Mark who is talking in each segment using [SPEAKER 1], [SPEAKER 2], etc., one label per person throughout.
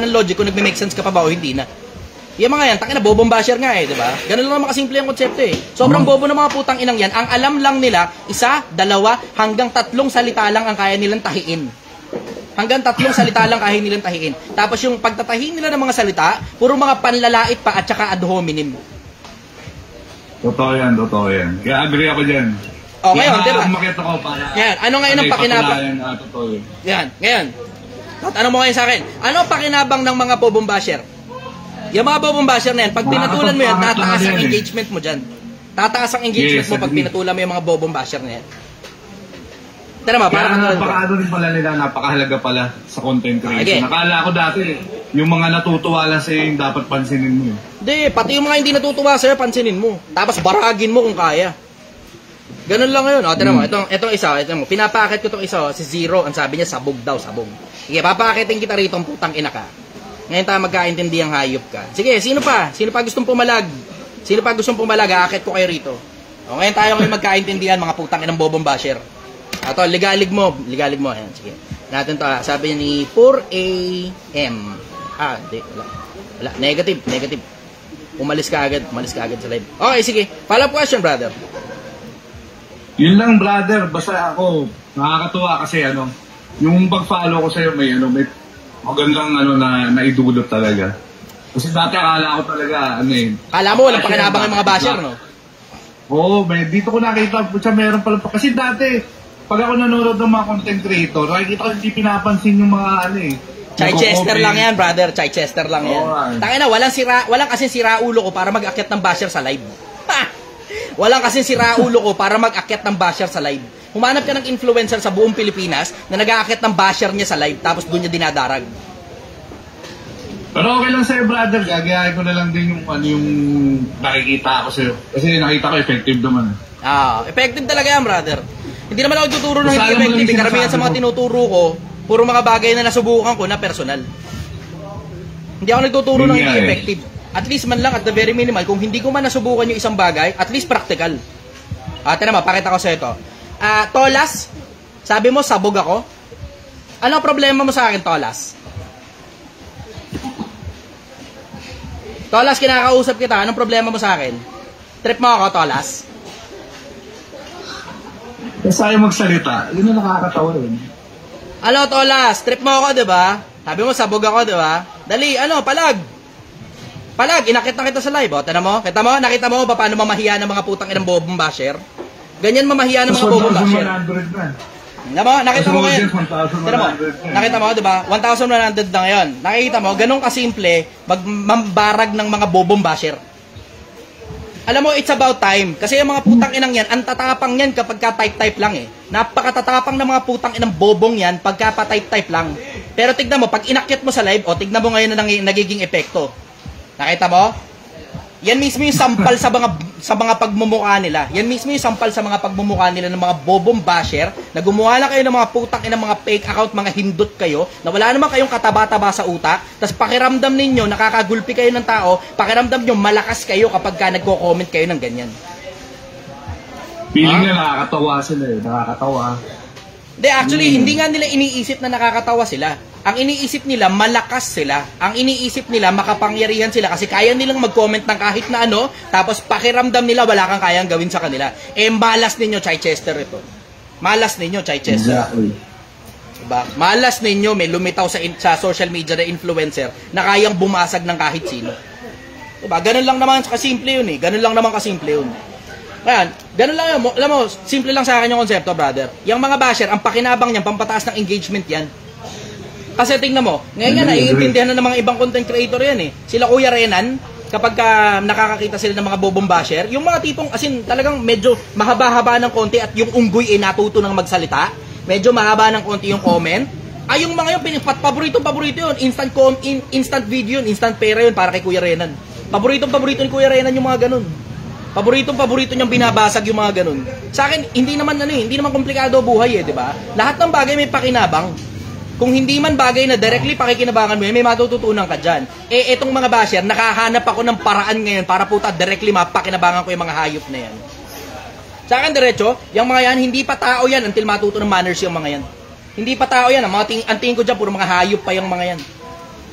[SPEAKER 1] ng logic kung nagme-make sense ka pa ba o hindi na. Yung mga yan, tangina bobong basher nga eh, di ba? Ganun lang naman kasimple ang konsepto eh. Sobrang bobo ng mga putang inang yan. Ang alam lang nila, 1, 2, hanggang 3 salita lang ang kaya nilang tahiin. Hanggang 3 salita lang kaya nilang tahiin. Tapos yung pagtatahin nila ng mga salita, puro mga panlalait pa at saka ad hominem.
[SPEAKER 2] Totoo yan. Kaya agree ako dyan.
[SPEAKER 1] O ngayon, di ba?
[SPEAKER 2] Umakit ako para...
[SPEAKER 1] Yan, ano ngayon ang pakinabang?
[SPEAKER 2] Totoo yan.
[SPEAKER 1] Yan, ngayon. Ano mo ngayon sa akin? Ano ang pakinabang ng mga bobong basher? Yung mga bobong basher na yan, pag pinatulan mo yan, tataas ang engagement mo dyan. Tataas ang engagement mo pag pinatulan mo yung mga bobong basher na yan. Tara ba?
[SPEAKER 2] Kaya napakaano rin pala nila, napakahalaga pala sa content creation. Nakala ko dati, yung mga natutuwa lang sa'yo yung dapat pansinin mo.
[SPEAKER 1] Hindi, pati yung mga hindi natutuwa sa'yo, pansinin mo. Tapos baragin mo kung kaya. Ganun lang yun. O, tira mo, itong isa, pinapakit ko itong isa, si Zero, ang sabi niya, sabog daw, sabog. Sige, papakitin kita rito, putang ina ka. Ngayon tayo magkaintindi ang hayop ka. Sige, sino pa? Sino pa gustong pumalag? Sino pa gustong pumalag? Aakit ko kayo rito. O, ngayon tayo ngayon magkaintindihan, mga putang inang bobong basher. Ito, ligalig mo. Ayan, sige. Natin to, sabi niya ni 4AM. Hindi, wala. Negative. Umalis ka agad sa live. Okay, sige. Follow-up question, brother.
[SPEAKER 2] Yun lang, brother. Basta ako, nakakatuwa kasi yung pag-follow ko sa'yo, may magandang na naidulot talaga. Kasi dati akala ko talaga,
[SPEAKER 1] Kala mo, walang pakinabang yung mga basher, no?
[SPEAKER 2] Oo, dito ko nakita, meron pala. Kasi dati, pag ako nanonood ng mga content creator, nakikita ko hindi pinapansin yung mga
[SPEAKER 1] Chichester lang yan, brother. Chichester lang yan. Tangina, walang kasing sira ulo ko para mag-akyat ng basher sa live. Walang kasing sira ulo ko para mag-akyat ng basher sa live. Humanap ka ng influencer sa buong Pilipinas na nag-aakyat ng basher niya sa live tapos doon niya dinadarag.
[SPEAKER 2] Pero okay lang sa'yo, brother. Gagayahin ko na lang din yung nakikita ako sa'yo. Kasi nakita ko effective naman.
[SPEAKER 1] Effective talaga yan, brother. Hindi naman ako tuturo ng hindi effective. Karamihan sa mga tinuturo ko, puro mga bagay na nasubukan ko na personal. Hindi ako nagtuturo ng hindi effective. At least man lang, at the very minimal, kung hindi ko man nasubukan yung isang bagay, at least practical. Tira mo, pakita ko sa'yo ito. Tolas, sabi mo, sabog ako. Ano problema mo sa akin, Tolas? Tolas, kinakausap kita. Anong problema mo sa akin? Trip mo ako, Tolas?
[SPEAKER 2] Kasi ayaw magsalita. Yun ang nakakatawa rin.
[SPEAKER 1] Ano, Tolas? Trip mo ako, diba? Sabi mo, sabog ako, diba? Dali, palag. Palag, inakit na kita sa live. Tana mo? Nakita mo ba paano mamahiya ng mga putang inang bobong basher? Ganyan mamahiya ng mga bobong basher. Nakita mo ngayon. Nakita mo, diba? 1,100 na ngayon. Nakita mo, ganun kasimple magmambarag ng mga bobong basher. Alam mo, it's about time. Kasi yung mga putang inang yan, ang tatapang yan kapag ka-type-type lang eh. Napakatatapang ng mga putang inang bobong yan pagka pa-type-type lang. Pero tignan mo, pag inakyat mo sa live, tignan mo ngayon na nagiging epekto. Nakita mo? Yan mismo yung sampal sa mga pagmumukha nila. Yan mismo yung sampal sa mga pagmumukha nila ng mga bobong basher na gumawa lang kayo ng mga putang inang mga fake account, mga hindot kayo, na wala naman kayong kataba-taba sa utak, tapos pakiramdam ninyo, nakakagulpi kayo ng tao, pakiramdam nyo, malakas kayo kapag ka nagko-comment kayo ng ganyan.
[SPEAKER 2] Feeling nila nakakatawa sila eh. Nakakatawa.
[SPEAKER 1] Actually, hindi nga nila iniisip na nakakatawa sila. Ang iniisip nila, malakas sila. Ang iniisip nila, makapangyarihan sila kasi kaya nilang mag-comment ng kahit na tapos pakiramdam nila wala kang kayang gawin sa kanila. Malas ninyo, Chichester ito. Malas ninyo, Chichester.
[SPEAKER 2] Exactly.
[SPEAKER 1] Diba? Malas ninyo, may lumitaw sa social media na influencer na kayang bumasag ng kahit sino. Diba? Ganun lang naman kasimple yun eh. Ganun lang naman kasimple yun. Ayan, ganun lang yun. Alam mo, simple lang sa akin yung konsepto, brother. Yung mga basher, ang pakinabang niyan, pampataas ng engagement yan. Kasi tingnan mo, ngayon nga naiintindihan na ng mga ibang content creator yan eh. Sila Kuya Renan, kapag nakakakita sila ng mga bobong basher, yung mga tipong, talagang medyo mahaba-haba ng konti at yung unggoy natuto ng magsalita, medyo mahaba ng konti yung comment, yung mga yun, paborito yun, instant video yun, instant pera yun para kay Kuya Renan. Paborito ni Kuya Renan yung mga ganun. Paborito niyang binabasag yung mga ganun. Sa akin, hindi naman komplikado buhay eh, di ba? Lahat ng bagay may pakinabang. Kung hindi man bagay na directly pakikinabangan mo yan, may matututunan ka dyan. Etong mga basher, nakahanap ako ng paraan ngayon para directly mapakinabangan ko yung mga hayop na yan. Sa akin, diretso, yung mga yan, hindi pa tao yan until matuto ng manners yung mga yan. Hindi pa tao yan. Ang tingin ko dyan, puro mga hayop pa yung mga yan.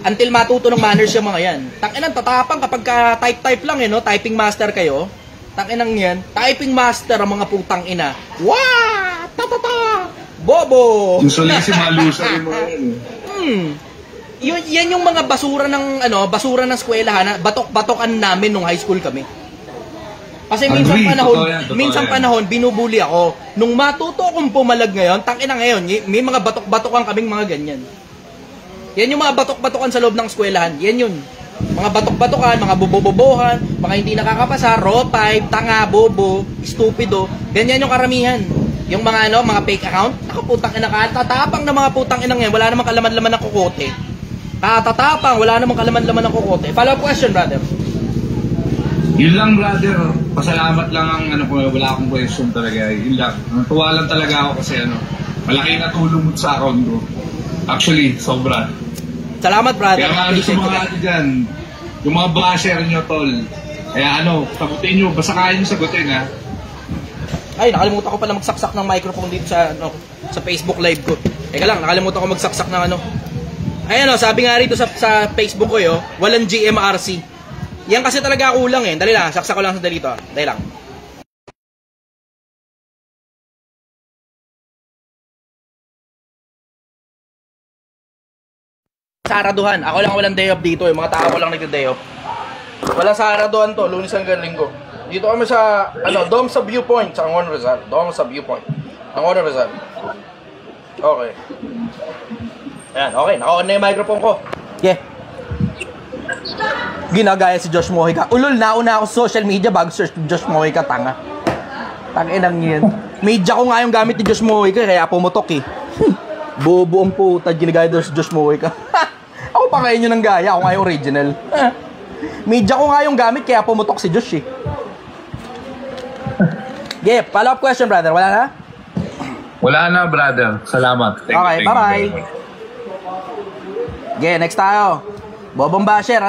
[SPEAKER 1] until matuto ng manners yung mga yan. Tangina, tatapang kapag type lang no? Typing master kayo. Tanginang yan. Typing master ang mga putang ina. Wah! Tatata! Bobo!
[SPEAKER 2] Usually si mga loser yung mga yan.
[SPEAKER 1] Yan yung mga basura ng basura ng eskwelahan, batok-batokan namin nung high school kami. Kasi minsan panahon binubuli ako. Nung matuto akong pumalag ngayon, tangina ngayon, may mga batok-batokan kaming mga ganyan. Yan yung mga batok-batokan sa loob ng eskwelahan. Yan yun. Mga batok-batokan, mga bobobobohan, mga hindi nakakapasa, raw type, tanga, bobo, stupido. Ganyan yung karamihan. Yung mga mga fake account, nakaputang ina ka, tatapang na mga putang ina ngayon, wala namang kalaman-laman ng kukote. Tatapang, wala namang kalaman-laman ng kukote. Follow-up question, brother.
[SPEAKER 2] Yun lang, brother. Pasalamat lang ang wala akong question talaga. Yun lang. Natuwa lang talaga ako kasi malaki na tulong mo sa account ko. Actually, sobra.
[SPEAKER 1] Salamat, brother.
[SPEAKER 2] Kaya nga sa mga dyan, yung mga basher nyo, tol. Kaya sagutin nyo, basta kaya nyo sagutin, ha?
[SPEAKER 1] Ay, nakalimutan ko pala magsaksak ng microphone dito sa Facebook live ko. Teka lang, nakalimutan ko magsaksak ng Ayan sabi nga rito sa Facebook ko walang GMRC. Yan kasi talaga kulang eh. Dali lang, saksak ko lang sa dito. Dali lang. Saraduhan. Ako lang walang day off dito eh. Mga tao ko lang nagda-day off. Walang saraduhan to, Lunes hanggang Linggo. Dito kami sa Dome sa Viewpoint sa Angon Rizal. Dome sa Viewpoint. Angon Rizal. Okay. Ayan, okay. Naka-on na yung microphone ko. Yeah. Ginagaya si Josh Mojica. Ulol, nauna ako sa social media bago search Josh Mojica, tanga. Tanginang yan. Media ko nga yung gamit ni Josh Mojica, kaya pumutok eh. Bobo ang puta, ginagaya doon si Josh Mojica. Ako pa ngayon yun ang gaya, ako nga yung original. Media ko nga yung gamit, kaya pumutok si Josh eh. Yeah, follow-up question, brother. Wala na?
[SPEAKER 2] Wala na, brother. Salamat.
[SPEAKER 1] Okay, bye-bye. Okay, next tayo. Bobong basher,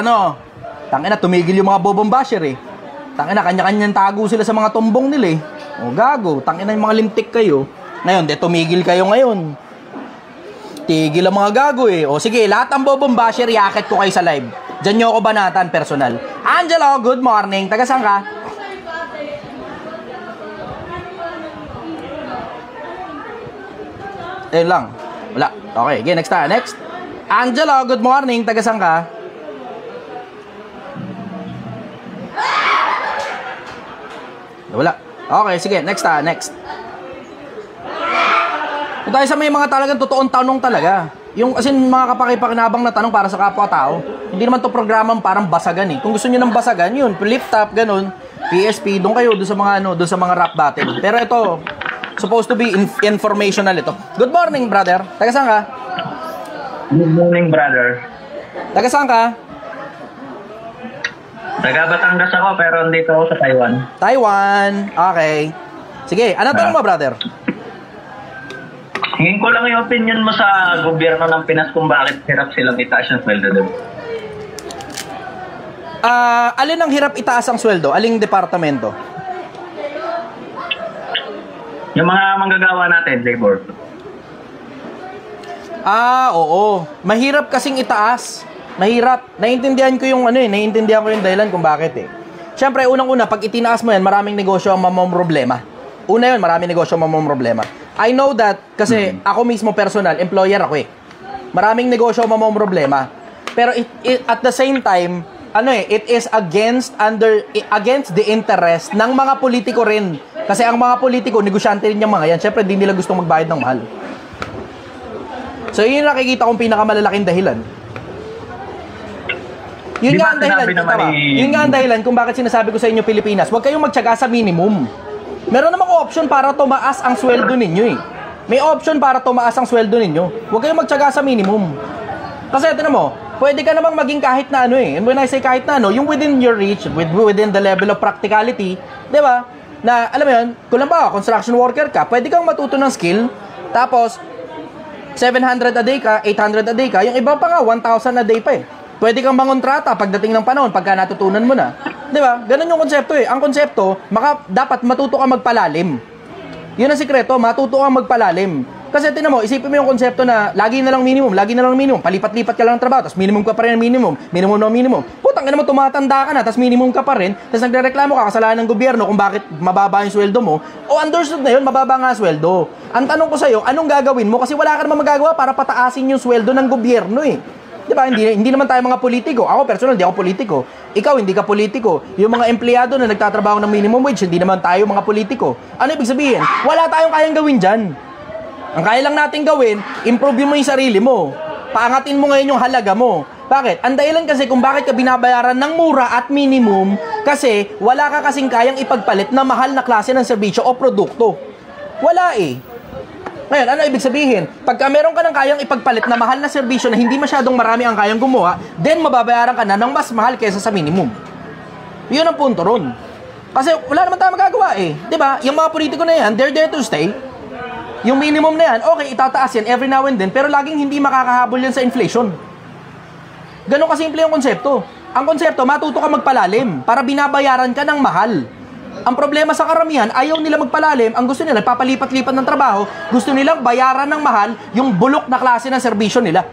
[SPEAKER 1] Tangina, tumigil yung mga bobong basher eh. Tangina, kanya-kanyang tago sila sa mga tumbong nila eh. O gago, tangina yung mga lintik kayo. Ngayon, tumigil kayo ngayon. Tigil ang mga gago eh. O sige, lahat ng bobong basher, yakit ko kayo sa live. Diyan nyo ako banatan, personal. Angelo, good morning. Taga saan ka? Ayun lang. Wala. Okay, okay, next tayo. Next. Angelo, good morning. Taga saan ka? Wala. Okay, sige. Next tayo. Next. Kung tayo sa may mga talagang totoong tanong talaga. Yung kasi mga kapakipakinabang na tanong para sa kapwa-tao. Hindi naman to programang parang basagan eh. Kung gusto niyo ng basagan, yun. Flip top, ganun. PSP, doon kayo. Doon sa mga doon sa mga rap battle. Pero ito, supposed to be informational ito. Good morning, brother. Taga saan ka?
[SPEAKER 3] Good morning, brother.
[SPEAKER 1] Taga saan ka?
[SPEAKER 3] Taga Batangas ako, pero dito ako sa Taiwan.
[SPEAKER 1] Taiwan. Okay. Sige, ano tanong mo, brother?
[SPEAKER 3] Hingin ko lang yung opinion mo sa gobyerno ng Pinas kung bakit hirap silang itaas yung sweldo doon.
[SPEAKER 1] Alin ang hirap itaas ang sweldo? Aling departamento?
[SPEAKER 3] Yung mga manggagawa natin, labor.
[SPEAKER 1] Oo. Mahirap kasing itaas. Mahirap. Naiintindihan ko yung naiintindihan ko yung dahilan kung bakit eh. Siyempre, unang-una, pag itinaas mo yan, maraming negosyo ang mamomroblema. Una yun, maraming negosyo ang mamomroblema. I know that kasi ako mismo personal, employer ako eh. Maraming negosyo ang mamomroblema. Pero at the same time, it is against the interest ng mga politiko rin. Kasi ang mga politiko, negosyante rin yung mga yan. Siyempre, hindi nila gustong magbayad ng mahal. So, yun yung nakikita kong pinakamalalaking dahilan. Yun nga ang dahilan, yun nga ang dahilan kung bakit sinasabi ko sa inyo Pilipinas, huwag kayong magtiyaga sa minimum. Meron namang option para tumaas ang sweldo ninyo eh. May option para tumaas ang sweldo ninyo. Huwag kayong magtiyaga sa minimum. Kasi ito na mo, pwede ka namang maging kahit na and when I say kahit na yung within your reach, within the level of practicality, di ba? Na, alam mo yun, kung lang ba, construction worker ka, pwede kang matuto ng skill, tapos, 700 a day ka, 800 a day ka, yung iba pa nga, 1,000 a day pa eh. Pwede kang mangontrata pagdating ng panahon, pagka natutunan mo na. Di ba? Ganun yung konsepto eh. Ang konsepto, dapat matuto kang magpalalim. Yun ang sikreto, matuto kang magpalalim. Kasi tinan mo, isipin mo yung konsepto na lagi na lang minimum, palipat-lipat ka lang ng trabaho, tapos minimum ka pa rin ng minimum na minimum. Putang ina mo, tumatanda ka na, tapos minimum ka pa rin, tapos nagrereklamo ka, kasalanan ng gobyerno kung bakit mababa yung sweldo mo, o understood na yun, mababa nga sweldo. Ang tanong ko sa'yo, anong gagawin mo? Kasi wala ka naman magagawa para pataasin yung sweldo ng gobyerno eh. Di ba? Hindi naman tayo mga politiko. Ako personal, hindi ako politiko. Ikaw, hindi ka politiko. Yung mga empleyado na nagtatrabaho ng minimum wage, hindi naman tayo mga politiko. Ano ibig sabihin? Wala tayong kayang gawin dyan. Ang kaya lang natin gawin, improve mo yung sarili mo. Paangatin mo ngayon yung halaga mo. Bakit? Ang dahilan kasi kung bakit ka binabayaran ng mura at minimum, kasi wala ka kasing kayang ipagpalit na mahal na klase ng serbisyo o produkto. Wala eh. Ngayon, ano ibig sabihin? Pagka meron ka ng kayang ipagpalit na mahal na serbisyo na hindi masyadong marami ang kayang gumawa, then mababayaran ka na ng mas mahal kaysa sa minimum. Yun ang punto ron. Kasi wala naman tayo magagawa eh. Diba? Yung mga politiko na yan, they're there to stay. Yung minimum na yan, okay, itataas yan every now and then, pero laging hindi makakahabol yan sa inflation. Ganon kasimple yung konsepto. Ang konsepto, matuto ka magpalalim para binabayaran ka ng mahal. Ang problema sa karamihan, ayaw nila magpalalim, ang gusto nila, papalipat-lipat ng trabaho, gusto nilang bayaran ng mahal yung bulok na klase ng serbisyo nila.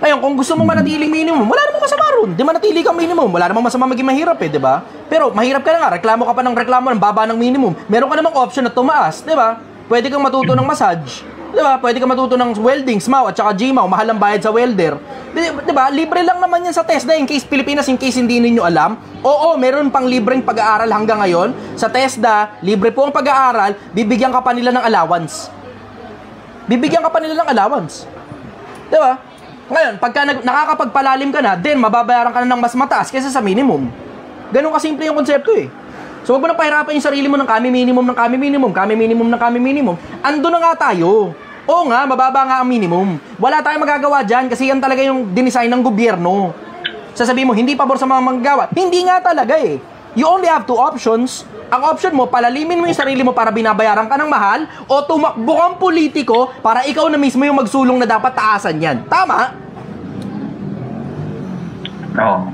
[SPEAKER 1] Ngayon, kung gusto mong manatiling minimum, wala namang masama ron. Di manatili kang minimum. Wala namang masama maging mahirap eh, di ba? Pero mahirap ka na nga, reklamo ka pa ng reklamo ng baba ng minimum. Meron ka namang option na tumaas, di ba? Pwede kang matuto ng massage, di ba? Pwede kang matuto ng welding, SMAW at saka GMAW, mahal ang bayad sa welder. Di ba? Libre lang naman yan sa TESDA in case Pilipinas, in case hindi ninyo alam. Oo, meron pang libreng pag-aaral hanggang ngayon. Sa TESDA, libre po ang pag-aaral, bibigyan ka pa nila ng allowance. Bibigyan ka pa nila ng allowance. Di ba? Ngayon, pagka nakakapagpalalim ka na, then mababayaran ka na ng mas mataas kaysa sa minimum. Ganun kasimple yung konsepto eh. So, wag mo nang pahirapan yung sarili mo ng kami minimum. Ando na nga tayo. Oo nga, mababa nga ang minimum. Wala tayong magagawa dyan kasi yan talaga yung dinesign ng gobyerno. Sasabihin mo, hindi pabor sa mga manggagawa. Hindi nga talaga eh. You only have two options. Ang option mo, palalimin mo yung sarili mo para binabayaran ka ng mahal o tumakbo kang politiko para ikaw na mismo yung magsulong na dapat taasan yan. Tama?
[SPEAKER 3] Oo.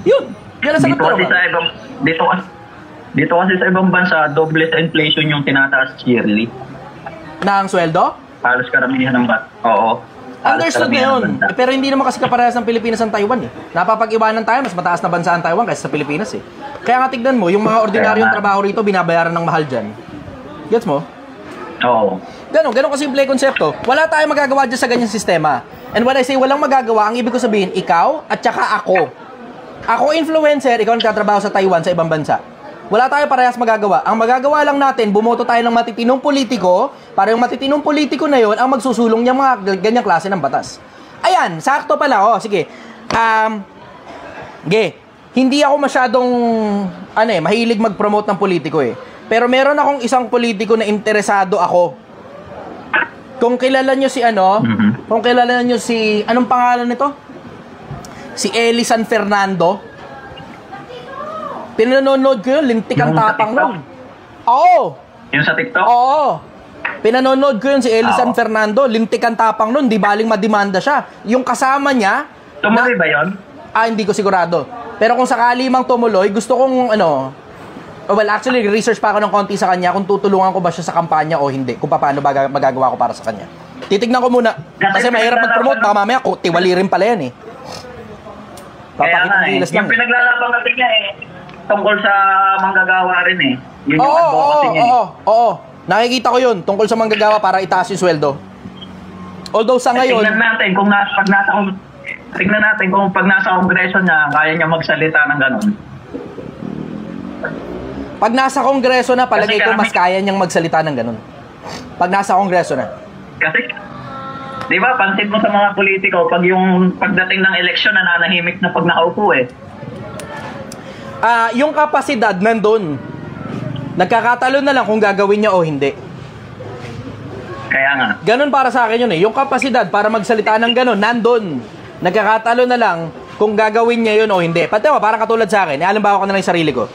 [SPEAKER 1] Yun. Yan ang sagot ko naman.
[SPEAKER 3] Dito kasi sa ibang bansa, doble sa inflation yung tinataas yearly.
[SPEAKER 1] Na ang sweldo?
[SPEAKER 3] Halos karamihan ng Oo.
[SPEAKER 1] Understood na yun. Pero hindi naman kasi kaparehas ng Pilipinas ang Taiwan eh. Napapag-iwanan tayo, mas mataas na bansa ang Taiwan kaysa sa Pilipinas eh. Kaya nga tignan mo, yung mga ordinaryong trabaho rito, binabayaran ng mahal dyan. Gets mo?
[SPEAKER 3] Oo.
[SPEAKER 1] Ganun kasimple konsepto. Wala tayong magagawa dyan sa ganyang sistema. And when I say walang magagawa, ang ibig ko sabihin, ikaw at saka ako. Ako influencer, ikaw nagtatrabaho sa Taiwan, sa ibang bansa. Wala tayo parehas magagawa. Ang magagawa lang natin, bumoto tayo ng matitinong politiko para yung matitinong politiko na yon ang magsusulong niyang mga ganyang klase ng batas. Ayan, sakto pala. Oh, sige. Hindi ako masyadong mahilig mag-promote ng politiko eh. Pero meron akong isang politiko na interesado ako. Kung kilala nyo si anong pangalan nito? Si Eli San Fernando. Pinanonood ko yun, lintik ang tapang nun. Oo.
[SPEAKER 3] Yung sa TikTok?
[SPEAKER 1] Oo. Pinanonood ko yun si Eli San Fernando, lintik ang tapang nun, di baling mademanda siya. Yung kasama niya...
[SPEAKER 3] Tumuloy ba yun?
[SPEAKER 1] Hindi ko sigurado. Pero kung sakali mang tumuloy, gusto kong actually, research pa ako ng konti sa kanya kung tutulungan ko ba siya sa kampanya o hindi. Kung paano magagawa ko para sa kanya. Titignan ko muna. Kasi mahirap mag-promote, baka mamaya tiwali rin pala yan eh.
[SPEAKER 3] Kaya nga eh. Yung pinaglalaban natin niya eh. Tungkol sa manggagawa rin eh. Yun yung advocacy niya eh.
[SPEAKER 1] Oo. Nakikita ko yun. Tungkol sa manggagawa para itaas yung sweldo. Although sa ngayon...
[SPEAKER 3] Tingnan natin kung pag nasa kongreso niya, kaya niya magsalita ng ganun.
[SPEAKER 1] Pag nasa kongreso na, palagay ko mas kaya niyang magsalita ng ganun. Pag nasa kongreso na.
[SPEAKER 3] Kasi, di ba, pansin mo sa mga politiko, pagdating ng eleksyon, nananahimik na pag nakaupo eh.
[SPEAKER 1] Yung kapasidad nandun. Nagkakatalo na lang kung gagawin niya o hindi.
[SPEAKER 3] Kaya nga.
[SPEAKER 1] Ganun para sa akin yun eh. Yung kapasidad para magsalita ng ganun, nandun. Nagkakatalo na lang kung gagawin niya yun o hindi. Pati mo, parang katulad sa akin. Alam ba ako na lang yung sarili ko?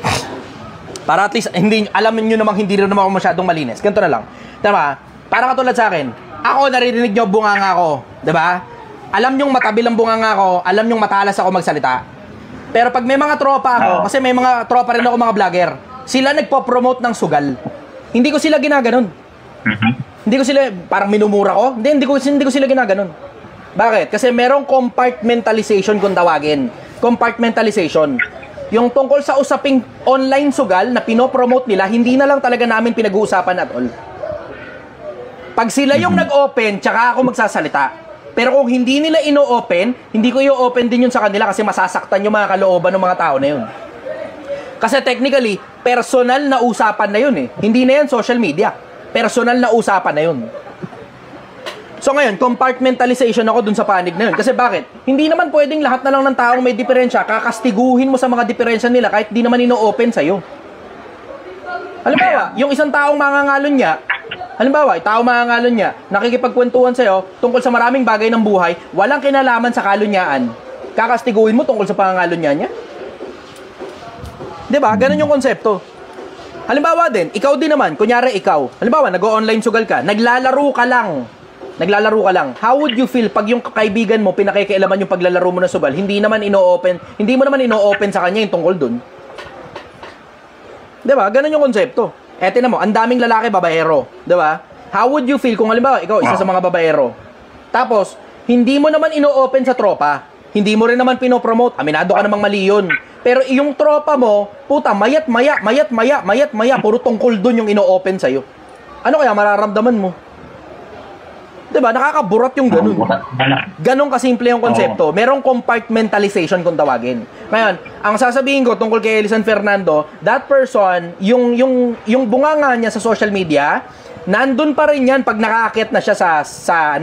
[SPEAKER 1] Para at least, alamin nyo namang hindi rin naman ako masyadong malinis. Ganito na lang. Diba? Parang katulad sa akin. Ako, naririnig nyo, bunganga ako. Diba? Alam nyong matabil ang bunganga ako. Alam nyong matalas ako magsalita. Pero pag may mga tropa ako, kasi may mga tropa rin ako mga vlogger, sila nagpo-promote ng sugal. Hindi ko sila ginaganon. Hindi ko sila, parang minumura ko. Hindi ko sila ginaganon. Bakit? Kasi merong compartmentalization kung tawagin. Compartmentalization. Yung tungkol sa usaping online sugal na pinopromote nila, hindi na lang talaga namin pinag-uusapan at all. Pag sila yung nag-open, tsaka ako magsasalita. Pero kung hindi nila ino-open, hindi ko i-open din yun sa kanila kasi masasaktan yung mga kalooban ng mga tao na yun. Kasi technically, personal na usapan na yun eh. Hindi na yan social media. Personal na usapan na yun. So ngayon, compartmentalization ako dun sa panig na yun. Kasi bakit? Hindi naman pwedeng lahat na lang ng taong may diferensya, kakastiguhin mo sa mga diferensya nila kahit di naman ino-open sa'yo. Halimbawa, yung isang taong mangangalon niya, nakikipagkwentuhan sa'yo tungkol sa maraming bagay ng buhay, walang kinalaman sa kalunyaan. Kakastiguhin mo tungkol sa pangangalon niya? Diba? Ganun yung konsepto. Halimbawa din, ikaw din naman, kunyari ikaw, halimbawa, nag-o-online sugal ka, naglalaro ka lang. How would you feel pag yung kaibigan mo, pinakikialaman yung paglalaro mo na sugal, hindi mo naman ino-open sa kanya yung tungkol dun? Diba? Ganun yung konsepto. Tingnan mo, ang daming lalaki babaero. Diba? How would you feel kung halimbawa, ikaw, isa sa mga babaero. Tapos, hindi mo naman ino-open sa tropa. Hindi mo rin naman pinopromote. Aminado ka namang mali yun. Pero yung tropa mo, puta, mayat-maya, puro tungkol dun yung ino-open sa'yo. Ano kaya mararamdaman mo? Diba? Nakakaburat yung ganun. Ganun kasimple yung konsepto. Merong compartmentalization kung tawagin. Ngayon, ang sasabihin ko tungkol kay Elisan Fernando, that person, yung bunganga niya sa social media, nandun pa rin yan pag nakakit na siya sa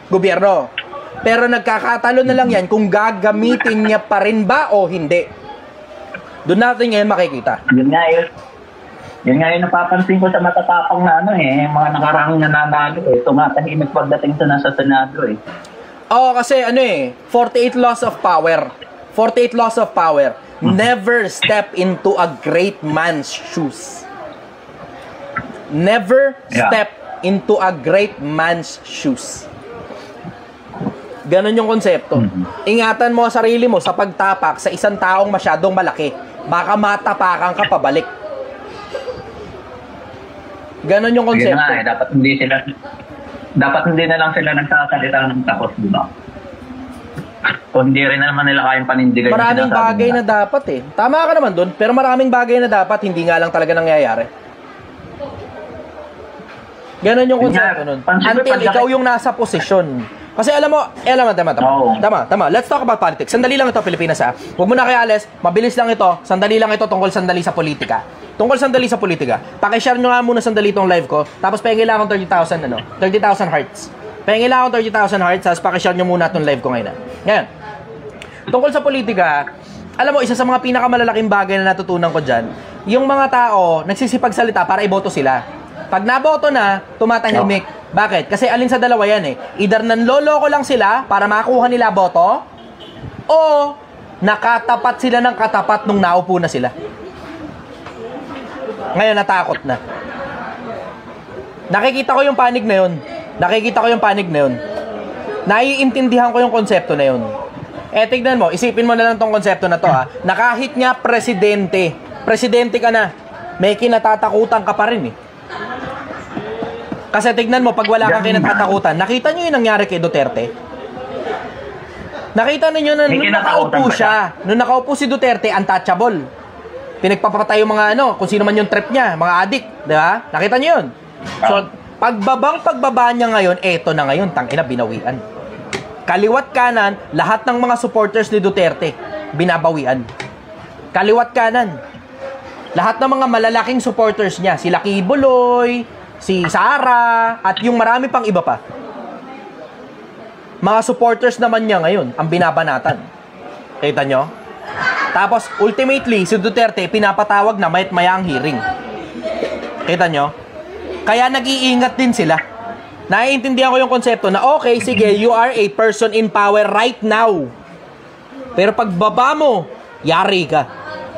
[SPEAKER 1] gobyerno. Pero nagkakatalo na lang yan kung gagamitin niya pa rin ba o hindi. Doon natin ngayon makikita.
[SPEAKER 3] Yun nga yung napapansin ko sa matatapang na mga nakarang nananalo tumatahimik pagdating sa nasa Senado
[SPEAKER 1] Oo, kasi 48 laws of power. 48 laws of power. Never step into a great man's shoes. Never step into a great man's shoes. Ganon yung konsepto. Ingatan mo ang sarili mo sa pagtapak sa isang taong masyadong malaki. Baka matapakan ka pabalik. Ganon yung konsepto.
[SPEAKER 3] Dapat hindi na lang sila nagsasalita ng takot, di ba? Kung hindi rin naman nila kayang panindigan.
[SPEAKER 1] Maraming bagay na dapat Tama ka naman dun, pero maraming bagay na dapat hindi nga lang talaga nangyayari. Ganon yung konsepto nun. Until ikaw yung nasa posisyon. Kasi alam mo, tama. Let's talk about politics. Sandali lang ito, Pilipinas Huwag mo na kaya alis, mabilis lang ito, sandali lang ito tungkol sandali sa politika. Pakishare nyo nga muna sandali itong live ko, tapos pahingin lang akong 30,000 hearts. Pahingin lang akong 30,000 hearts, tapos pakishare nyo muna itong live ko ngayon. Ngayon, tungkol sa politika, alam mo, isa sa mga pinakamalalaking bagay na natutunan ko dyan, yung mga tao, nagsisipagsalita para iboto sila. Pag naboto na, tumatahimik. Bakit? Kasi alin sa dalawa yan Either nanloloko lang sila para makuha nila boto, o nakatapat sila ng katapat nung naupo na sila. Ngayon, natakot na. Nakikita ko yung panig na yun. Naiintindihan ko yung konsepto na yun. Tignan mo, isipin mo na lang tong konsepto na to na kahit nga presidente ka na, may kinatatakutan ka pa rin Kasi tignan mo, pag wala kang kinatatakutan, nakita nyo yung nangyari kay Duterte? Nakita ninyo na nung nakaupo si Duterte, untouchable. Pinagpapatay yung mga kung sino man yung trip niya, mga addict, di ba? Nakita nyo yun? So, pagbaba niya ngayon, eto na ngayon, tangina, binawian. Kaliwat kanan, lahat ng mga supporters ni Duterte, binabawian. Kaliwat kanan. Lahat ng mga malalaking supporters niya, si Lucky Buloy, si Sara, at yung marami pang iba pa. Mga supporters naman niya ngayon, ang binabanatan. Kita nyo? Tapos, ultimately, si Duterte, pinapatawag na mayat-maya ang hearing. Kita nyo? Kaya nag-iingat din sila. Naiintindihan ko yung konsepto na, okay, sige, you are a person in power right now. Pero pag baba mo, yari ka.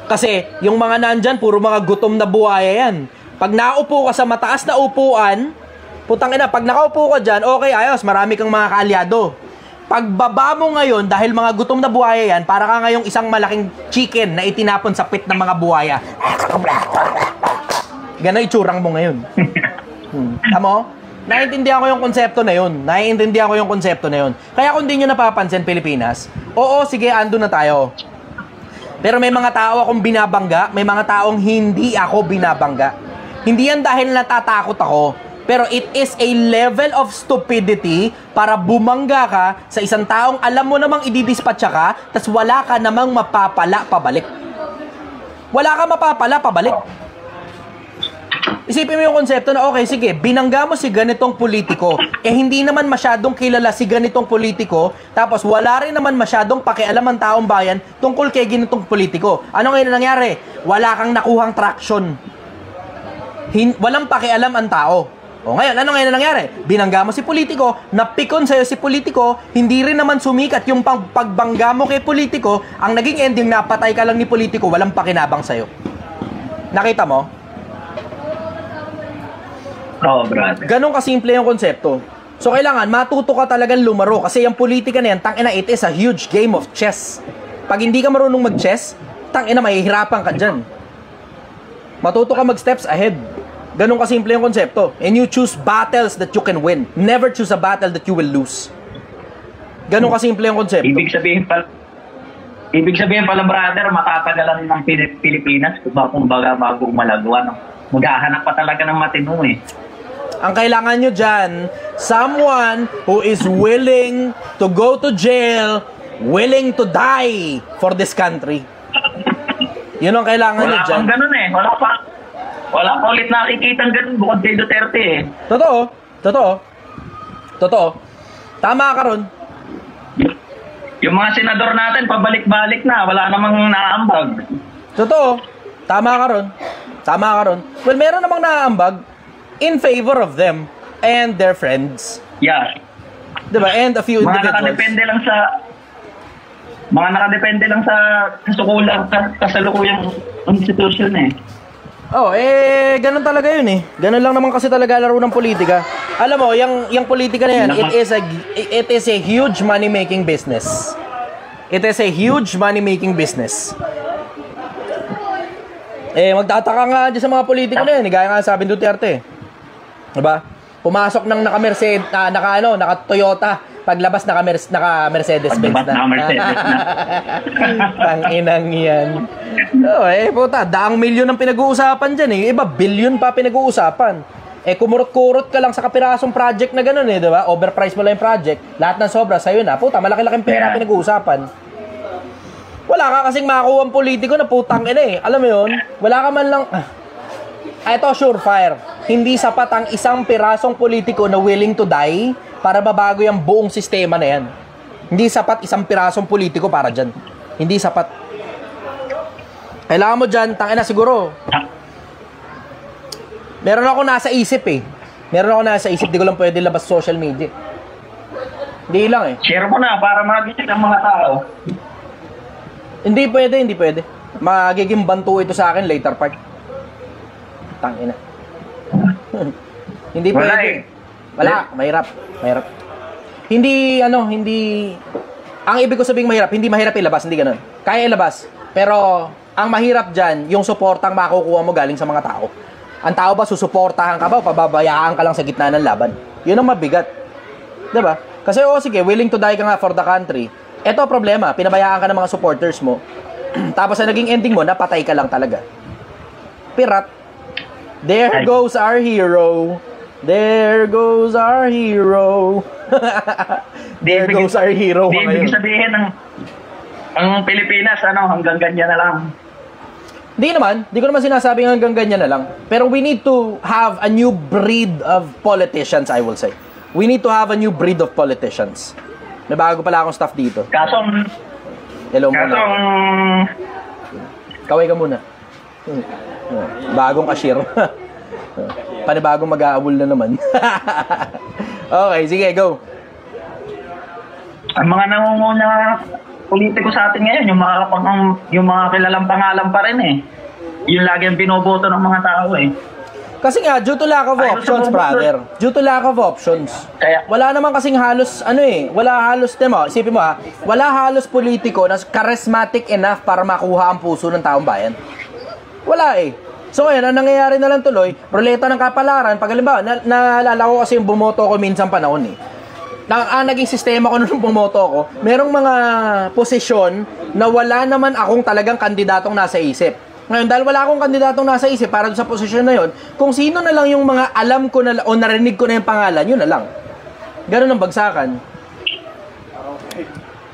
[SPEAKER 1] Kasi, yung mga nandyan, puro mga gutom na buhaya yan. Pag naupo ka sa mataas na upuan, putang ina, pag nakaupo ka dyan, okay, ayos, marami kang mga kaalyado. Pag baba mo ngayon, dahil mga gutom na buhaya yan, para ka ngayong isang malaking chicken na itinapon sa pit ng mga buhaya. Ganun itsurang mo ngayon. Tamo? Naiintindihan ko yung konsepto na yun. Naiintindihan ko yung konsepto na yun. Kaya kung di nyo napapansin, Pilipinas, oo, sige, ando na tayo. Pero may mga tao akong binabangga, may mga taong hindi ako binabangga. Hindi yan dahil natatakot ako, pero it is a level of stupidity para bumangga ka sa isang taong alam mo namang ididispatcha ka, tas wala ka namang mapapala pabalik. Wala ka mapapala pabalik. Isipin mo yung konsepto na, okay, sige, binangga mo si ganitong politiko, hindi naman masyadong kilala si ganitong politiko, tapos wala rin naman masyadong pakialam ang taong bayan tungkol kay ganitong politiko. Ano ngayon nangyari? Wala kang nakuhang traction. Walang pakialam ang tao. O ngayon, ano ngayon nangyari? Binangga mo si politiko, napikon sa'yo si politiko, hindi rin naman sumikat yung pagbangga mo kay politiko, ang naging ending, napatay ka lang ni politiko, walang pakinabang sa'yo. Nakita mo?
[SPEAKER 3] Oo, brother.
[SPEAKER 1] Ganon kasimple yung konsepto. So, kailangan matuto ka talagang lumaro kasi yung politika na yan, tangina, it is a huge game of chess. Pag hindi ka marunong mag-chess, tangina, mahihirapan ka dyan. Matuto ka mag-steps ahead. Ganon kasimple yung konsepto. And you choose battles that you can win. Never choose a battle that you will lose. Ganon kasimple yung konsepto.
[SPEAKER 3] Ibig sabihin pala, brother, matatagalan ng Pilipinas kung baga bagong malagwa, no? Maghahanap pa talaga ng matino eh.
[SPEAKER 1] Ang kailangan nyo dyan, someone who is willing to go to jail, willing to die for this country. Yun ang kailangan nyo dyan.
[SPEAKER 3] Wala pang ganun eh. Wala pa ulit nakikita ganun bukod kay Duterte eh. Totoo. Tama ka ron. Yung mga senador natin, pabalik-balik na. Wala namang naambag.
[SPEAKER 1] Totoo. Tama ka ron. Well, meron namang naaambag in favor of them and their friends.
[SPEAKER 3] Yeah.
[SPEAKER 1] Diba? And a few individuals.
[SPEAKER 3] Mga nakadepende lang sa kasalukuyang institution eh.
[SPEAKER 1] Ganun talaga yun eh. Ganun lang naman kasi talaga laro ng politika. Alam mo, yung politika na yan, it is a huge money-making business. Magtataka nga dyan sa mga politiko na yan. Gaya nga sabi ng Duterte. Diba? Pumasok ng naka-Toyota. Paglabas naka-Mercedes-Benz na.
[SPEAKER 3] Naka-Mercedes na.
[SPEAKER 1] Tanginang yan. Puta, daang milyon ang pinag-uusapan dyan eh. Iba, billion pa pinag-uusapan. Kumurot-kurot ka lang sa kapirasong project na gano'n eh, diba? Overpriced mo lang yung project. Lahat ng sobra sa'yo na. Puta, malaki-laking pera pinag-uusapan. Wala ka kasing makakuha ang politiko na putang ina eh. Alam mo yun? Wala ka man lang... Ito, surefire. Hindi sapat ang isang pirasong politiko na willing to die para mabago yung buong sistema na yan. Hindi sapat isang pirasong politiko para dyan. Hindi sapat. Kailangan mo dyan, tangina siguro. Meron ako nasa isip eh. Di ko lang pwede labas social media. Hindi lang eh.
[SPEAKER 3] Share mo na para magising ang mga tao.
[SPEAKER 1] Hindi pwede. Magiging banto ito sa akin later part. Tangina. Hindi
[SPEAKER 3] Wala
[SPEAKER 1] pwede.
[SPEAKER 3] eh.
[SPEAKER 1] Wala, mahirap. Hindi. Ang ibig ko sabihing mahirap, hindi mahirap ilabas, hindi ganun. Kaya ilabas. Pero, ang mahirap dyan, yung suportang makukuha mo galing sa mga tao. Ang tao ba, susuportahan ka ba o pababayaan ka lang sa gitna ng laban? Yun ang mabigat. Diba? Kasi, sige, willing to die ka nga for the country. Ito problema, pinabayaan ka ng mga supporters mo. Tapos ang naging ending mo, napatay ka lang talaga. Pirat. There goes our hero. There goes our hero.
[SPEAKER 3] Ibig sabihin ang Pilipinas, hanggang ganyan na lang.
[SPEAKER 1] Di ko naman sinasabing hanggang ganyan na lang. Pero we need to have a new breed of politicians, I will say. We need to have a new breed of politicians. May bago pala akong staff dito. Hello muna. Kaway ka muna. Bagong cashier. Panibagong mag-aabol na naman. Okay, sige, go.
[SPEAKER 3] Ang mga nangunguna politiko sa atin ngayon, yung mga kilalang pangalan pa rin eh. Yung lagi ang binoboto ng mga tao eh.
[SPEAKER 1] Kasi nga, due to lack of options, brother. Due to lack of options.
[SPEAKER 3] Kaya,
[SPEAKER 1] wala naman kasing halos, isipin mo wala halos politiko na charismatic enough para makuha ang puso ng taong bayan. Wala eh. So ngayon, ang nangyayari na lang tuloy, ruleta ng kapalaran, pag halimbawa, naalala ko kasi yung bumoto ko minsan panahon eh. Naging sistema ko nung bumoto ko, merong mga posisyon na wala naman akong talagang kandidatong nasa isip. Ngayon, dahil wala akong kandidatong nasa isip para sa posisyon na yon, kung sino na lang yung mga alam ko na, o narinig ko na yung pangalan, yun na lang. Ganun ang bagsakan.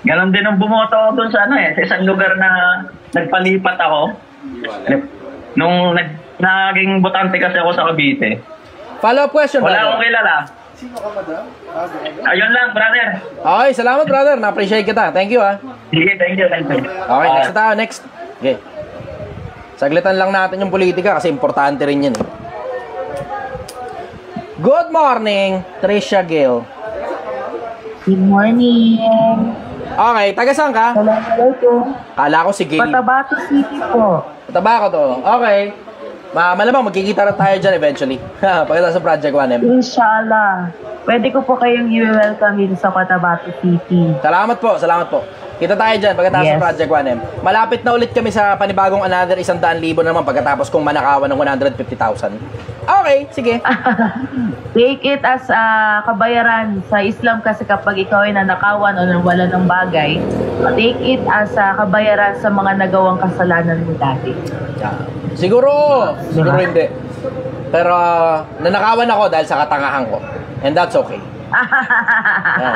[SPEAKER 3] Ganon din ang bumoto ako dun sa sa isang lugar na nagpalipat ako. Nung naging botante kasi ako sa Cavite.
[SPEAKER 1] Follow-up question,
[SPEAKER 3] Wala
[SPEAKER 1] brother.
[SPEAKER 3] akong kilala. Ayun lang, brother.
[SPEAKER 1] Okay, salamat, brother. Na-appreciate kita. Thank you, ha.
[SPEAKER 3] Sige, thank you.
[SPEAKER 1] Okay, next tayo. Next. Okay. Saglitan lang natin yung politika kasi importante rin yan, eh. Good morning, Trisha Gale.
[SPEAKER 4] Good morning.
[SPEAKER 1] Okay, taga saan ka?
[SPEAKER 4] Assalamualaikum.
[SPEAKER 1] Kala ko si Gale.
[SPEAKER 4] Cotabato City po.
[SPEAKER 1] Taba ko to. Okay. Malamang magkikita rin tayo dyan eventually. Pagkatapos sa Project 1M.
[SPEAKER 4] Inshallah. Pwede ko po kayong i-welcome dito sa Cotabato City.
[SPEAKER 1] Salamat po, salamat po. Kita tayo dyan pagkatapos
[SPEAKER 4] Yes.
[SPEAKER 1] sa Project 1M. Malapit na ulit kami sa panibagong another 100,000 naman pagkatapos kong manakawan ng 150,000. Okay, sige.
[SPEAKER 4] Take it as kabayaran sa Islam kasi kapag ikaw ay nanakawan o nawala ng bagay, take it as kabayaran sa mga nagawang kasalanan mo dati.
[SPEAKER 1] Yeah. Siguro hindi. Pero nanakawan ako dahil sa katangahan ko. And that's okay.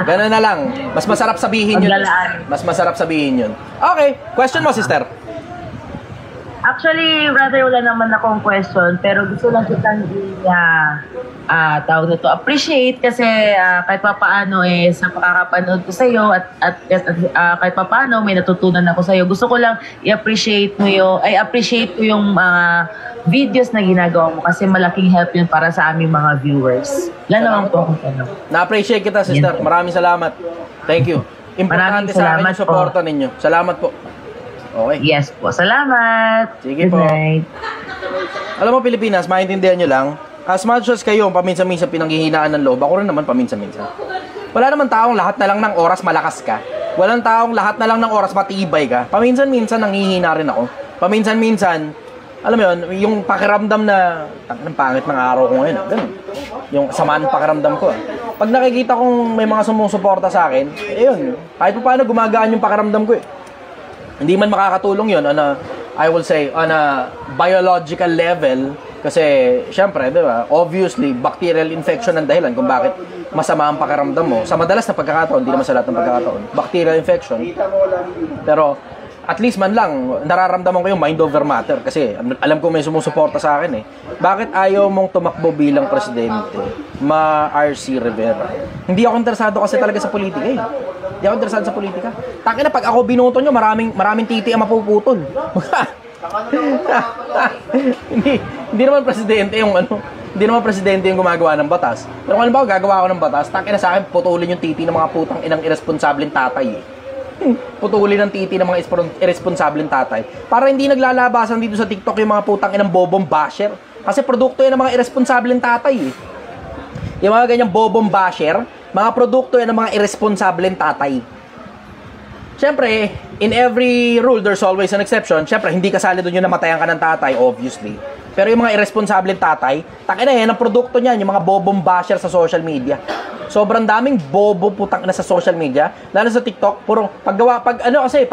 [SPEAKER 1] Ganun na lang. Mas masarap sabihin yun. Mas masarap sabihin yun. Okay, question mo, sister.
[SPEAKER 4] Actually, brother, wala naman akong question, pero gusto lang kitang tawag na to, appreciate kasi kahit papaano sa pakakapanood ko sa'yo at kahit papaano may natutunan ako sa'yo. Gusto ko lang appreciate ko yung videos na ginagawa mo kasi malaking help yun para sa aming mga viewers. Wala naman po akong tanong.
[SPEAKER 1] Na-appreciate kita, sister.
[SPEAKER 4] Yes.
[SPEAKER 1] Maraming salamat. Thank you. Importante sa akin yung suporta ninyo. Salamat po. Okay.
[SPEAKER 4] Yes po. Salamat.
[SPEAKER 1] Sige
[SPEAKER 4] Good
[SPEAKER 1] po.
[SPEAKER 4] night.
[SPEAKER 1] Alam mo, Pilipinas, maintindihan nyo lang, as much as kayo, paminsan-minsan pinanghihinaan ng loob, ako rin naman paminsan-minsan. Wala naman taong lahat na lang ng oras malakas ka. Walang taong lahat na lang ng oras matibay ka. Paminsan-minsan nanghihina rin ako. Paminsan-minsan, alam mo yun, yung pakiramdam na, ang pangit ng araw ko ngayon, ganun. Yung samaan pakiramdam ko. Pag nakikita kong may mga sumusuporta sa akin, yun, kahit pa paano gumagaan yung pakiramdam ko eh. Hindi man makakatulong yun on a, I will say, on a biological level. Kasi, syempre, di ba, obviously, bacterial infection ang dahilan kung bakit masama ang pakiramdam mo. Sa madalas na pagkakataon, hindi naman sa lahat ng pagkakataon. Bacterial infection. Pero, at least man lang, nararamdaman ko yung mind over matter. Kasi, alam ko may sumusuporta sa akin eh. Bakit ayaw mong tumakbo bilang presidente? RC Rivera. Hindi ako interesado kasi talaga sa politika eh. Hindi ako interesado sa politika. Tangina, pag ako binoto nyo, maraming titi ang mapuputol. hindi naman presidente yung hindi naman presidente yung gumagawa ng batas. Pero kung ba gagawa ako ng batas, tangina sa akin, putulin yung titi ng mga putang inang irresponsableng tatay eh. Putulin ng titi ng mga irresponsableng tatay. Para hindi naglalabasan dito sa TikTok yung mga putang inang bobong basher. Kasi produkto yan ng mga irresponsableng tatay eh. Yung mga ganyang bobong basher, mga produkto yan ng mga irresponsableng tatay. Siyempre, in every rule, there's always an exception. Siyempre, hindi kasali doon yung namatayan ka ng tatay, obviously. Pero yung mga irresponsableng tatay, takin na yan, ang produkto niyan, yung mga bobong basher sa social media. Sobrang daming bobo putang na sa social media, lalo sa TikTok, puro pag-alagi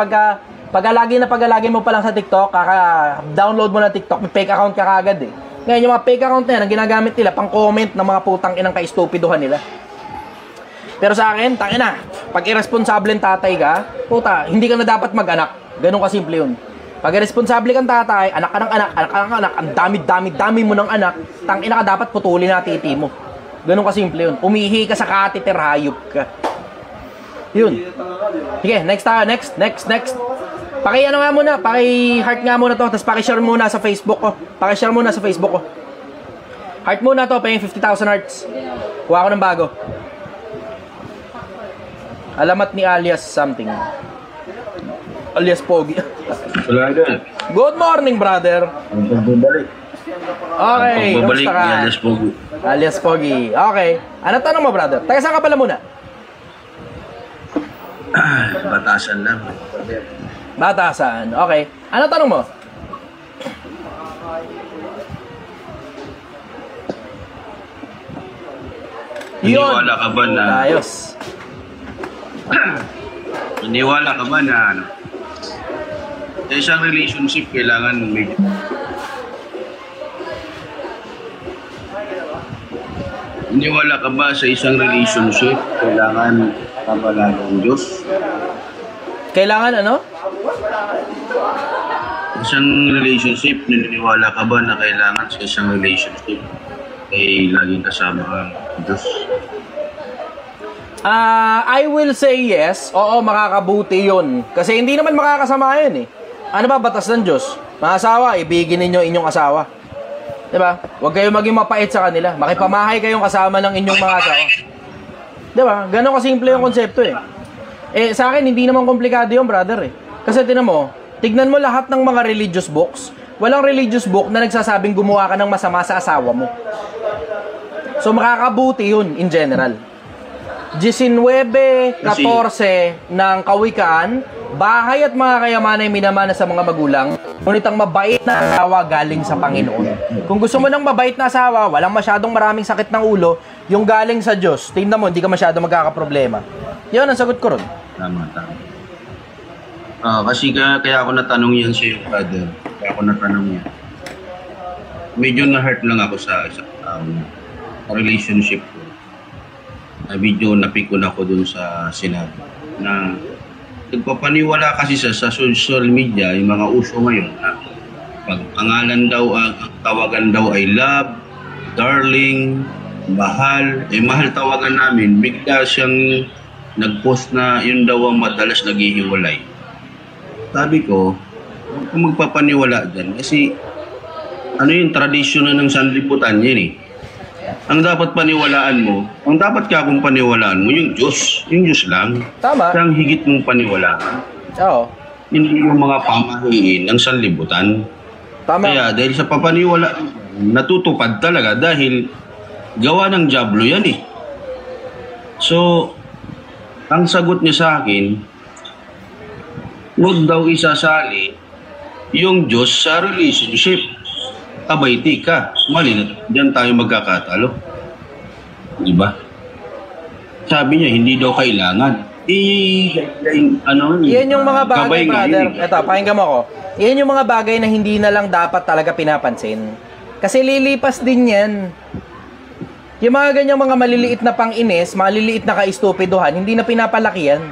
[SPEAKER 1] mo pa lang sa TikTok, download mo na TikTok, may fake account ka kagad eh. Ngayon, yung mga fake account na yan, ang ginagamit nila, pang comment ng mga putang inang ka-stupiduhan nila. Pero sa akin, tangina, pag irresponsableng tatay ka, puta, hindi ka na dapat mag-anak. Ganun kasimple yun. Pag irresponsible kang tatay, anak ka ng anak, ang dami mo ng anak, tangina ka dapat putulin na titi mo. Ganun kasimple yun. Umihi ka sa katiter, hayop ka. Yun. Sige, next tayo, next. Paki-ano nga muna, paki-heart nga muna to, tapos paki-share muna sa Facebook ko. Paki-share muna sa Facebook ko. Heart muna to, paying 50,000 hearts. Kuha ko ng bago. Alamat ni alias something. Alias Pogi. Good morning, brother. Okay,
[SPEAKER 5] pagbabalik
[SPEAKER 1] kamusta ka?
[SPEAKER 5] ni alias Pogi.
[SPEAKER 1] Alias Pogi. Okay. Ano tanong mo, brother? Taga saan ka pala muna?
[SPEAKER 5] Batasan lang.
[SPEAKER 1] Batasan. Okay. Ano tanong mo?
[SPEAKER 5] Naniniwala ka ba na...
[SPEAKER 1] Ayos.
[SPEAKER 5] Naniniwala ka ba na ano? Sa isang relationship, kailangan may... Naniniwala ka ba sa isang relationship, kailangan kabalan ng Diyos?
[SPEAKER 1] Kailangan ano?
[SPEAKER 5] Isang relationship, naniniwala ka ba na kailangan sa isang relationship ay laging kasama ang Diyos?
[SPEAKER 1] I will say yes. Oo, makakabuti yun. Kasi hindi naman makakasama yun eh. Ano ba batas ng Diyos? Mga asawa, ibigin ninyo inyong asawa. Diba? Huwag kayong maging mapait sa kanila. Makipamahay kayong kasama ng inyong mga asawa. Diba? Ganon kasimple yung konsepto eh. Eh, sa akin, hindi naman komplikado yung brother eh. Kasi tinan mo, tignan mo lahat ng mga religious books. Walang religious book na nagsasabing gumawa ka ng masama sa asawa mo. So, makakabuti yun in general. 19:14 ng Kawikaan, bahay at mga kayamanan ay minamana sa mga magulang, ngunit ang mabait na asawa galing sa Panginoon. Kung gusto mo ng mabait na asawa, walang masyadong maraming sakit ng ulo, yung galing sa Diyos, tingnan mo, hindi ka masyadong magkakaproblema. Yun ang sagot ko ron.
[SPEAKER 5] Tama. Kasi kaya ako natanong yan sa iyo, brother. Kaya ako natanong yan. Medyo na-hurt lang ako sa relationship ko. Medyo napikon ako dun sa sinabi na nagpapaniwala kasi sa social media, yung mga uso ngayon na pag pangalan daw, ang tawagan daw ay love, darling, mahal. Mahal tawagan namin, bigla siyang nag-post na yun daw ang madalas naghihiwalay. Sabi ko, huwag kang magpapaniwala dyan kasi ano yung tradisyon na ng sanlibutan yan eh. Ang dapat paniwalaan mo, ang dapat ka kung paniwalaan mo, yung Diyos. Yung Diyos lang.
[SPEAKER 1] Tama.
[SPEAKER 5] Siya ang higit mong paniwalaan.
[SPEAKER 1] Oo.
[SPEAKER 5] Hindi yung mga pamahiin ng sanlibutan.
[SPEAKER 1] Tama.
[SPEAKER 5] Kaya dahil sa papaniwala, natutupad talaga dahil gawa ng diablo yan eh. So, ang sagot niya sa akin, huwag daw isasali yung Diyos sa relationship. Abay, tika. Mali na. Diyan tayo magkakatalo. Diba? Sabi niya, hindi daw kailangan.
[SPEAKER 1] Yan yung mga bagay, brother. Ito, pakinggan mo ako. Yan yung mga bagay na hindi na lang dapat talaga pinapansin. Kasi lilipas din yan. Yung mga ganyang mga maliliit na pang-inis, maliliit na ka-istupiduhan, hindi na pinapalaki yan.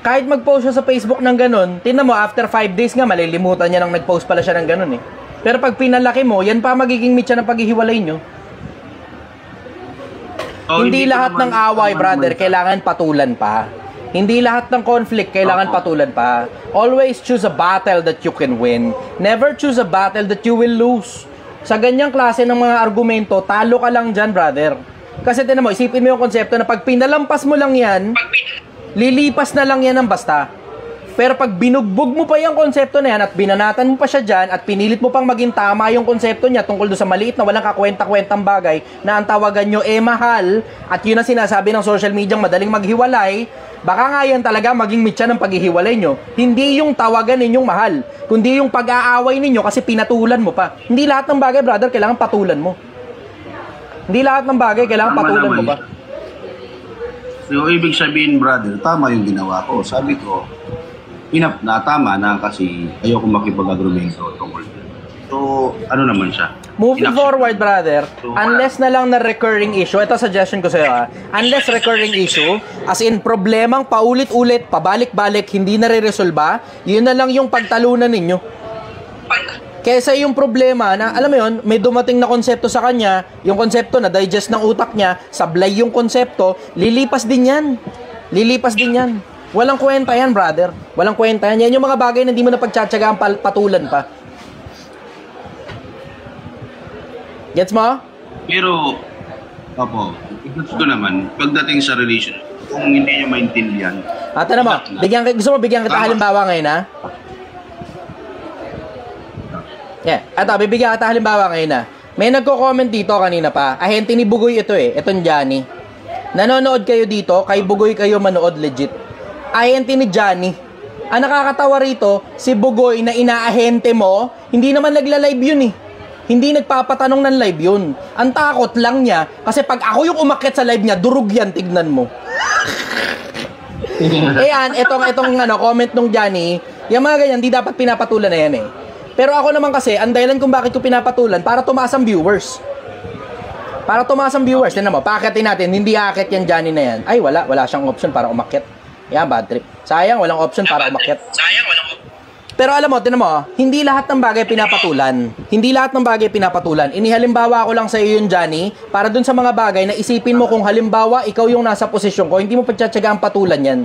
[SPEAKER 1] Kahit mag-post siya sa Facebook ng ganun, tingnan mo, after 5 days nga, malilimutan niya nang nag-post pala siya ng ganun eh. Pero pag pinalaki mo, yan pa magiging mitya ng paghihiwalay nyo. Hindi lahat ng away, brother, kailangan patulan pa. Hindi lahat ng conflict kailangan patulan pa. Always choose a battle that you can win. Never choose a battle that you will lose. Sa ganyang klase ng mga argumento, talo ka lang dyan, brother. Kasi tinan mo, isipin mo yung konsepto na pag pinalampas mo lang yan, lilipas na lang yan ng basta. Pero pag binugbog mo pa yung konsepto na yan at binanatan mo pa siya dyan at pinilit mo pang maging tama yung konsepto niya tungkol doon sa maliit na walang kakwenta-kwentang bagay na ang tawagan nyo mahal at yun ang sinasabi ng social media madaling maghiwalay, baka nga yan talaga maging mitya ng paghihiwalay nyo. Hindi yung tawagan ninyong mahal, kundi yung pag-aaway ninyo kasi pinatulan mo pa. Hindi lahat ng bagay, brother, kailangan patulan mo. Hindi lahat ng bagay kailangan patulan mo pa.
[SPEAKER 5] So, ibig sabihin, brother, tama yung ginawa ko. Sabi ko, tama na kasi ayoko makipag-agrumento tungkol. So, ano naman siya?
[SPEAKER 1] Moving forward, brother, unless na lang na recurring issue, ito suggestion ko sa'yo unless recurring issue, as in problemang paulit-ulit, pabalik-balik, hindi nare-resolba, yun na lang yung pagtalunan ninyo. Kesa yung problema na, alam mo yun, may dumating na konsepto sa kanya, yung konsepto na digest ng utak niya, sablay yung konsepto, lilipas din yan. Lilipas din yan. Walang kwenta yan, brother. Walang kwenta yan. Yan yung mga bagay na hindi mo na pagtsatsagaan patulan pa. Gets mo?
[SPEAKER 5] Pero, gets ko naman, pagdating sa relation, kung hindi nyo maintindihan.
[SPEAKER 1] Ano mo? Gusto mo bigyan kita halimbawa ngayon, ha? Yeah. Bibigyan kita halimbawa ngayon, ha? May nagko-comment dito kanina pa. Ahente ni Bugoy ito eh. Itong Johnny. Nanonood kayo dito, kay Bugoy kayo manood legit. Ahente ni Johnny. Ang nakakatawa rito, si Bugoy na inaahente mo, hindi naman nagla-live yun eh. hindi nagpapatanong ng live yun. Ang takot lang niya, kasi pag ako yung umakyat sa live niya, durog yan, tignan mo. Ayan, itong comment nung Johnny, yung mga ganyan, di dapat pinapatulan na yan eh. Pero ako naman kasi, ang dahilan kung bakit ko pinapatulan, para tumaas ang viewers. Para tumaas ang viewers. Tignan mo, paakatin natin, hindi aakit yan Johnny na yan. Ay, wala siyang option para umakyat. Yan, bad trip. Sayang, walang option para umakyat. Pero alam mo, tinan mo, hindi lahat ng bagay pinapatulan. Hindi lahat ng bagay pinapatulan. Inihalimbawa ko lang sa iyo yun, Johnny, para dun sa mga bagay na isipin mo kung halimbawa ikaw yung nasa posisyon ko, hindi mo pagtsatsagaan patulan yan.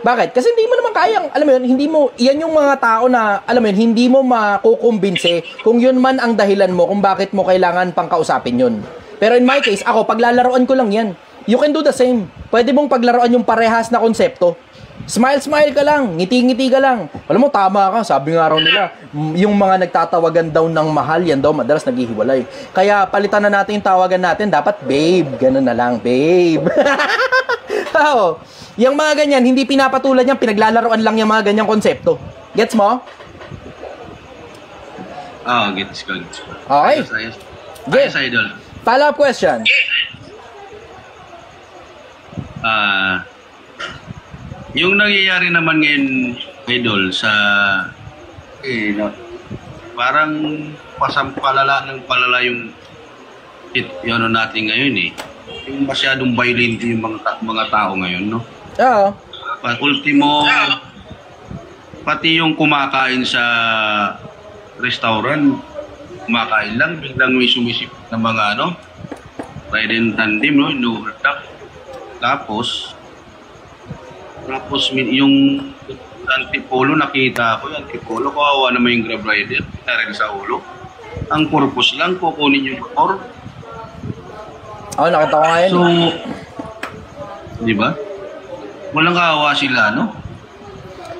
[SPEAKER 1] Bakit? Kasi hindi mo naman kayang, alam mo yun, hindi mo, yan yung mga tao na, alam mo yun, hindi mo makukumbinse kung yun man ang dahilan mo kung bakit mo kailangan pang kausapin yun. Pero in my case, ako, paglalaroan ko lang yan. You can do the same. Pwede mong paglaruan yung parehas na konsepto. Smile ka lang, ngiti-ngiti ka lang. Alam mo, tama ka, sabi nga raw nila, yung mga nagtatawagan daw ng mahal, yan daw madalas naghihiwalay. Kaya palitan na natin yung tawagan natin, dapat babe, ganun na lang, babe. Oo. Yung mga ganyan, hindi pinapatulan yan, pinaglalaroan lang yung mga ganyang konsepto. Gets mo?
[SPEAKER 5] Gets ko.
[SPEAKER 1] Okay.
[SPEAKER 5] Ayos, idol.
[SPEAKER 1] Follow-up question.
[SPEAKER 5] Yung nangyayari naman ngayon, idol, sa parang palala yung ano natin ngayon eh. Yung masyadong violent yung mga tao ngayon, no?
[SPEAKER 1] Oo.
[SPEAKER 5] Ultimo, pati yung kumakain sa restaurant, kumakain lang, biglang may sumisip ng mga ride and tandem, no? Tapos yung Antipolo, nakita ko yung Antipolo, kawawa naman yung Grab rider, narin sa ulo. Ang purpose lang, kukunin yung motor.
[SPEAKER 1] Nakita ko ngayon.
[SPEAKER 5] So, di ba? Walang kawawa sila, no?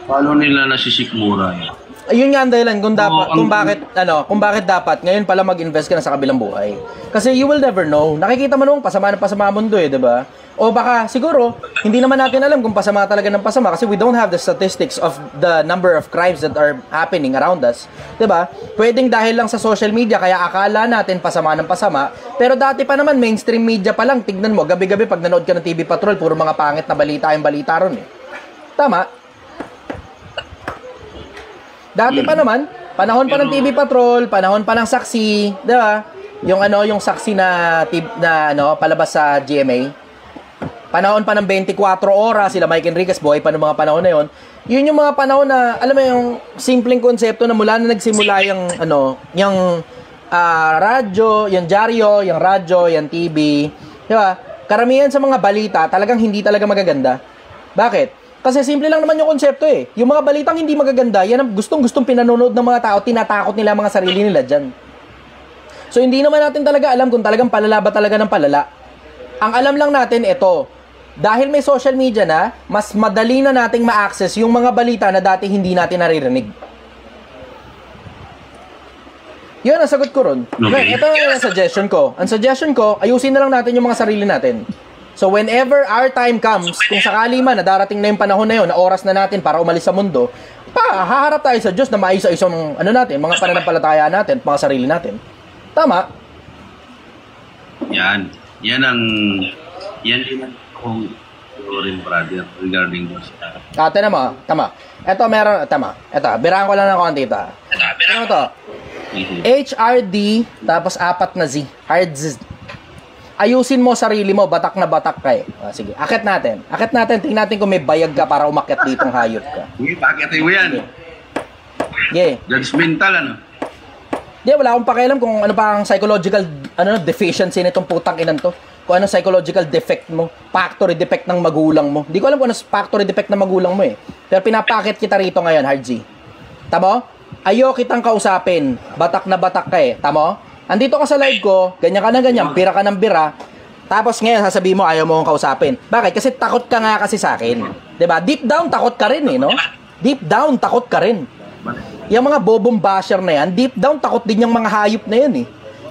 [SPEAKER 5] Paano nila nasisikmura yan?
[SPEAKER 1] Ayun nga ang dahilan kung bakit dapat ngayon pala mag-invest ka na sa kabilang buhay. Kasi you will never know. Nakikita mo nung pasama mundo eh, 'di ba? O baka siguro hindi naman natin alam kung pasama talaga ng pasama kasi we don't have the statistics of the number of crimes that are happening around us, 'di ba? Pwedeng dahil lang sa social media kaya akala natin pasama ng pasama, pero dati pa naman mainstream media pa lang, tignan mo gabi-gabi pag nanood ka ng TV Patrol, puro mga pangit na balita yung balita ron eh. Tama? Dati pa naman, panahon pa ng TV Patrol, panahon pa ng Saksi, 'di ba? Yung Saksi na palabas sa GMA. Panahon pa ng 24 oras, sila Mike Enriquez, buhay pa ng mga panahon na 'yon. Yun yung mga panahon na alam mo yung simpleng konsepto na mula na nagsimula yung radyo, yung dyaryo, yung radyo, yung TV, 'di ba? Karamihan sa mga balita talagang hindi talaga magaganda. Bakit? Kasi simple lang naman yung konsepto eh. Yung mga balitang hindi magaganda, yan ang gustong-gustong pinanonood ng mga tao, tinatakot nila mga sarili nila dyan. So hindi naman natin talaga alam kung talagang palala ba talaga ng palala. Ang alam lang natin ito, dahil may social media na, mas madali na nating ma-access yung mga balita na dati hindi natin naririnig. Yun ang sagot ko ron. Okay. Ito ang suggestion ko. Ang suggestion ko, ayusin na lang natin yung mga sarili natin. So whenever our time comes, kung sakali man na darating na yung panahon na yun, na oras na natin para umalis sa mundo, haharap tayo sa Diyos na maisa-isa ng natin, mga pananampalataya natin, mga sarili natin. Tama?
[SPEAKER 5] Yan din ang akong rin, brother, regarding this.
[SPEAKER 1] Tama. Ito, birahan ko lang ng konti ito. Ano to? HRD, tapos 4 na Z. Hard Z. Ayusin mo sarili mo, batak na batak ka eh. Sige, akit natin. Tingnan natin kung may bayag ka para umakyat ditong hayop ka.
[SPEAKER 5] Sige, pakitin mo yan.
[SPEAKER 1] Yeah.
[SPEAKER 5] Judgmental,
[SPEAKER 1] Wala akong pakialam kung ano pa ang psychological deficiency nitong putang inan to. Kung ano psychological defect mo, factory defect ng magulang mo. Hindi ko alam kung ano factory defect ng magulang mo eh. Pero pinapakit kita rito ngayon, Hard Z. Tamo? Ayo kitang kausapin. Batak na batak ka eh. Tamo? Andito ka sa live ko, ganyan ka ng ganyan, bira ka ng bira. Tapos ngayon sasabihin mo ayaw mo akong kausapin. Bakit? Kasi takot ka nga kasi sa akin. 'Di ba? Deep down takot ka rin eh, no? Deep down takot ka rin. Yung mga bobong basher na yan, deep down takot din yung mga hayop na yan eh.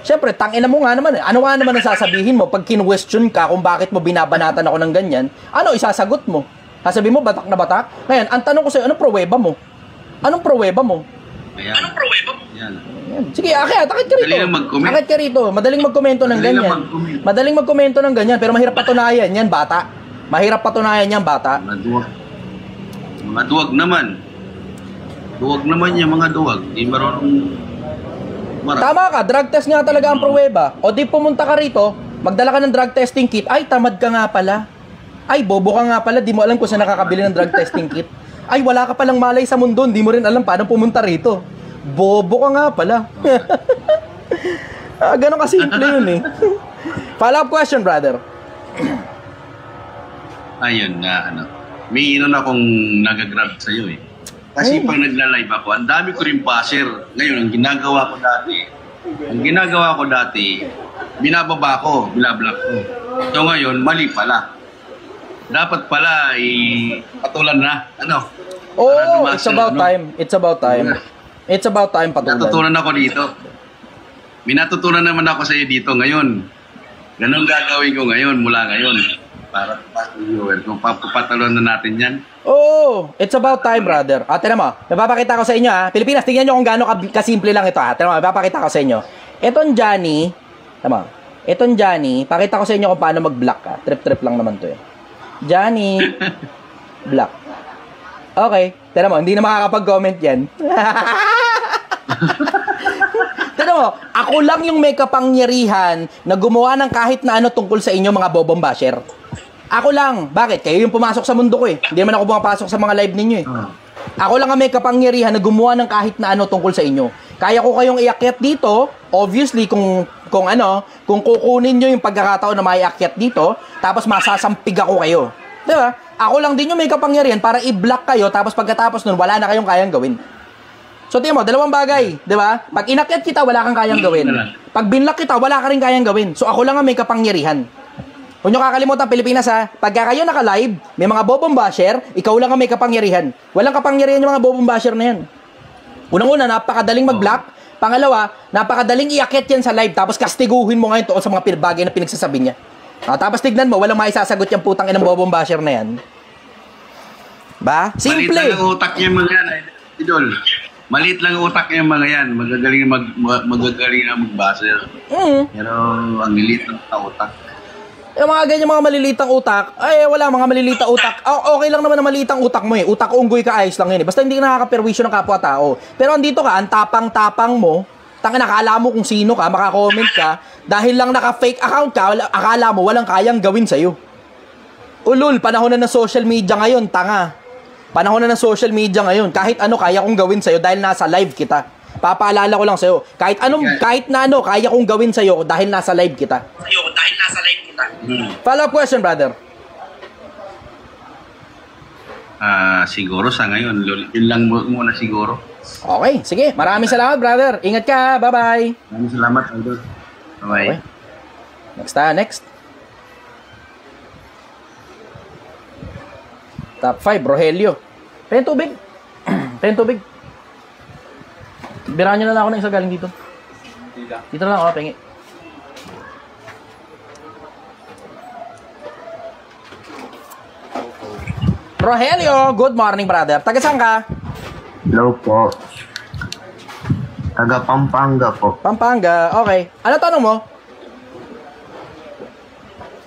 [SPEAKER 1] Siyempre, tangina mo nga naman eh. Ano nga naman ang sasabihin mo pag kinwestiyon ka kung bakit mo binabanatan ako ng ganyan? Ano isasagot mo? Sasabihin mo batak na batak? Ngayon, ang tanong ko sa'yo, anong pruweba mo?
[SPEAKER 5] Ayan. Yan.
[SPEAKER 1] Yan. Sige, akit ka rito.
[SPEAKER 5] Dali lang mag-comment.
[SPEAKER 1] Akit ka rito. Madaling magkomento ng
[SPEAKER 5] Dali lang
[SPEAKER 1] ganyan.
[SPEAKER 5] mag-comment.
[SPEAKER 1] Madaling magkomento ng ganyan, pero mahirap patunayan yan, bata. Mahirap patunayan yan, bata.
[SPEAKER 5] Mga duwag. Mga duwag naman. Duwag naman yung mga duwag. Di marunong...
[SPEAKER 1] Tama ka, drug test nga talaga ang pruweba. O di pumunta ka rito, magdala ka ng drug testing kit. Ay, tamad ka nga pala. Ay, bobo ka nga pala, di mo alam kung saan nakakabili ng drug testing kit. Ay, wala ka palang malay sa mundo, di mo rin alam paano pumunta rito. Bobo ka nga pala. Ganon kasimple yun eh. Follow-up question, brother.
[SPEAKER 5] Ayun na, may inon akong nagagrab sa'yo eh. Kasi pag nagla-live ako, ang dami ko rin passer. Ngayon, ang ginagawa ko dati, binababa ko, binablock ko. So ngayon, mali pala. Dapat pala, patulan na.
[SPEAKER 1] Oh, it's about time. It's about time. It's about time patulan.
[SPEAKER 5] Natutunan ako dito. May natutunan naman ako sa iyo dito ngayon. Ganun gagawin ko ngayon, mula ngayon. Para viewer, kung papatulan na natin yan.
[SPEAKER 1] Oh, it's about time, brother. Tignan mo, mapapakita ko sa inyo ha. Pilipinas, tingnan nyo kung gaano kasimple lang ito ha. Tignan mo, mapapakita ko sa inyo. Etong Johnny, tignan mo, etong Johnny, pakita ko sa inyo kung paano mag-block ha. Trip-trip lang naman to eh. Johnny, block. Okay, tignan mo, hindi na makakapag-comment yan. Tignan mo, ako lang yung may kapangyarihan na gumawa ng kahit na ano tungkol sa inyo mga bobong basher. Ako lang. Bakit? Kayo yung pumasok sa mundo ko eh. Hindi naman ako pumapasok sa mga live ninyo eh. Ako lang ang may kapangyarihan na gumawa ng kahit na ano tungkol sa inyo. Kaya ko kayong iakyat dito, obviously kung kukunin nyo yung pagkakataon na maiakyat dito, tapos masasampig ako kayo. Diba? Ako lang din yung may kapangyarihan para i-block kayo, tapos pagkatapos nun, wala na kayong kayang gawin. So, tingnan mo, dalawang bagay, di ba? Pag inakyat kita, wala kang kayang gawin. Pag binlock kita, wala ka rin kayang gawin. So, ako lang ang may kapangyarihan. Huwag nyo kakalimutan, Pilipinas ha, pagka kayo naka-live, may mga bobong basher, ikaw lang ang may kapangyarihan. Walang kapangyarihan yung mga bobong basher na yan. Unang-una, napakadaling mag-block. Pangalawa, napakadaling iakyat yan sa live, tapos kastiguhin mo ngayon sa mga bagay na pinagsasabi niya. Tapos tignan mo, walang maisasagot yung putang inang bobong basher na yan. Ba? Simple.
[SPEAKER 5] Maliit lang ang utak niya mga yan, idol. Maliit lang ang utak niya mga yan. Magagaling na mag-basher. Pero ang lilit ng utak.
[SPEAKER 1] Yung mga ganyan mga malilitang utak, ay wala mga malilitang utak. Okay lang naman na malilitang utak mo eh. Utak unggoy ka, ayos lang yun eh. Basta hindi ka nakakaperwisyo ng kapwa-tao. Pero andito ka, ang tapang-tapang mo, tangin nakala mo kung sino ka, makakomment ka, dahil lang naka-fake account ka, akala mo walang kayang gawin sa'yo. Ulul, panahon na ng social media ngayon, tanga. Panahon na ng social media ngayon, kahit ano kaya kong gawin sa'yo dahil nasa live kita. Papaalala ko lang sa'yo, kahit na ano, kaya kong gawin sa'yo dahil nasa live kita. Follow-up question, brother.
[SPEAKER 5] Siguro sa ngayon, yun lang muna siguro.
[SPEAKER 1] Okay, sige. Maraming salamat, brother. Ingat ka. Bye-bye.
[SPEAKER 5] Maraming salamat, idol. Bye-bye.
[SPEAKER 1] Okay. Next. Top 5, Rogelio. Pengen tubig. Pengen tubig. Birahan nyo na lang ako ng isa galing dito. Dito na lang ako, pengi. Rogelio, good morning, brother. Taga saan ka?
[SPEAKER 6] Hello po. Taga Pampanga po.
[SPEAKER 1] Pampanga, okay. Ano tanong mo?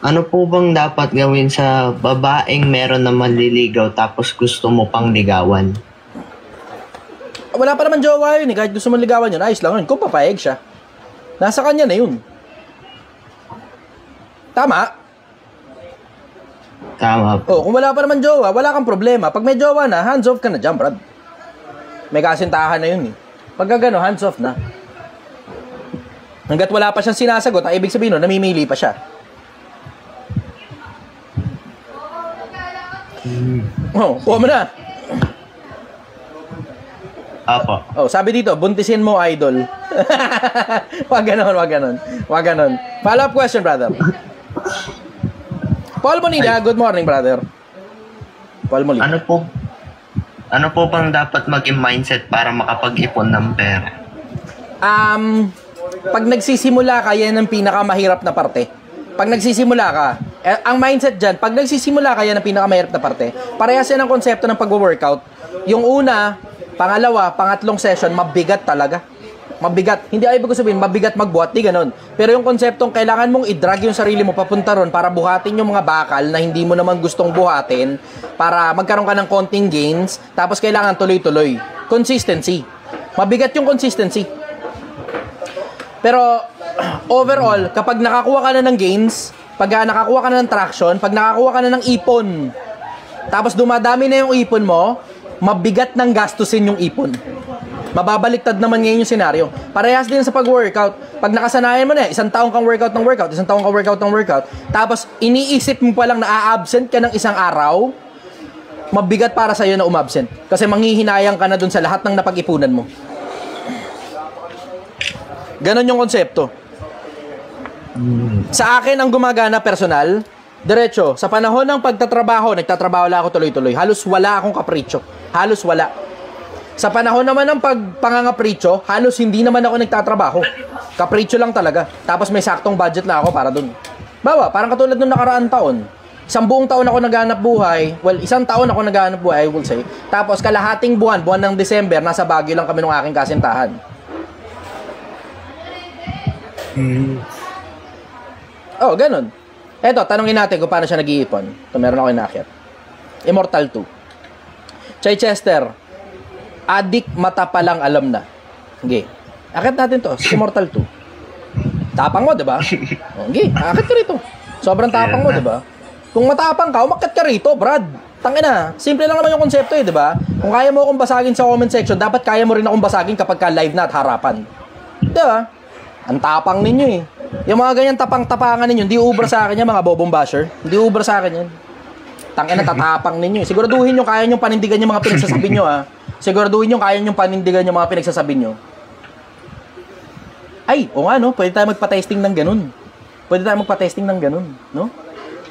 [SPEAKER 6] Ano po bang dapat gawin sa babaeng meron na manliligaw tapos gusto mo pang ligawan?
[SPEAKER 1] Wala pa naman jowa yun eh. Kahit gusto mo ligawan yun, ayos lang yun. Kung papayag siya, nasa kanya na yun. Tama?
[SPEAKER 6] Tama po.
[SPEAKER 1] Kung wala pa naman jowa, wala kang problema. Pag may jowa na, hands off ka na dyan, brad. May kasintahan na yun eh. Pagka gano, hands off na. Hanggat wala pa siyang sinasagot, ang ibig sabihin nun, namimili pa siya. Kuha mo na.
[SPEAKER 6] Apo.
[SPEAKER 1] Sabi dito, buntisin mo, idol. Wag ganon. Follow-up question, brother. Paul Molina, good morning, brother. Paul Molina.
[SPEAKER 6] Ano po bang dapat maging mindset para makapag-ipon ng pera?
[SPEAKER 1] Pag nagsisimula ka, yan ang pinakamahirap na parte. Pag nagsisimula ka, ang mindset dyan, pag nagsisimula ka, yan ang pinakamahirap na parte. Parehas yan ang konsepto ng pag-workout. Yung una, Pangalawa, pangatlong session, mabigat talaga. Mabigat. Hindi ay ibig ko sabihin, mabigat magbuhat, di ganun. Pero yung konseptong kailangan mong i-drag yung sarili mo papunta ron para buhatin yung mga bakal na hindi mo naman gustong buhatin para magkaroon ka ng konting gains, tapos kailangan tuloy-tuloy. Consistency. Mabigat yung consistency. Pero overall, kapag nakakuha ka na ng gains, pag nakakuha ka na ng traction, pag nakakuha ka na ng ipon, tapos dumadami na yung ipon mo, mabigat ng gastusin yung ipon. Mababaliktad naman ngayon yung senaryo. Parehas din sa pag-workout. Pag nakasanayan mo na, isang taong kang workout ng workout, isang taong kang workout ng workout, tapos iniisip mo pa lang na a-absent ka ng isang araw, mabigat para sa'yo na umabsent. Kasi manghihinayang ka na dun sa lahat ng napag-ipunan mo. Ganon yung konsepto. Sa akin, ang gumagana personal, diretso, sa panahon ng pagtatrabaho, nagtatrabaho lang ako tuloy-tuloy. Halos wala akong kapritsyo. Halos wala. Sa panahon naman ng pagpangangapritsyo, halos hindi naman ako nagtatrabaho. Kapritsyo lang talaga. Tapos may saktong budget na ako para dun. Bawa, parang katulad nung nakaraang taon. Isang buong taon ako naghahanap buhay. Well, isang taon ako naghahanap buhay, I will say. Tapos kalahating buwan ng December, nasa Baguio lang kami ng aking kasintahan. Oh, ganun. Eto, tanongin natin kung paano siya nag-iipon. Ito, meron ako inakyat. Immortal 2. Chichester, adik mata pa lang alam na. Okay. Akit natin to. Si Immortal 2. Tapang mo, diba? Okay. Akit ka rito. Sobrang tapang mo, diba? Kung matapang ka, umakit ka rito, Brad. Tangina. Simple lang naman yung konsepto eh, diba? Kung kaya mo akong basagin sa comment section, dapat kaya mo rin akong basagin kapag ka live na at harapan. Diba? Ang tapang ninyo eh. Yung mga ganyan tapang-tapangan ninyo, hindi ubra sa akin yan, mga bobong basher. Hindi ubra sa akin yan. Tangina, tatapang ninyo eh. Siguraduhin nyo kaya nyo panindigan yung mga pinagsasabi nyo ah. Siguraduhin nyo kaya nyo panindigan yung mga pinagsasabi nyo. Ay, o nga no, pwede tayo magpa-testing ng ganun. Pwede tayo magpa-testing ng ganun, no?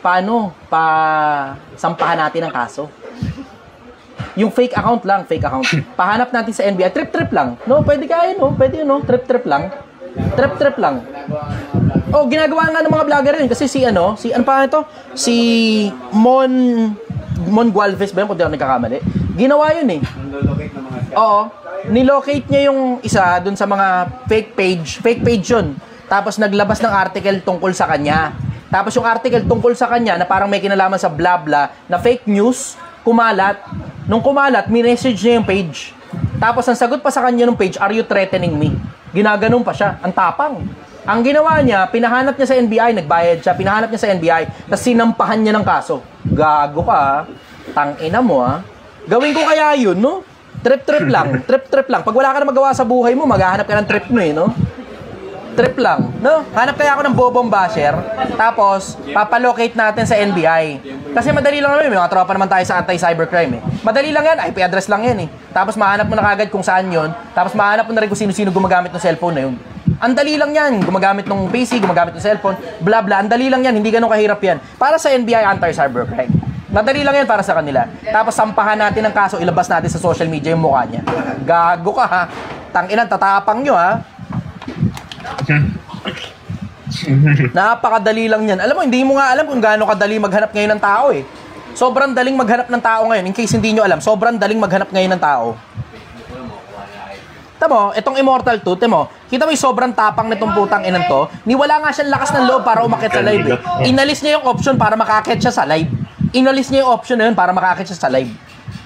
[SPEAKER 1] Paano? Sampahan natin ang kaso. Yung fake account lang, fake account. Pahanap natin sa NBI, trip-trip lang. No, pwede kaya no, pwede no, trip-trip lang. Trip-trip lang. Oh, ginagawa nga ng mga vlogger rin kasi si ano pa ito? Si Mon Gualvez ba yun, kung di ako nagkakamali? Ginawa yun eh. Oo. Nilocate niya yung isa dun sa mga fake page yun. Tapos naglabas ng article tungkol sa kanya. Tapos yung article tungkol sa kanya na parang may kinalaman sa bla bla na fake news, kumalat. Nung kumalat, minessage niya yung page. Tapos ang sagot pa sa kanya ng page, "Are you threatening me?" Ginaganon pa siya. Ang tapang. Ang ginawa niya, pinahanap niya sa NBI, nagbayad siya, pinahanap niya sa NBI, tapos sinampahan niya ng kaso. Gago ka, tangina mo ah. Gawin ko kaya yun, no? Trip-trip lang, trip-trip lang. Pag wala ka na magawa sa buhay mo, maghahanap ka ng trip mo eh, no? Trip lang, no? Hanap kaya ako ng bobong basher, tapos papalocate natin sa NBI. Kasi madali lang naman, may mga tropa naman tayo sa anti-cybercrime eh. Madali lang yan, IP address lang yan eh. Tapos mahanap mo na kagad kung saan yun, tapos mahanap mo na rin kung sino-sino gumagamit ng cellphone na yun. Ang dali lang yan, gumagamit ng PC, gumagamit ng cellphone, bla bla, ang dali lang yan, hindi ganun kahirap yan. Para sa NBI anti-cybercrime. Madali lang yan para sa kanila. Tapos sampahan natin ng kaso, ilabas natin sa social media yung mukha niya. Gago ka ha. Tanginan, tatapang nyo ha. Napakadali lang yan. Alam mo, hindi mo nga alam kung gaano kadali maghanap ngayon ng tao eh. Sobrang daling maghanap ng tao ngayon. In case hindi nyo alam, sobrang daling maghanap ngayon ng tao. Tamo, itong Immortal 2, tamo, kita mo yung sobrang tapang nitong putang inan to. Niwala nga siyang lakas ng loob para umakyat sa live eh. Inalis niya yung option para makakit siya sa live. Inalis niya yung option na yun para makakit siya sa live.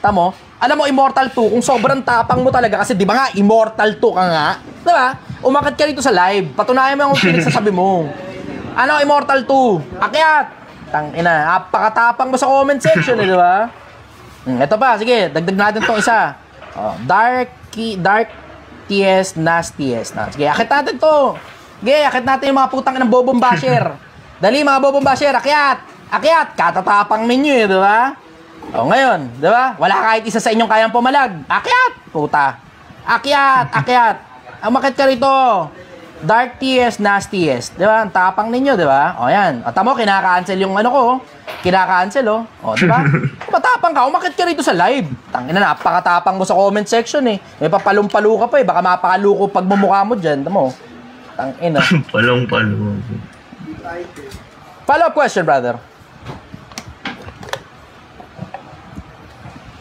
[SPEAKER 1] Tamo, alam mo, Immortal 2, kung sobrang tapang mo talaga, kasi di ba nga, Immortal 2 ka nga, di ba? Umakyat ka rito sa live, patunayan mo yung pinagsasabi mo. Ano, Immortal 2, akyat! Tangina, napakatapang mo sa comment section eh, di ba? Ito pa, sige, dagdag natin itong isa. Oh, Dark TS Nastiest. Sige, akit natin to. Sige, akit natin yung mga putang ng bobong basher. Dali mga bobong basher, akyat! Akyat! Katatapang ninyo eh, di ba? O ngayon, di ba? Wala kahit isa sa inyong kayang pumalag. Akyat! Puta. Akyat! Akyat! Umakit ka rito. Dark TS Nastiest. Di ba? Ang tapang ninyo, di ba? O yan. O tamo, kinaka-cancel yung ano ko. Kinaka-cancel, oh. O, di ba? Matapang ka, umakit ka rito sa live. Tangina, napakatapang mo sa comment section eh. May papalong-palo ka pa eh. Baka mapakaluko pag mumukha mo dyan. Tamo. Tangina.
[SPEAKER 6] Palong-palo.
[SPEAKER 1] Follow-up question, brother.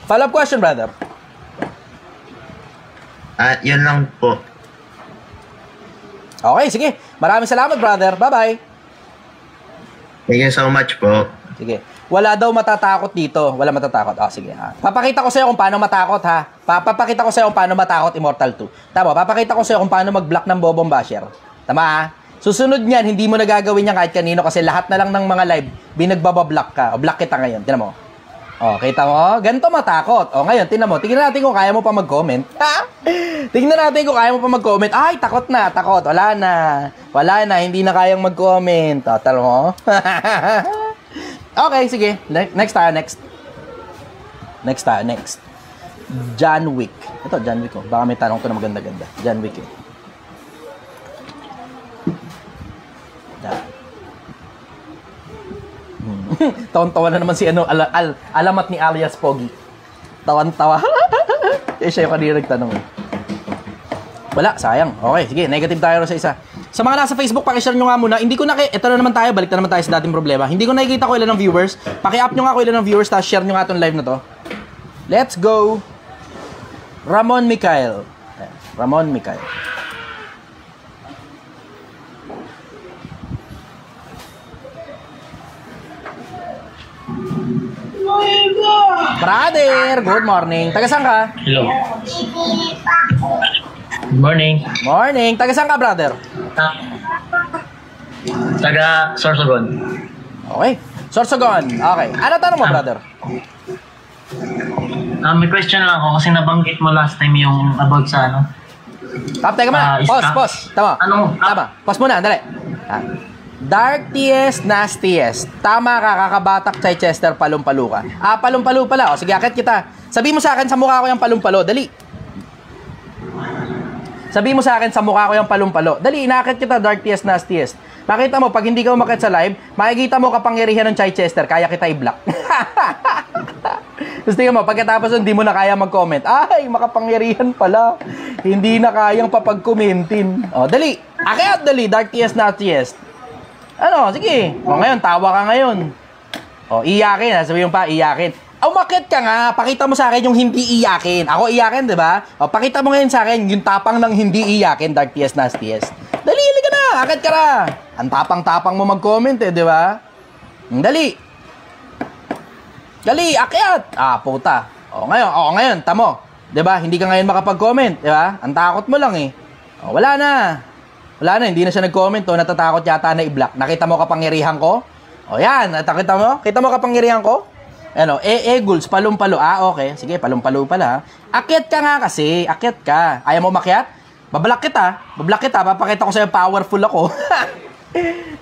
[SPEAKER 1] Follow-up question, brother.
[SPEAKER 6] Yun lang po.
[SPEAKER 1] Okay, sige. Maraming salamat, brother. Bye-bye.
[SPEAKER 6] Thank you so much po.
[SPEAKER 1] Sige. Wala daw matatakot dito. Wala matatakot. Sige. Papakita ko sa'yo kung paano matakot, ha? Papakita ko sa'yo kung paano matakot Immortal 2. Tama, papakita ko sa'yo kung paano mag-block ng Bobong Basher. Tama, ha? Susunod niyan, hindi mo nagagawin yan kahit kanino kasi lahat na lang ng mga live, binagbabablock ka. O, block kita ngayon. Tingnan mo. Kita mo? Ganito matakot. Ngayon, tingnan mo. Tingnan natin kung kaya mo pa mag-comment. Tingnan natin kung kaya mo pa mag-comment. Ay, takot na, takot. Wala na. Wala na, hindi na kayang mag-comment. Talo mo? Okay, sige. Next tayo, next. Next. John Wick. Ito, John Wick. Baka may tanong ko na maganda-ganda. John Wick. Tawan-tawa na naman si alamat ni alias Pogi. Tawan-tawa. Siya yung kanina nagtanong. Wala, sayang. Okay, sige, negative tayo sa isa. Sa mga nasa Facebook, pakishare nyo nga muna. Hindi ko ito na naman tayo, balik na naman tayo sa dating problema. Hindi ko nakikita ko ilan ng viewers. Paki-up nyo nga ko ilan ng viewers, tapos share nyo nga itong live na to. Let's go. Ramon Mikael. Brother, good morning. Taga saan ka?
[SPEAKER 7] Hello. Good morning.
[SPEAKER 1] Morning. Taga saan ka, brother?
[SPEAKER 7] Taga Sorsogon.
[SPEAKER 1] Okay. Sorsogon. Okay. Ano tanong mo, brother?
[SPEAKER 7] May question lang ako kasi nabanggit mo last time yung about sa ano.
[SPEAKER 1] Teka muna. Pause. Tama. Tama. Pause muna. Dali. Darkiest, nastiest. Tama ka, kakabatak kay Chester, palumpalo ka. Palumpalo pala. Sige, akit kita. Sabi mo sa akin, sa mukha ko yung palumpalo. Dali. Sabi mo sa akin, sa mukha ko yung palumpalo. Dali, inakit kita, darkiest, nastiest. Nakita mo, pag hindi ka umakit sa live, makikita mo kapangyarihan ng Chai Chester, kaya kita i-block. Tapos tingnan mo, pagkatapos hindi mo na kaya mag-comment. Ay, makapangyarihan pala. Hindi na kayang papag-commentin. Dali. Akit, dali, darkiest, nastiest. Sige. Ngayon, tawa ka ngayon. Iyakin. Sabi mo pa, iyakin. Umakit ka nga. Pakita mo sa akin yung hindi iyakin. Ako iyakin, di ba? Pakita mo ngayon sa akin yung tapang ng hindi iyakin, darkiest, nastiest. Dali, ka na. Akit ka na. Ang tapang-tapang mo mag-comment, di ba? Dali. Dali, akyat. Puta. Ngayon, tamo. Di ba? Hindi ka ngayon makapag-comment, di ba? Ang takot mo lang wala na. Wala na, hindi na siya nag-comment natatakot yata na i-block. Nakita mo kapangyarihan ko? Yan, nakita mo? Kita mo kapangyarihan ko? Eagles, palumpalo. Okay. Sige, palumpalo pala. Akyat ka nga kasi. Akyat ka. Ayaw mo makyat? Bablock kita. Papakita ko sa'yo powerful ako.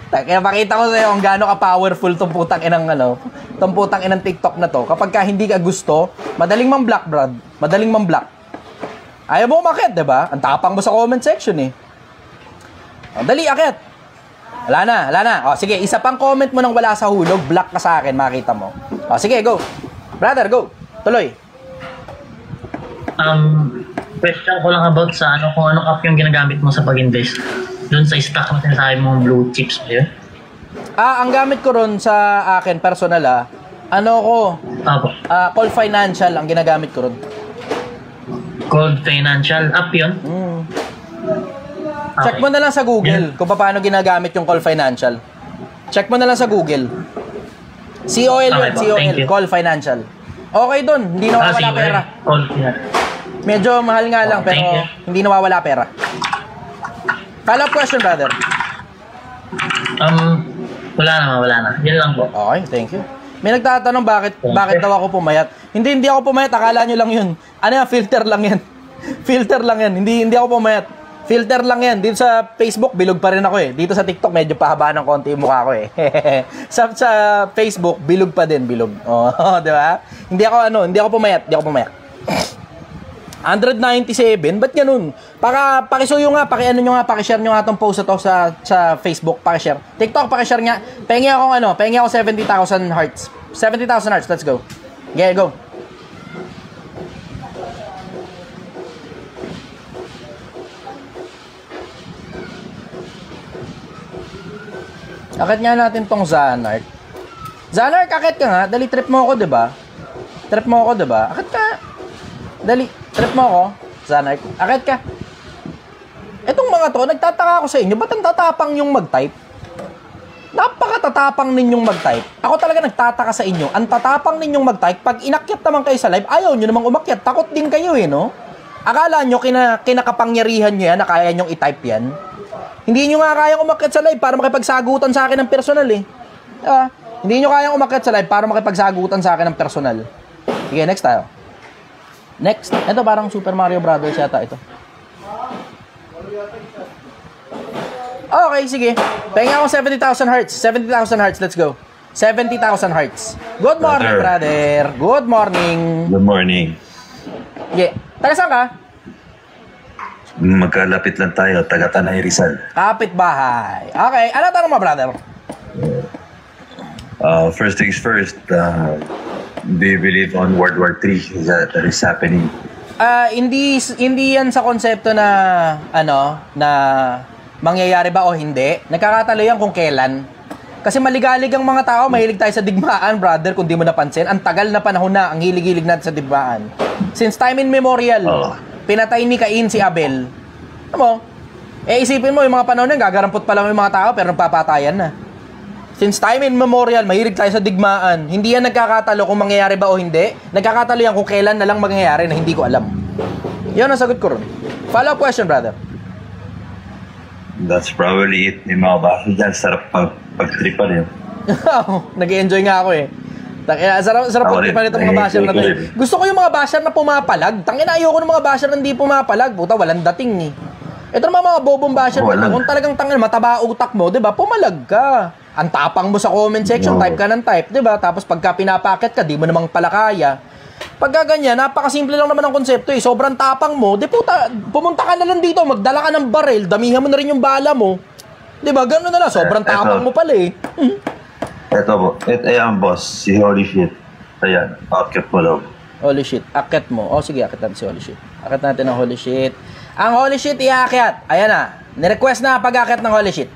[SPEAKER 1] Kaya pakita ko sa'yo kung gaano ka-powerful tong putang inang TikTok na to. Kapag ka hindi ka gusto, madaling mang-block, brad. Madaling mang-block. Ayaw mo umakyat, diba? Ang tapang mo sa comment section dali, akyat. Wala na. Sige, isa pang comment mo nang wala sa hulog, block ka sa akin, makita mo. Sige, go. Brother, go. Tuloy.
[SPEAKER 7] Question ko lang about sa kung anong app yung ginagamit mo sa pag-invest. Doon sa stock na sinasabi mong blue chips ba yun?
[SPEAKER 1] Ang gamit ko ron sa akin, personal Call Financial ang ginagamit ko ron.
[SPEAKER 7] Call Financial app yun?
[SPEAKER 1] Check mo na lang sa Google kung paano ginagamit yung Call Financial. Check mo na lang sa Google. COL yun, COL, Call Financial. Okay dun, hindi nawawala pera.
[SPEAKER 7] Call Financial.
[SPEAKER 1] Medyo mahal nga lang, pero hindi nawawala pera. Follow-up question, brother.
[SPEAKER 7] Wala na. Yan lang po.
[SPEAKER 1] Okay, thank you. May nagtatanong bakit daw ako pumayat. Hindi ako pumayat, akala nyo lang yun. Filter lang yan. Filter lang yan. Hindi ako pumayat. Filter lang yan. Dito sa Facebook, bilog pa rin ako Dito sa TikTok, medyo pahaba ng konti yung mukha ko sa Facebook, bilog pa din, bilog. Di ba? Hindi ako pumayat. 197? Ba't ganun? Pakisuyo nga, pakishare nyo nga tong post na to sa Facebook, pakishare. TikTok, pakishare nga. Pengi ako 70,000 hearts. 70,000 hearts, let's go. Yeah, go. Akit nga natin tong Zanark. Zanark, akit ka nga. Dali, trip mo ako, diba? Akit ka. Dali, trip mo ako. Sana, akit ka. Etong mga to, nagtataka ako sa inyo, ba't ang tatapang yung mag-type? Napakatatapang ninyong mag-type. Ako talaga nagtataka sa inyo. Ang tatapang ninyong mag-type, pag inakyat naman kayo sa live, ayaw nyo namang umakyat. Takot din kayo no? Akala nyo kinakapangyarihan nyo yan na kaya nyong i-type yan? Hindi nyo nga kayang umakyat sa live para makipagsagutan sa akin ng personal Hindi nyo kayang umakyat sa live para makipagsagutan sa akin ng personal. Sige, next tayo. Next. Ito parang Super Mario Brothers yata ito. Okay, sige. Pahinga ako 70,000 hearts. 70,000 hearts, let's go. 70,000 hearts. Good morning, brother. Good morning.
[SPEAKER 8] Good morning.
[SPEAKER 1] Yeah. Taga saan ka?
[SPEAKER 8] Magkalapit lang tayo, taga Tanay Rizal.
[SPEAKER 1] Kapit bahay. Okay, ano tanong mo, brother?
[SPEAKER 8] First things first, do you believe on World War III that is happening?
[SPEAKER 1] Hindi yan sa konsepto na na mangyayari ba o hindi. Nagkakatalo yan kung kailan. Kasi maligalig ang mga tao, mahilig tayo sa digmaan, brother, kung di mo napansin. Ang tagal na panahon na ang hilig-hilig natin sa digmaan. Since time immemorial, pinatay ni Cain si Abel. Ano mo? Isipin mo, yung mga panahon na, gagarampot pa lang yung mga tao, pero nagpapatayan na. Since time immemorial, mahilig tayo sa digmaan. Hindi yan nagkakatalo kung mangyayari ba o hindi. Nagkakatalo yan kung kailan na lang mangyayari na hindi ko alam. Yun ang sagot ko ron. Follow-up question, brother.
[SPEAKER 8] That's probably it. Yung mga basa dyan, sarap pag-tripan yun.
[SPEAKER 1] Nag-enjoy nga ako Sarap pag-tripan itong mga basher na tayo. Gusto ko yung mga basher na pumapalag. Tangina, ayoko ng mga basher na hindi pumapalag. Puta, walang dating Ito naman mga bobong basher na kung talagang tangina, mataba utak mo, diba? Pumalag ka. Ang tapang mo sa comment section, type ka ng type, diba? Tapos pagka pinapakit ka, di mo namang pala kaya. Pagka ganyan, napakasimple lang naman ang konsepto Sobrang tapang mo, di puta, pumunta ka na lang dito, magdala ka ng baril, damihan mo na rin yung bala mo. Di ba? Gano'n na lang, sobrang tapang mo pala
[SPEAKER 8] Ito po, ayan boss, si Holy Shit. Ayan, akit mo daw.
[SPEAKER 1] Holy Shit, akit mo. Sige, akit natin si Holy Shit. Akit natin ang Holy Shit. Ang Holy Shit, iakyat. Ayan na, nirequest na pag-akit ng Holy Shit.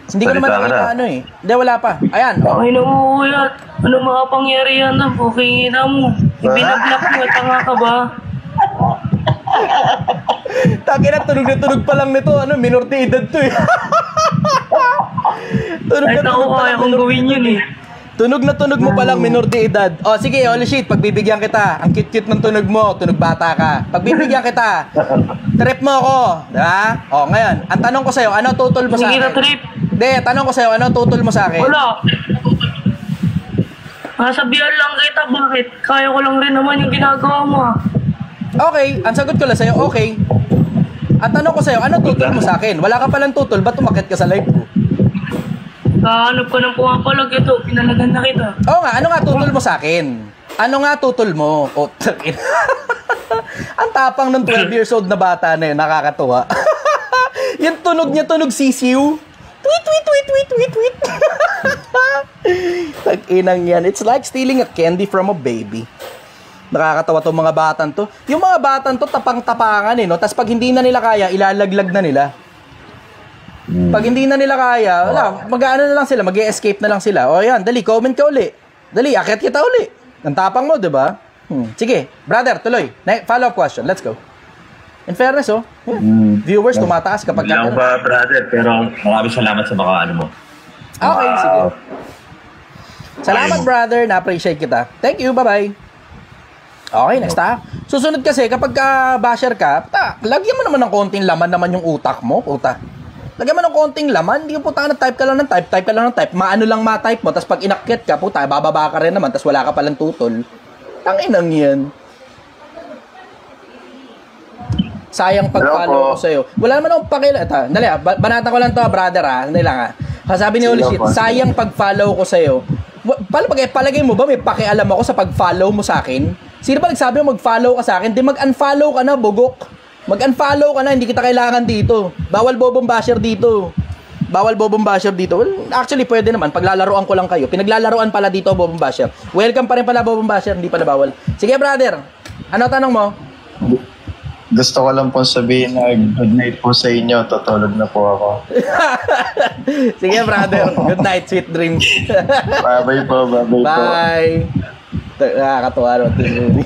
[SPEAKER 1] Hindi ko naman nakita Hindi, wala pa. Ayan.
[SPEAKER 9] Ay, namuhulat. Ano makapangyarihan na? Bukingin na mo. Ibinablak mo, tanga ka ba?
[SPEAKER 1] Takina, tunog na tunog pa lang nito. Minor de edad to Tunog na tunog pa lang.
[SPEAKER 9] Kung gawin yun
[SPEAKER 1] Tunog na tunog mo pa lang, minor de edad. Sige, Holy Shit, pagbibigyan kita. Ang cute-cute ng tunog mo, tunog bata ka. Pagbibigyan kita, trip mo ako. Diba? Ngayon, ang tanong ko sa'yo, ano tutol mo sa akin?
[SPEAKER 9] Hindi na trip.
[SPEAKER 1] Hindi, tanong ko sa'yo, ano tutol mo sa akin?
[SPEAKER 9] Wala. Masabihan lang kita, bakit? Kaya ko lang rin naman yung ginagawa mo
[SPEAKER 1] Okay, ang sagot ko lang sa'yo, okay. Ang tanong ko sa'yo, ano tutol mo sa akin? Wala ka palang tutol, ba't umakit ka sa live ko?
[SPEAKER 9] Kahanap ko ng pumapalag ito, pinalagan na kita.
[SPEAKER 1] Oo nga, ano nga tutol mo sa akin? Ano nga tutol mo? Ang tapang ng 12 years old na bata na yun, nakakatuwa. Yung tunog niya, tunog sisiw. Tweet, tweet, tweet, tweet, tweet, tweet. Tag-inang yan. It's like stealing a candy from a baby. Nakakatawa tong mga batan to. Yung mga batan to, tapang-tapangan Tapos pag hindi na nila kaya, ilalaglag na nila. Pag hindi na nila kaya, wala, mag-ano na lang sila, mag-escape na lang sila. Yan, dali, comment ka uli. Dali, akit kita uli. Ang tapang mo, di ba? Sige, brother, tuloy. Follow-up question, let's go. In fairness, viewers, tumataas kapag...
[SPEAKER 8] Hindi lang ba, brother, pero maraming salamat sa mga mo.
[SPEAKER 1] Okay, sige. Salamat, brother, na-appreciate kita. Thank you, bye-bye. Okay, next tayo. Susunod kasi, kapag basher ka, lagyan mo naman ng konting laman naman yung utak mo, puta. Lagyan mo ng konting laman, hindi puta na type ka lang ng type, maano lang ma-type mo, tapos pag inakyat ka, puta, bababa ka rin naman, tapos wala ka palang tutol. Tanginang yan. Sayang pag-follow ko sa'yo. Wala naman akong pakila. Dali banatan ko lang to, brother Dali lang Sabi ni Holy Shit, sayang pag-follow ko sa'yo. Palagay mo ba may pakialam ako sa pag-follow mo sa akin? Sino ba nagsabi mo mag-follow ka sa akin? Di mag-unfollow ka na, bugok. Mag-unfollow ka na, hindi kita kailangan dito. Bawal bobong basher dito. Well, actually, pwede naman. Paglalaroan ko lang kayo. Pinaglalaroan pala dito, bobong basher. Welcome pa rin pala, bobong basher. Hindi pala bawal. Sige, brother. Ano tanong mo?
[SPEAKER 10] Gusto ko lang po sabihin na good night po sa inyo. Tutulog na po ako.
[SPEAKER 1] Sige, brother. Good night, sweet dreams.
[SPEAKER 10] Bye-bye po.
[SPEAKER 1] Bye. Nakakatuwa naman.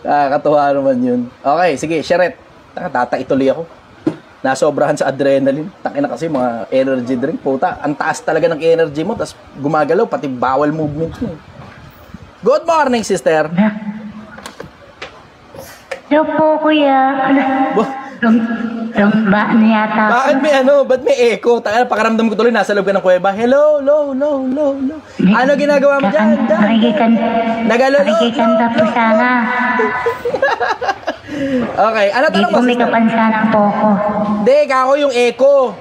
[SPEAKER 1] Katuwa naman yun. Okay, sige, Sheret. Tataituloy ako. Nasobrahan sa adrenaline. Tangina kasi mga energy drink. Puta, ang taas talaga ng energy mo. Tapos gumagalaw, pati bowel movement mo. Good morning, sister.
[SPEAKER 11] Hello po, kuya. Ba, ano yata?
[SPEAKER 1] Bakit may ba't may echo? Tangina, pakaramdam ko tuloy, nasa loob ka ng kuweba. Hello, low. Ano ginagawa mo dyan?
[SPEAKER 11] Nakikikanta po sana.
[SPEAKER 1] Okay, ano tanong mo?
[SPEAKER 11] Hindi po may kapansanan po ako.
[SPEAKER 1] Hindi, kako yung echo.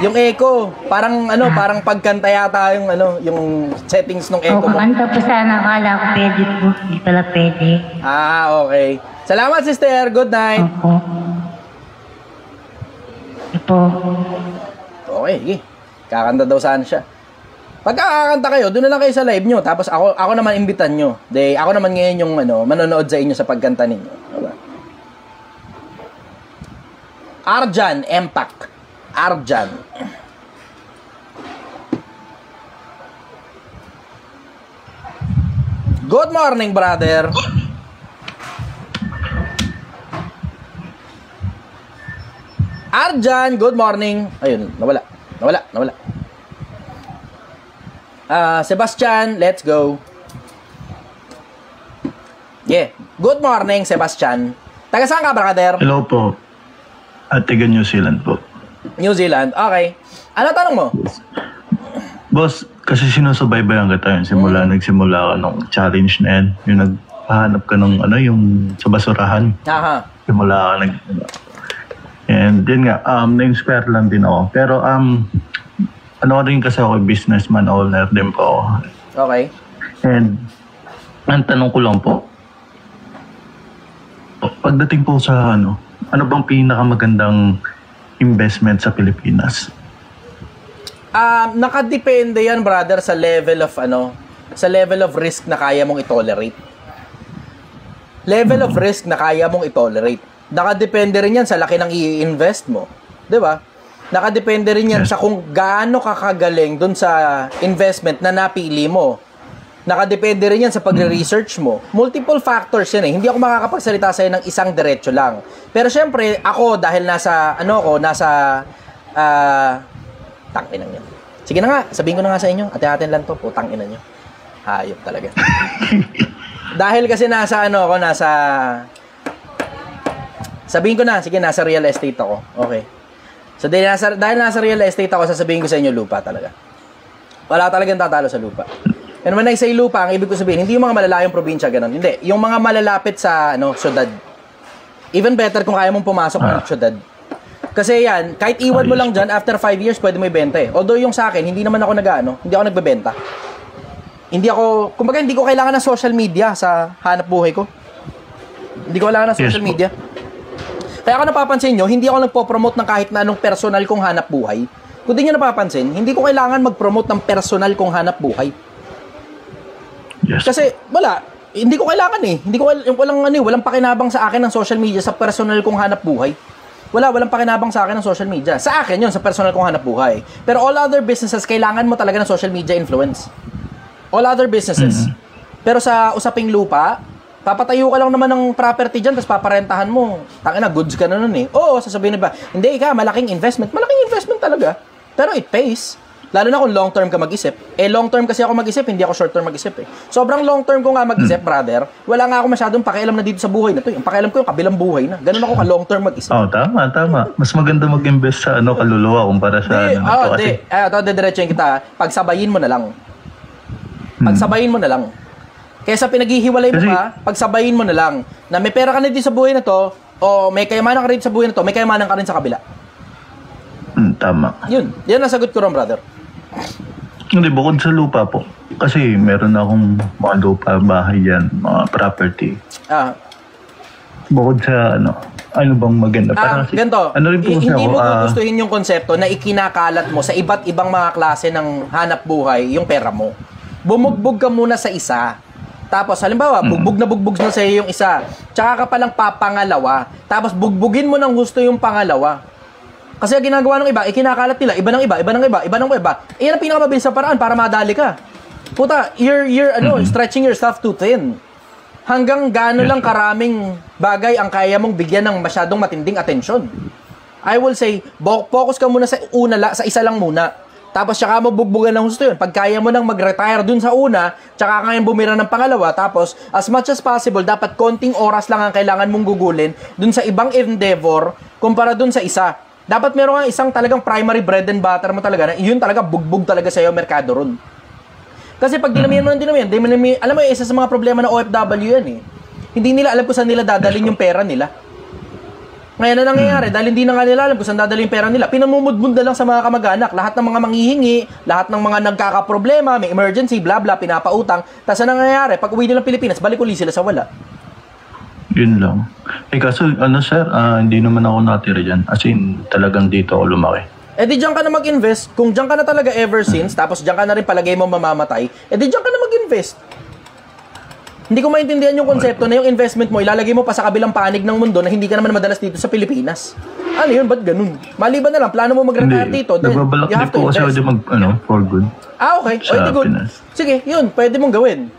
[SPEAKER 1] Yung echo. Parang parang pagkanta yata yung settings ng echo mo.
[SPEAKER 11] Kanta po sana, akala ko pwede po. Hindi pala pwede.
[SPEAKER 1] Okay. Salamat, sister. Good night. Okay, sige. Kakanta daw saan siya. Pagkakakanta kayo, doon na lang kayo sa live nyo. Tapos ako naman imbitan nyo. Ako naman ngayon yung manonood sa inyo sa pagkanta ninyo. Diba? Arjan Empak. Arjan. Good morning, brother. Arjan, good morning. Ayun, nawala. Sebastian, let's go. Yeah. Good morning, Sebastian. Taga saan ka, brother?
[SPEAKER 12] Hello po. At taga New Zealand po.
[SPEAKER 1] New Zealand, okay. Ano tanong mo?
[SPEAKER 12] Boss, kasi sinusubaybayan kita yun. Nagsimula ka nung challenge na yan. Yung nagpahanap ka ng yung sa basurahan.
[SPEAKER 1] Aha.
[SPEAKER 12] Simula ka and yun nga, na-inspire lang din ako. Pero rin kasi ako, businessman owner din po ako.
[SPEAKER 1] Okay.
[SPEAKER 12] And ang tanong ko lang po, pagdating po sa ano bang pinakamagandang investment sa Pilipinas?
[SPEAKER 1] Nakadepende yan, brother, sa level of risk na kaya mong i-tolerate. Level of risk na kaya mong i-tolerate. Nakadepende rin yan sa laki ng i-invest mo. 'Di ba? Nakadepende rin yan sa kung gaano ka kagaling dun sa investment na napili mo. Nakadepende rin yan sa pagre-research mo. Multiple factors yan eh. Hindi ako makakapagsalita sa'yo ng isang diretso lang. Pero syempre, ako dahil tangina nyo. Sige na nga, sabihin ko na nga sa inyo. Ate-atin lang to, putang ina nyo. Hayop talaga. Dahil kasi sabihin ko na, sige, nasa real estate ako. Okay. So, dahil nasa real estate ako, sasabihin ko sa inyo, lupa talaga. Wala talagang tatalo sa lupa. And when I say lupa, ang ibig ko sabihin, hindi yung mga malalayong probinsya, ganun. Hindi. Yung mga malalapit sa, syudad. Even better kung kaya mong pumasok ng syudad. Kasi yan, kahit iwan mo lang dyan, after 5 years, pwede mo ibenta eh. Although yung sa akin, hindi naman ako hindi ako nagbebenta. Kumbaga, hindi ko kailangan ng social media sa hanap buhay ko. Hindi ko kailangan ng social media. Kaya ako napapansin nyo, hindi ako nagpo-promote ng kahit na anong personal kong hanap buhay. Kung di nyo napapansin, hindi ko kailangan mag-promote ng personal kong hanap buhay.
[SPEAKER 12] Yes.
[SPEAKER 1] Kasi, hindi ko kailangan eh. Walang pakinabang sa akin ng social media sa personal kong hanap buhay. Walang pakinabang sa akin ng social media. Sa akin yun, sa personal kong hanap buhay. Pero all other businesses, kailangan mo talaga ng social media influence. All other businesses. Pero sa usaping lupa, papatayo ka lang naman ng property dyan, tapos paparentahan mo. Tangina, goods ka na nun eh. Oo, sasabihin na ba, hindi ka, malaking investment. Malaking investment talaga. Pero it pays. Lalo na kung long term ka mag-isip. Long term kasi ako mag-isip, hindi ako short term mag-isip eh. Sobrang long term ko nga mag-isip, brother. Wala nga ako masyadong pakialam na dito sa buhay na to. Yung pakialam ko yung kabilang buhay na. Ganun ako ka long term mag-isip.
[SPEAKER 12] Tama. Mas maganda mag-invest sa kaluluwa kumpara sa
[SPEAKER 1] diretso kita. Pagsabayin mo na lang. Kaysa pinaghihiwalay mo ka, pagsabayin mo na lang. Na may pera ka na dito sa buhay na to, o may kayamanan ka rin sa buhay na to, may kayamanan ka rin sa kabila.
[SPEAKER 12] Tama.
[SPEAKER 1] Yan ang sagot ko ron, brother.
[SPEAKER 12] Hindi, bukod sa lupa po. Kasi meron akong mga lupa, bahay yan, mga property. Bukod sa ano bang maganda?
[SPEAKER 1] Ganito,
[SPEAKER 12] hindi
[SPEAKER 1] mo gustuhin yung konsepto na ikinakalat mo sa iba't ibang mga klase ng hanap buhay yung pera mo. Bumugbog ka muna sa isa. Tapos, halimbawa, bugbog na sa iyo yung isa. Tsaka ka palang papangalawa. Tapos, bugbugin mo ng gusto yung pangalawa. Kasi ginagawa ng iba, ikinakalat nila, iba ng iba. Iyan ang pinakamabilis na paraan para madali ka. Puta, you're stretching yourself too thin. hanggang gaano lang karaming bagay ang kaya mong bigyan ng masyadong matinding atensyon. I will say, focus ka muna sa sa isa lang muna. Tapos tsaka mo bugbugan ng gusto yun. Pag kaya mo nang mag-retire dun sa una, tsaka kaya bumira ng pangalawa, tapos as much as possible, dapat konting oras lang ang kailangan mong gugulin dun sa ibang endeavor kumpara dun sa isa. Dapat meron kang isang talagang primary bread and butter mo talaga na yun talaga bugbog talaga sa'yo merkado ron. Kasi pag dinamihan mo ng dinamihan, alam mo, isa sa mga problema ng OFW yan eh. Hindi nila alam kung saan nila dadalhin yung pera nila. Ngayon na nangyayari, dahil hindi na nga nila alam kung saan dadalhin yung pera nila, pinamumudmud na lang sa mga kamag-anak. Lahat ng mga manghihingi, lahat ng mga nagkakaproblema, may emergency, bla bla, pinapautang. Tapos na nangyayari, pag uwi nilang Pilipinas, balik uli sila sa wala.
[SPEAKER 12] Yun lang. Kaso, sir, hindi naman ako natira dyan. As in, talagang dito ako lumaki.
[SPEAKER 1] Eh di dyan ka na mag-invest. Kung dyan ka na talaga ever since, tapos dyan ka na rin palagay mo mamamatay, eh di dyan ka na mag-invest. Hindi ko maintindihan yung konsepto na yung investment mo, ilalagay mo pa sa kabilang panig ng mundo na hindi ka naman madalas dito sa Pilipinas. Ano yun? Ba't ganun? Maliban na lang, plano mo mag-retire dito, then you have to invest.
[SPEAKER 12] For good.
[SPEAKER 1] Okay. O, edi good. Sige, yun, pwede mong gawin.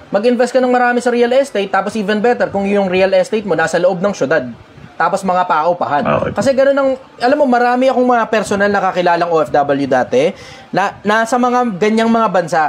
[SPEAKER 1] Mag-invest ka ng marami sa real estate, tapos even better kung yung real estate mo nasa loob ng syudad. Tapos mga paupahan. Okay. Kasi ganun ang, alam mo, marami akong mga personal na kakilalang OFW dati, na nasa mga ganyang mga bansa,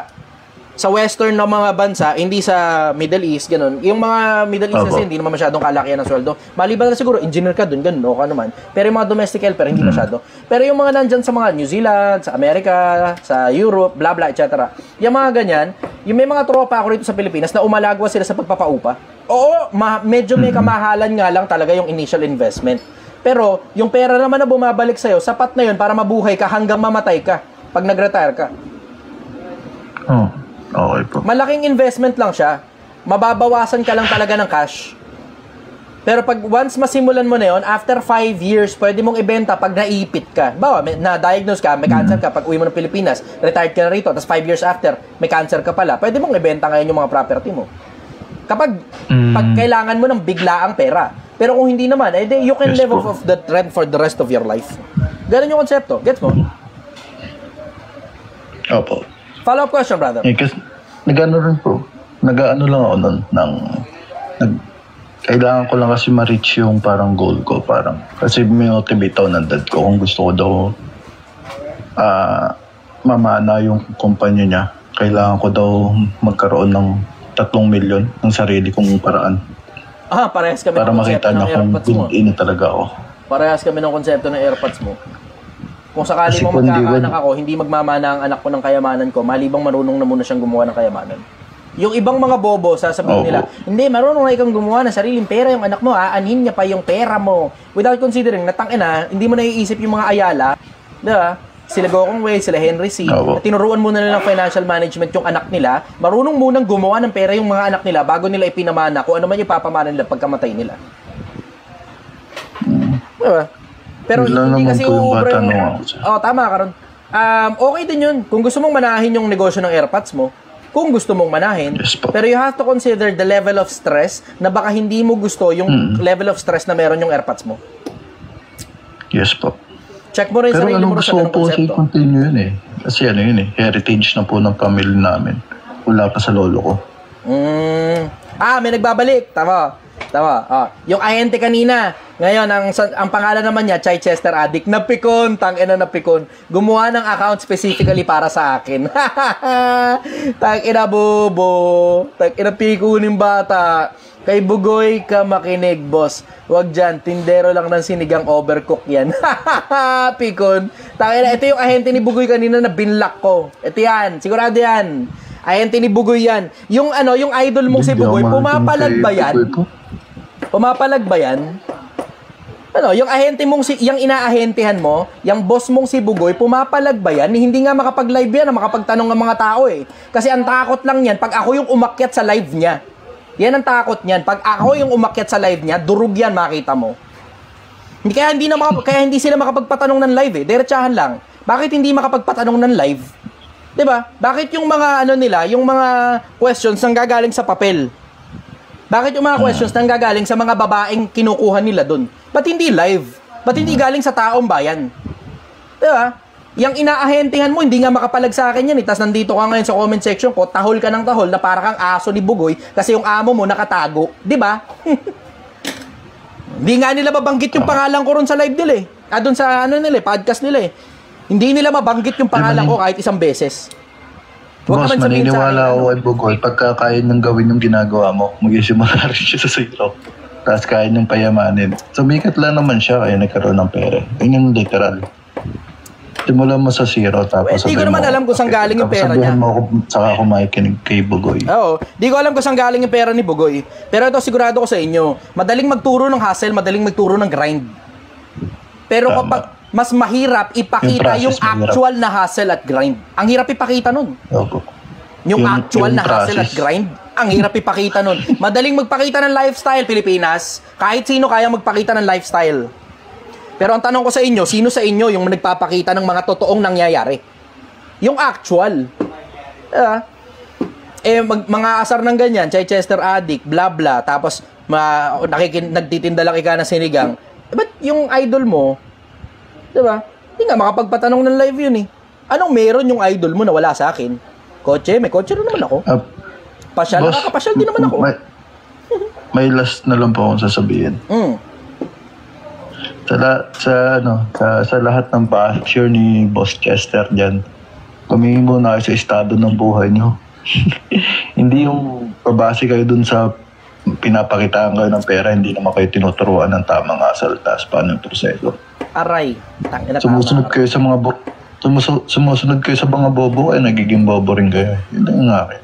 [SPEAKER 1] sa western na mga bansa, hindi sa Middle East, ganun. Yung mga Middle East kasi hindi naman masyadong kalakihan ng sweldo. Maliban na siguro, engineer ka dun, ganun, o ka naman. Pero yung mga domestic helper, hindi masyado. Pero yung mga nandyan sa mga New Zealand, sa America, sa Europe, bla bla, etc. Yung mga ganyan, yung may mga tropa ako rito sa Pilipinas na umalagwa sila sa pagpapaupa. Oo, medyo may kamahalan nga lang talaga yung initial investment. Pero, yung pera naman na bumabalik sa'yo, sapat na yun para mabuhay ka hanggang mamatay ka pag nag-retire ka.
[SPEAKER 12] Oh. Okay po.
[SPEAKER 1] Malaking investment lang siya. Mababawasan ka lang talaga ng cash. Pero pag once masimulan mo na yun, after 5 years, pwede mong ibenta pag naipit ka. Bawa, na-diagnose ka, may cancer ka, pag uwi mo ng Pilipinas, retired ka na rito, tapos 5 years after, may cancer ka pala, pwede mong ibenta ngayon yung mga property mo. Kapag pag kailangan mo ng biglaang pera. Pero kung hindi naman, you can live off of that rent for the rest of your life. Ganun yung konsepto. Gets mo?
[SPEAKER 12] Opo.
[SPEAKER 1] Follow-up question, brother.
[SPEAKER 12] Kasi nag-ano rin po. Nag-ano lang ako nun. Kailangan ko lang kasi ma-reach yung parang goal ko. Parang, kasi may motivate ako ng dad ko. Kung gusto ko daw mamana yung kumpanya niya, kailangan ko daw magkaroon ng 3 milyon ng sarili kong paraan.
[SPEAKER 1] Parehas kami
[SPEAKER 12] para makita niya kung build-in talaga ako.
[SPEAKER 1] Parehas kami ng konsepto ng AirPods mo. Kung sakali mo magkakaanak ako, hindi magmamana ang anak ko ng kayamanan ko, malibang marunong na muna siyang gumawa ng kayamanan. Yung ibang mga bobo, sasabihin nila, hindi, marunong na ikang gumawa ng sariling pera yung anak mo, aanhin niya pa yung pera mo. Without considering, hindi mo naiisip yung mga Ayala, diba? Sila Gokong Wei, sila Henry C. Tinuruan muna nila ng financial management yung anak nila, marunong munang gumawa ng pera yung mga anak nila bago nila ipinamana kung ano man ipapamana nila pagkamatay nila. Diba? Pero hindi kasi tama ka ron. Okay din yun. Kung gusto mong manahin yung negosyo ng AirPods mo, kung gusto mong manahin, pero you have to consider the level of stress na baka hindi mo gusto yung level of stress na meron yung AirPods mo.
[SPEAKER 12] Yes po.
[SPEAKER 1] Check mo rin sa sarili mo sa ganung konsepto.
[SPEAKER 12] Pero continue yun eh. Kasi heritage na po ng pamilya namin. Wala pa sa lolo ko.
[SPEAKER 1] May nagbabalik. Tama. Yung ahente kanina, ngayon, ang pangalan naman niya, Chichester Addict, napikon, napikon. Gumawa ng account specifically para sa akin. Tangina bobo. Tangina pikunin bata. Kay Bugoy ka makinig, boss. Wag dyan, tindero lang ng sinigang overcook yan. Pikon. Tangina, ito yung ahente ni Bugoy kanina na binlock ko. Ito yan, sigurado yan. Ahente ni Bugoy yan. Yung idol mong si Bugoy, pumapalag ba yan? Pumapalag ba yan? Yung ahente mong yung inaahentehan mo, yung boss mong si Bugoy, pumapalag ba yan? Hindi nga makapag-live yan, makapagtanong ng mga tao eh. Kasi ang takot lang yan, pag ako yung umakyat sa live niya. Yan ang takot niyan. Pag ako yung umakyat sa live niya, durug yan, makita mo. Kaya hindi sila makapagpatanong ng live eh. Diretsahan lang. Bakit hindi makapagpatanong ng live? 'Di ba? Bakit yung mga yung mga questions nang gagaling sa papel? Bakit yung mga questions nang gagaling sa mga babaeng kinukuha nila doon? Ba't hindi live? Ba't hindi galing sa taong bayan? 'Di ba? Yang inaahentehan mo, hindi nga makapalag sa akin yan eh. Tapos nandito ka ngayon sa comment section ko, tahol ka ng tahol na para kang aso ni Bugoy kasi yung amo mo nakatago. Di ba? Hindi nga nila mabanggit yung pangalan ko ron sa live nila eh. Doon sa podcast nila eh. Hindi nila mabanggit yung pangalan ko kahit isang beses.
[SPEAKER 12] Boss, maniniwala ako kay Bugoy pagka kaya niyang gawin yung ginagawa mo, mag-isimula rin siya sa zero. Tapos kaya niyang payamanin. Sumikat lang naman siya kaya nagkaroon ng pera. Yun yung literal. Simulan mo sa zero tapos
[SPEAKER 1] hindi ko naman alam kung saan galing yung pera niya.
[SPEAKER 12] Sabihan mo ako saka ako makikinig kay Bugoy.
[SPEAKER 1] Oo, di ko alam kung saan galing yung pera ni Bugoy. Pero ito sigurado ko sa inyo, madaling magturo ng hustle, madaling magturo ng grind. Pero kapag mas mahirap ipakita yung actual na hustle at grind. Ang hirap ipakita nun.
[SPEAKER 12] Opo.
[SPEAKER 1] Yung actual na hustle at grind, ang hirap ipakita nun. Madaling magpakita ng lifestyle, Pilipinas. Kahit sino kaya magpakita ng lifestyle. Pero ang tanong ko sa inyo, sino sa inyo yung nagpapakita ng mga totoong nangyayari? Yung actual. Mga asar ng ganyan, Chichester addict, bla bla, tapos nagtitinda lang ika ng sinigang. Ba't yung idol mo, diba? Hindi nga makapagpatanong ng live yun eh. Anong meron yung idol mo na wala sa akin? Kotse, may kotse rin naman ako. Pasyal, nakakapasyal din naman ako.
[SPEAKER 12] May last na lang po akong sasabihin. Sa lahat ng basher ni Boss Chester dyan, tumingin muna kayo sa estado ng buhay nyo. Hindi yung pabase kayo dun sa pinapakitaan kayo ng pera, hindi naman kayo tinuturuan ng tamang asal, tas paano yung proseso.
[SPEAKER 1] Aray.
[SPEAKER 12] Sumusunod kayo sa mga sumusunod kayo sa mga bobo, ay nagiging bobo rin kayo. Yun ang nga kayo.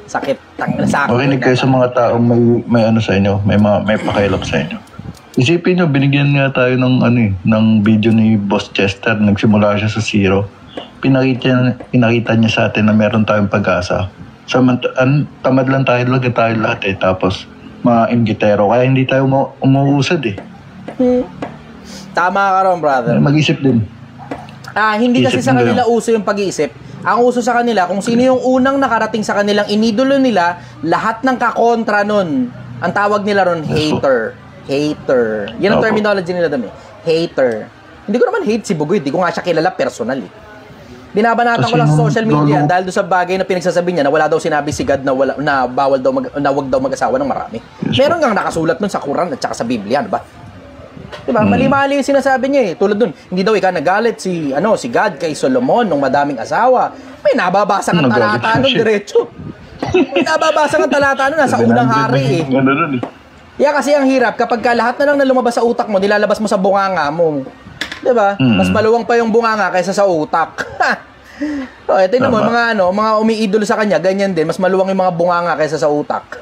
[SPEAKER 1] Sakit. Sakit.
[SPEAKER 12] Makinig kayo sa mga taong may ano sa inyo, may pakialam sa inyo. Isipin nyo, binigyan nga tayo ng video ni Boss Chester. Nagsimula siya sa zero. Pinakita niya sa atin na meron tayong pag-asa. Tamad lang tayo lahat eh. Tapos, mga inggitero. Kaya hindi tayo umuusad eh.
[SPEAKER 1] Tama ka ron, brother.
[SPEAKER 12] Mag-isip din.
[SPEAKER 1] Hindi kasi sa kanila uso yung pag-iisip. Ang uso sa kanila, kung sino yung unang nakarating sa kanilang inidolo nila, lahat ng kakontra nun, ang tawag nila ron, hater. Hater. Yan ang terminology nila doon eh. Hater. Hindi ko naman hate si Bugoy. Hindi ko nga siya kilala personal eh. Binabanatan ko lang sa social media dahil doon sa bagay na pinagsasabi niya na wala daw sinabi si God na bawal daw wag daw mag-asawa ng marami. Meron ngang nakasulat nun sa Quran at saka sa Biblia, ano ba? Diba? Mali-mali yung sinasabi niya eh. Tulad dun, hindi daw nagalit si God kay Solomon nung madaming asawa. May nababasa kang talata nun diretso. May nababasa kang talata nun nasa unang hari eh. Yeah, kasi ang hirap kapag lahat na lang na lumabas sa utak mo, nilalabas mo sa bunganga mo. 'Di ba? Mas maluwang pa yung bunganga kaysa sa utak. Tingnan mo mga umiidolo sa kanya, ganyan din, mas maluwang yung mga bunganga kaysa sa utak.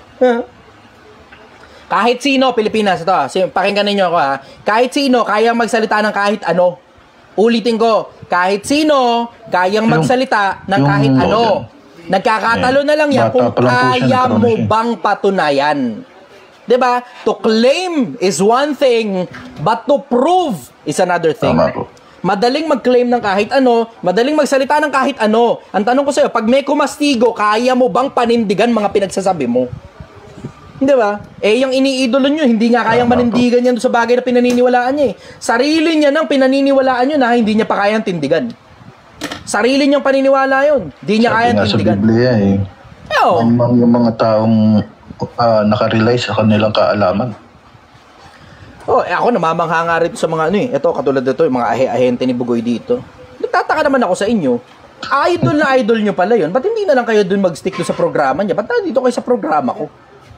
[SPEAKER 1] Kahit sino, Pilipinas, ito pakinggan niyo ako ha. Kahit sino kayang magsalita ng kahit ano. Ulitin ko, kahit sino kayang magsalita ng kahit ano. Nagkakatalo na lang yan kung kaya mo bang patunayan. Diba? To claim is one thing, but to prove is another thing. Madaling mag-claim ng kahit ano, madaling magsalita ng kahit ano. Ang tanong ko sa'yo, pag may kumastigo, kaya mo bang panindigan mga pinagsasabi mo? Diba? Yung iniidolo nyo, hindi nga kayang manindigan yan sa bagay na pinaniniwalaan niya eh. Sarili niya nang pinaniniwalaan nyo na hindi niya pa kayang tindigan. Sarili niyang paniniwala yun. Hindi niya kayang tindigan.
[SPEAKER 12] Sabi nga sa Biblia eh. Yung mga taong nakarely sa kanilang kaalaman.
[SPEAKER 1] Ako namamangha nga rito sa mga ito katulad nito yung mga ahente ni Bugoy dito. Nagtataka naman ako sa inyo. Idol na idol nyo pala yun. Ba't hindi na lang kayo dun mag-stick dun sa programa niya? Ba't nandito kayo sa programa ko?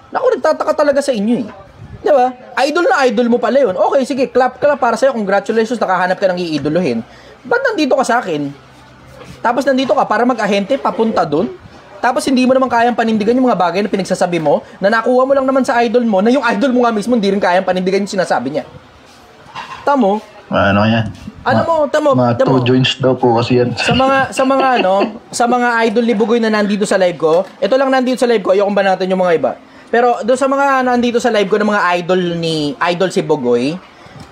[SPEAKER 1] Naku, nagtataka talaga sa inyo eh. Diba? Idol na idol mo pala yun. Okay, sige, clap para sa'yo. Congratulations, nakahanap ka ng iidolohin. Ba't nandito ka sa akin? Tapos nandito ka para mag-ahente, papunta dun? Tapos hindi mo naman kayang panindigan yung mga bagay na pinagsasabi mo, na nakuha mo lang naman sa idol mo, na yung idol mo nga mismo hindi rin kayang panindigan yung sinasabi niya. Tamo?
[SPEAKER 12] Ano yan?
[SPEAKER 1] Tamo.
[SPEAKER 12] Mga 2 joints daw po kasi yan.
[SPEAKER 1] Sa mga idol ni Bugoy na nandito sa live ko, ito lang nandito sa live ko, ayokong banatan yung mga iba. Pero doon sa mga nandito sa live ko ng mga idol si Bugoy,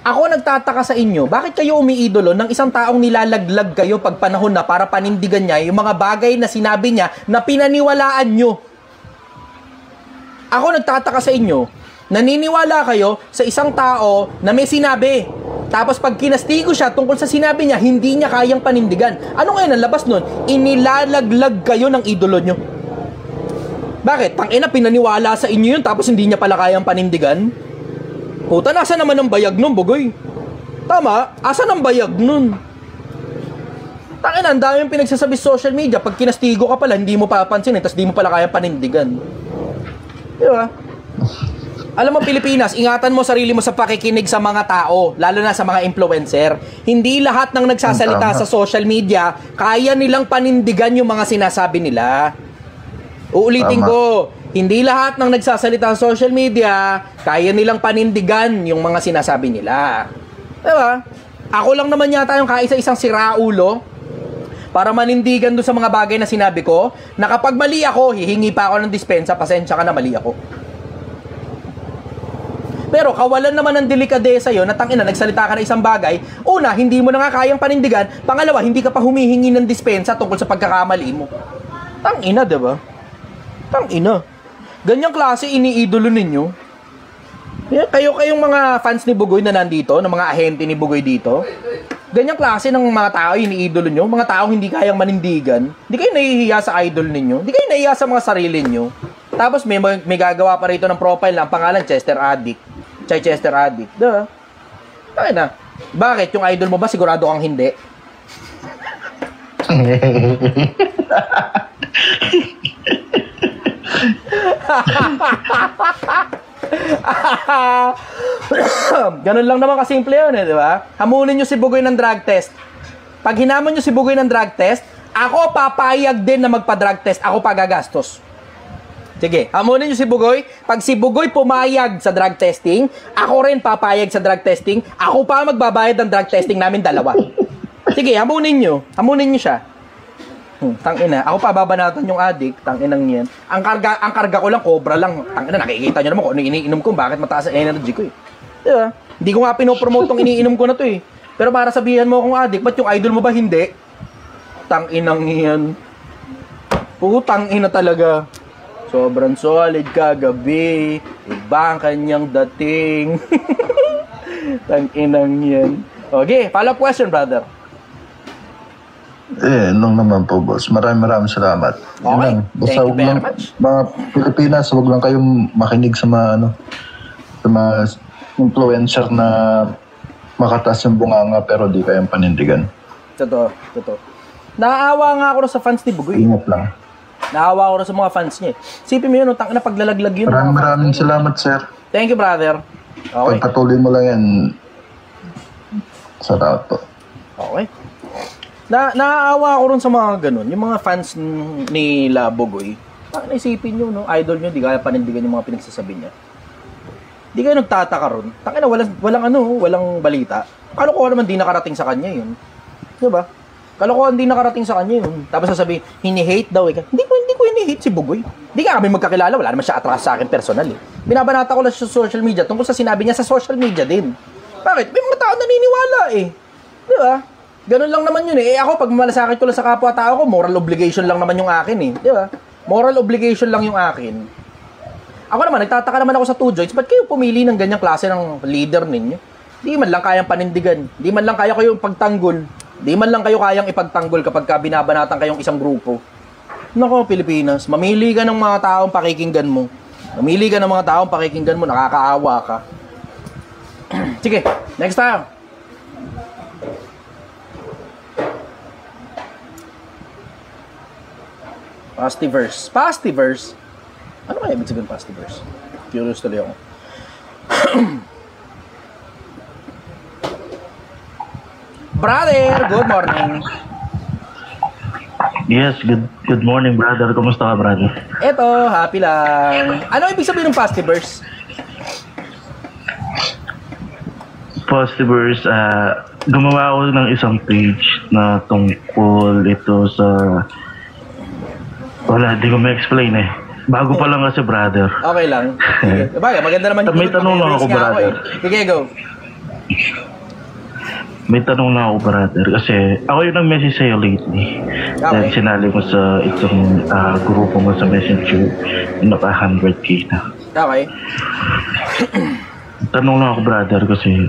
[SPEAKER 1] ako nagtataka sa inyo, bakit kayo umiidolo ng isang taong nilalaglag kayo pag panahon na para panindigan niya yung mga bagay na sinabi niya na pinaniwalaan nyo? Ako nagtataka sa inyo, naniniwala kayo sa isang tao na may sinabi, Tapos pag kinastigo siya tungkol sa sinabi niya, hindi niya kayang panindigan. Ano ngayon ang labas nun? Inilalaglag kayo ng idolo nyo. Bakit? Tangina, pinaniwala sa inyo yun tapos hindi niya pala kayang panindigan? Puta, nasa naman ang bayag nun, Bugoy? Tama? Asan ang bayag nun? Tangina, ang daming pinagsasabi sa social media. Pag kinastigo ka pala, hindi mo papansin tapos hindi mo pala kayang panindigan. Di ba? Alam mo, Pilipinas, ingatan mo sarili mo sa pakikinig sa mga tao, lalo na sa mga influencer. Hindi lahat ng nagsasalita sa social media, kaya nilang panindigan yung mga sinasabi nila. Uulitin ko, hindi lahat ng nagsasalita sa social media, kaya nilang panindigan yung mga sinasabi nila. Diba? Ako lang naman yata yung kaisa-isang siraulo para manindigan doon sa mga bagay na sinabi ko, na kapag mali ako, hihingi pa ako ng dispensa, pasensya ka na, mali ako. Pero kawalan naman ng delikadesa yun, na tangina, nagsalita ka na isang bagay, una, hindi mo na nga kayang panindigan, pangalawa, hindi ka pa humihingi ng dispensa tungkol sa pagkakamali mo. Tangina, diba? Tangina. Ganyang klase iniidolo ninyo. Kayong mga fans ni Bugoy na nandito, ng mga ahente ni Bugoy dito, ganyang klase ng mga tao iniidolo nyo, mga tao hindi kayang manindigan, hindi kayo nahihiya sa idol ninyo, hindi kayo nahihiya sa mga sarili nyo. Tapos may gagawa pa rito ng profile na ang pangalan Chester Addict. Chester Addict. Duh. Ay na. Bakit? Yung idol mo ba sigurado kang hindi? Ganun lang naman kasimple yun di ba? Hamunin nyo si Bugoy ng drug test. Pag hinamon nyo si Bugoy ng drug test, ako papayag din na magpa-drug test. Ako pagagastos. Sige, hamunin nyo si Bugoy. Pag si Bugoy pumayag sa drug testing, ako rin papayag sa drug testing. Ako pa magbabayad ng drug testing namin dalawa. Sige, hamunin nyo. Hamunin nyo siya. Tangina, ako pa babanatan yung addict. Tanginang yan. Ang karga ko lang, cobra lang. Tangina, nakikita nyo naman kung ano iniinom ko. Bakit mataas ang energy ko eh. Diba? Hindi ko nga pinopromote tong iniinom ko na to eh. Pero para sabihan mo akong addict, ba't yung idol mo ba hindi? Tanginang yan. Putang ina talaga. Sobrang solid kagabi. Iba ang kanyang dating. Tanginang yan. Okay, follow-up question, brother.
[SPEAKER 12] Nung naman po, boss. Maraming salamat.
[SPEAKER 1] Okay, thank you very much.
[SPEAKER 12] Mga Pilipinas, huwag lang kayong makinig sa mga, sa mga influencer na makatas yung bunganga pero di kayang panindigan.
[SPEAKER 1] Totoo. Naaawa nga ako sa fans ni Bugoy.
[SPEAKER 12] Ingat lang.
[SPEAKER 1] Naawa ko na sa mga fans niya. Sipin mo yun, tangina paglalaglag yun.
[SPEAKER 12] Maraming salamat, sir.
[SPEAKER 1] Thank you, brother. Okay.
[SPEAKER 12] Pagpatuloy mo lang yan. Salamat po.
[SPEAKER 1] Okay. Naaawa ko rin sa mga ganun. Yung mga fans ni Bugoy. Naisipin nyo, no? Idol nyo, di kaya panindigan yung mga pinagsasabi niya. Di kayo nagtataka ron. Tangina, walang balita. Kalokohan naman di nakarating sa kanya yun. Diba? Kalokohan di nakarating sa kanya yun. Tapos sasabihin, hini-hate daw eh. Hindi ko hini-hate si Bugoy. Hindi nga kami magkakilala. Wala naman siya atras sa akin personal eh. Binabanata ko lang sa social media tungkol sa sinabi niya sa social media din. Bakit? May mga tao naniniwala eh. Diba? Ganun lang naman yun eh. Ako, pag malasakit ko lang sa kapwa-tao ko, moral obligation lang naman yung akin eh. Diba? Moral obligation lang yung akin. Ako naman, nagtataka naman ako sa Two Joints. Ba't kayo pumili ng ganyang klase ng leader ninyo? Di man lang kayang panindigan. Di man lang kaya kayong pagtanggol. Di man lang kayo kayang ipagtanggol kapag binabanatan kayong isang grupo. Nako, Pilipinas, mamili ka ng mga taong pakikinggan mo. Mamili ka ng mga taong pakikinggan mo, nakakaawa ka. Sige, next time. Pastiverse. Ano kaya ibig sabihin pastiverse? Curious tuloy ako. Brother, good morning.
[SPEAKER 13] Yes, good morning, brother. Kumusta ka, brother?
[SPEAKER 1] Eto, happy lang. Ano ibig sabihin ng pastiverse?
[SPEAKER 13] Pastiverse, gumawa ako ng isang page na tungkol ito sa... Wala, di ko ma-explain eh. Bago pa lang kasi, brother.
[SPEAKER 1] Okay lang. Sige. Bagay, maganda naman yung...
[SPEAKER 13] May tanong lang ako, brother.
[SPEAKER 1] Sige, go.
[SPEAKER 13] May tanong lang ako, brother. Kasi ako yung nag-message sa'yo lately.
[SPEAKER 1] Okay.
[SPEAKER 13] Dahil sinali mo sa itong grupo mo sa Messenger. Naka 100k na.
[SPEAKER 1] Okay.
[SPEAKER 13] Tanong lang ako, brother, kasi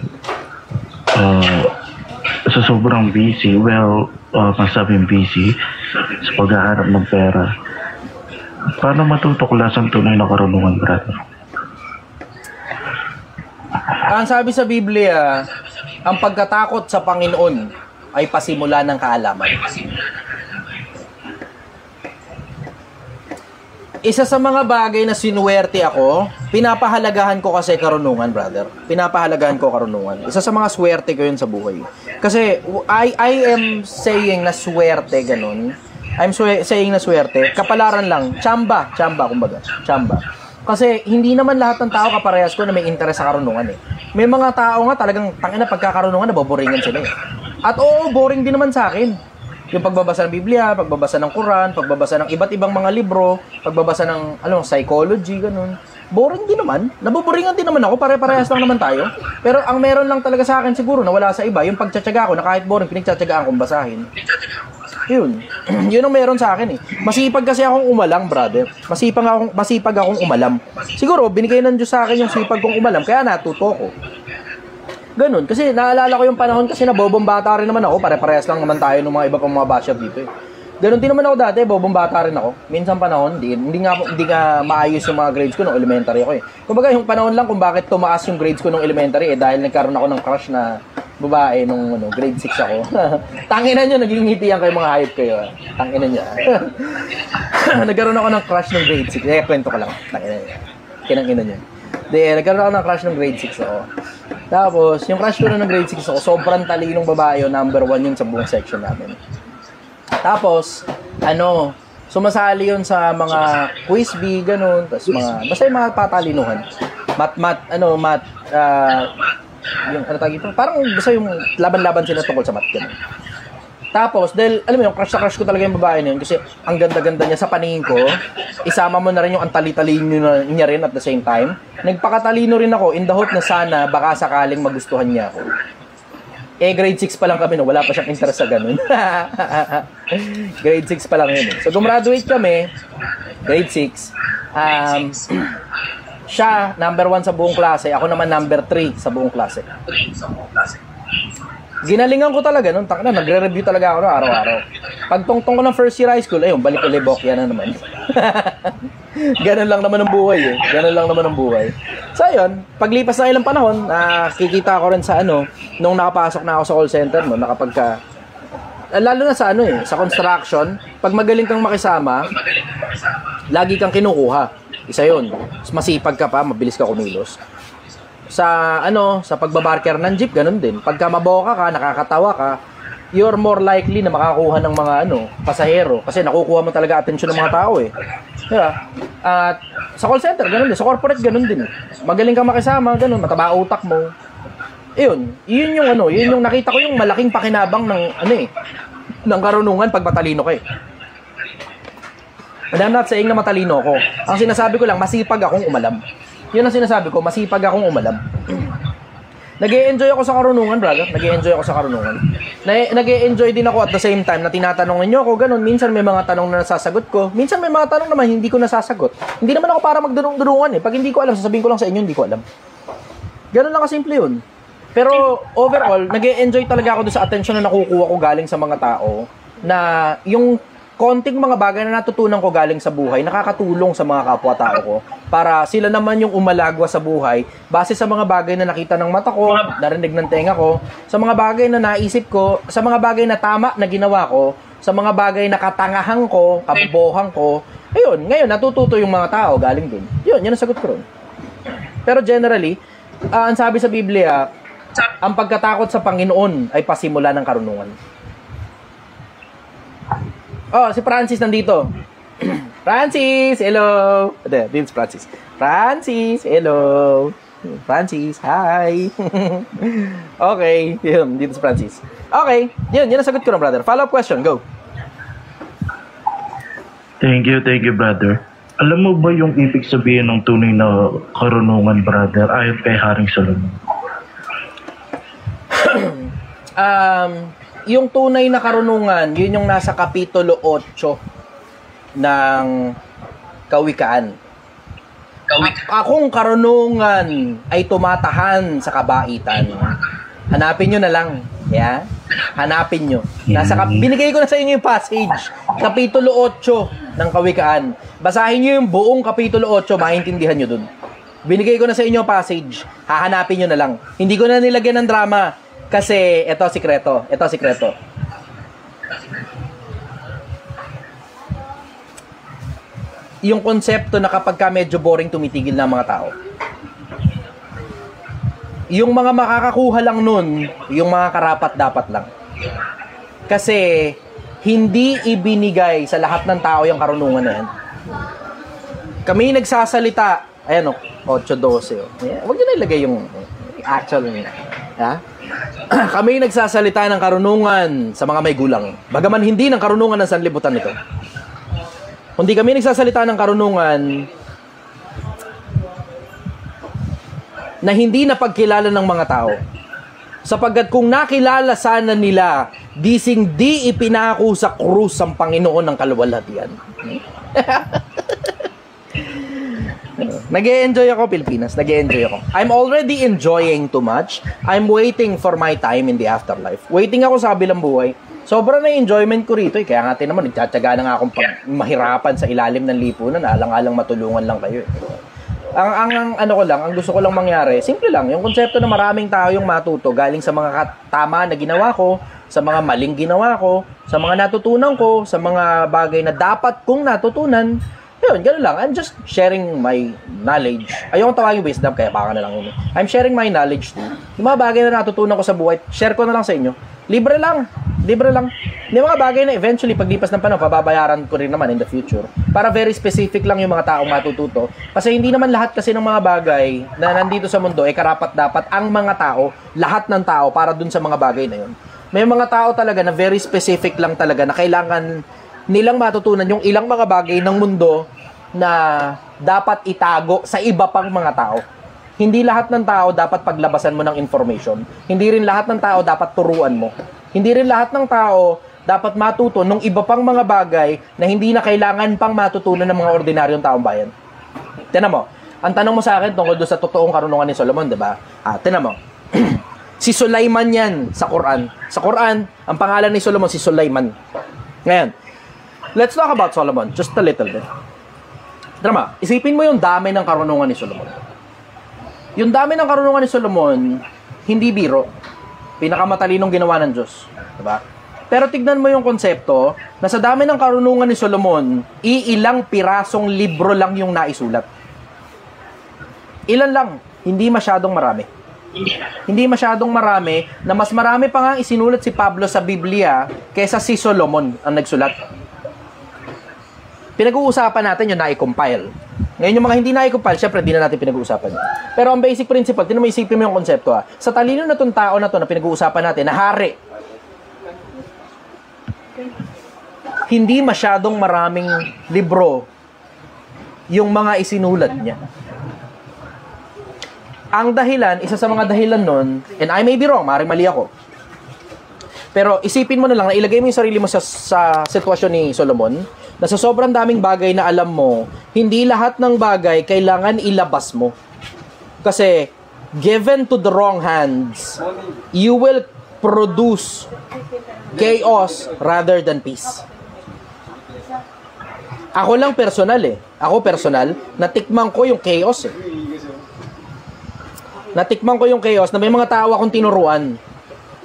[SPEAKER 13] sa sobrang busy, masabing busy sa paghahanap ng pera, paano matutuklasan tunay na karunungan, brother?
[SPEAKER 1] Ang sabi sa Biblia, ang pagkatakot sa Panginoon ay pasimula ng kaalaman. Isa sa mga bagay na sinuwerte ako, pinapahalagahan ko kasi karunungan, brother. Pinapahalagahan ko karunungan. Isa sa mga swerte ko yun sa buhay. Kasi I am saying na swerte, ganun. Saying na swerte, kapalaran lang. Chamba, kumbaga. Chamba. Kasi hindi naman lahat ng tao kaparehas ko na may interest sa karunungan eh. May mga tao nga talagang tangina pagkakarunungan naboboringan sila eh. At oo, boring din naman sa akin. Yung pagbabasa ng Biblia, pagbabasa ng Quran, pagbabasa ng iba't ibang mga libro, pagbabasa ng psychology, ganun. Boring din naman. Naboboringan din naman ako, pare-parehas lang naman tayo. Pero ang meron lang talaga sa akin siguro na wala sa iba, yung pagtsatsaga ko na kahit boring, pinagtsatsagaan kong basahin. Yun. Yun ang meron sa akin eh. Masipag kasi akong umalang, brother. Masipag akong umalam. Siguro, binigay ng Diyos sa akin yung sipag kong umalam, kaya natuto ko. Ganun. Kasi naalala ko yung panahon kasi na bobong bata rin naman ako. Pare-parehas lang naman tayo ng mga iba pang mga basher dito eh. Ganun din naman ako dati, bobong bata rin ako. Minsan panahon, hindi nga maayos yung mga grades ko nung elementary ako eh. Kumbaga yung panahon lang kung bakit tumaas yung grades ko nung elementary eh dahil nagkaroon ako ng crush na babae nung grade 6 ako. Tanginan nyo, nagingitian kayo mga hype kayo. Tanginan nyo. Nagkaroon ako ng crush nung grade 6. Kwento ko lang. Tanginan nyo. Kinanginan nyo. Nagkaroon ako ng crush nung grade 6 ako. Tapos, yung crush ko ng grade 6 ako, sobrang talinong babae yun, number 1 yun sa buong section namin. Tapos, sumasali yun sa mga quiz bee, ganun, tapos basta yung mga patalinuhan. Yung tawag ito, parang basta yung laban-laban sila tungkol sa math, ganun. Tapos, dahil, alam mo yung crush ko talaga yung babae na yun kasi ang ganda-ganda niya sa paningin ko, isama mo na rin yung antali-talino niya rin at the same time. Nagpakatalino rin ako in the hope na sana baka sakaling magustuhan niya ako. Grade 6 pa lang kami, no? Wala pa siyang interest sa ganun. Grade 6 pa lang yun. So, gumraduate kami, grade 6. Siya, number 1 sa buong klase. Ako naman number 3 sa buong klase. Ginalingan ko talaga nun, nagre-review talaga ako araw-araw. Pagtungtong ko ng first year high school, balik ulit bokya na naman. Ganun lang naman ang buhay eh. So ayun, paglipas na ilang panahon, kikita ko rin sa nung nakapasok na ako sa call center, no, lalo na sa sa construction, pag magaling kang makisama, lagi kang kinukuha. Isa yun. Masipag ka pa, mabilis ka kumilos. Sa pagbabarker ng jeep, ganun din. Pagka maboka ka, nakakatawa ka, you're more likely na makakuha ng mga pasahero kasi nakukuha mo talaga atensyon ng mga tao eh. Diba? At sa call center, ganun din. Sa corporate, ganun din. Magaling kang makisama, ganun, mataba utak mo. Yun yung nakita ko yung malaking pakinabang ng ng karunungan pag matalino ka eh. And I'm not saying na matalino ako. Ang sinasabi ko lang, masipag akong umalam. Yun ang sinasabi ko, masipag akong umalam. Nag-e-enjoy ako sa karunungan, brother. Nag-e-enjoy din ako at the same time na tinatanong ninyo ako, ganun. Minsan may mga tanong na nasasagot ko. Minsan may mga tanong naman hindi ko nasasagot. Hindi naman ako para magdurung-durungan eh. Pag hindi ko alam, sasabihin ko lang sa inyo, hindi ko alam. Ganun lang kasimple yun. Pero overall, nag-e-enjoy talaga ako doon sa attention na nakukuha ko galing sa mga tao na yung konting mga bagay na natutunan ko galing sa buhay, nakakatulong sa mga kapwa-tao ko para sila naman yung umalagwa sa buhay base sa mga bagay na nakita ng mata ko, narinig ng tenga ko, sa mga bagay na naisip ko, sa mga bagay na tama na ginawa ko, sa mga bagay na katangahan ko, kabobohan ko. Ayun, ngayon natututo yung mga tao galing dun. Yun ang sagot ko ron. Pero generally, ang sabi sa Biblia, ang pagkatakot sa Panginoon ay pasimula ng karunungan. Oh, si Francis nandito. Francis, hello. This is Francis. Francis, hello. Francis, hi. Okay, yun, dito si Francis. Okay, yun ang sagot ko na, brother. Follow-up question, go.
[SPEAKER 13] Thank you, brother. Alam mo ba yung ibig sabihin ng tunay na karunungan, brother, ayon kay Haring Solomon?
[SPEAKER 1] Yung tunay na karunungan, yun yung nasa Kapitulo 8 ng Kawikaan. Akong karunungan ay tumatahan sa kabaitan. Hanapin nyo na lang. Yeah? Hanapin nyo. Binigay ko na sa inyo yung passage. Kapitulo 8 ng Kawikaan. Basahin nyo yung buong Kapitulo 8, maintindihan nyo dun. Binigay ko na sa inyo yung passage. Hahanapin nyo na lang. Hindi ko na nilagyan ng drama. Kasi, ito sikreto. Ito sikreto. Yung konsepto na kapag ka medyo boring, tumitigil na mga tao. Yung mga makakakuha lang nun, yung mga karapat-dapat lang. Kasi, hindi ibinigay sa lahat ng tao yung karunungan na yan. Kami nagsasalita, ayan o, 8:12. Huwag nyo na ilagay yung actual nyo. Ha? Kami nagsasalita ng karunungan sa mga may gulang. Bagaman hindi ng karunungan ng sanlibutan nito. Kundi kami nagsasalita ng karunungan na hindi napagkilala ng mga tao. Sapagkat kung nakilala sana nila, dising di ipinako sa krus ang Panginoon ng kaluwalhatian. Nag-e-enjoy ako, Pilipinas. Nag-e-enjoy ako. I'm already enjoying too much. I'm waiting for my time in the afterlife. Waiting ako sa kabilang buhay. Sobrang na enjoyment ko rito. Kaya nga naman, nagtsatsaga na nga akong mahirapan sa ilalim ng lipunan. Alang-alang matulungan lang kayo. Ang gusto ko lang mangyari, simple lang. Yung konsepto na maraming tao yung matuto galing sa mga tama na ginawa ko, sa mga maling ginawa ko, sa mga natutunan ko, sa mga bagay na dapat kong natutunan. Yun, gano'n lang. I'm just sharing my knowledge. Ayokong tawagin wisdom, kaya baka na lang yun. I'm sharing my knowledge too. Yung mga bagay na natutunan ko sa buhay, share ko na lang sa inyo. Libre lang. Libre lang. Yung mga bagay na eventually, paglipas ng panahon, pababayaran ko rin naman in the future. Para very specific lang yung mga taong matututo. Kasi hindi naman lahat kasi ng mga bagay na nandito sa mundo, karapat-dapat ang mga tao, lahat ng tao, para dun sa mga bagay na yun. May mga tao talaga na very specific lang talaga na kailangan nilang matutunan yung ilang mga bagay ng mundo na dapat itago sa iba pang mga tao. Hindi lahat ng tao dapat paglabasan mo ng information. Hindi rin lahat ng tao dapat turuan mo. Hindi rin lahat ng tao dapat matuto ng iba pang mga bagay na hindi na kailangan pang matutunan ng mga ordinaryong taong bayan. Tingnan mo, ang tanong mo sa akin tungkol doon sa totoong karunungan ni Solomon, di ba? Tingnan mo. Si Sulaiman yan sa Quran. Sa Quran, ang pangalan ni Solomon si Sulaiman. Ngayon, let's talk about Solomon just a little bit. Tingnan mo, isipin mo yung dami ng karunungan ni Solomon. Yung dami ng karunungan ni Solomon, hindi biro. Pinakamatalinong ginawa ng Diyos. Diba? Pero tignan mo yung konsepto na sa dami ng karunungan ni Solomon, iilang pirasong libro lang yung naisulat. Ilan lang, hindi masyadong marami. Hindi masyadong marami na mas marami pa nga isinulat si Pablo sa Biblia kaysa si Solomon ang nagsulat. Pinag-uusapan natin yung na-compile. Ngayon yung mga hindi na-compile, syempre hindi na natin pinag-uusapan. Pero ang basic principle, isipin mo yung konsepto ha. Sa talino na itong tao na to na pinag-uusapan natin, na hari, hindi masyadong maraming libro yung mga isinulat niya. Ang dahilan, isa sa mga dahilan nun, and I may be wrong, maaaring mali ako. Pero isipin mo na lang na ilagay mo yung sarili mo sa sitwasyon ni Solomon, na sa sobrang daming bagay na alam mo, hindi lahat ng bagay kailangan ilabas mo. Kasi, given to the wrong hands, you will produce chaos rather than peace. Ako lang personal Ako personal, natikman ko yung chaos Natikman ko yung chaos na may mga tao akong tinuruan.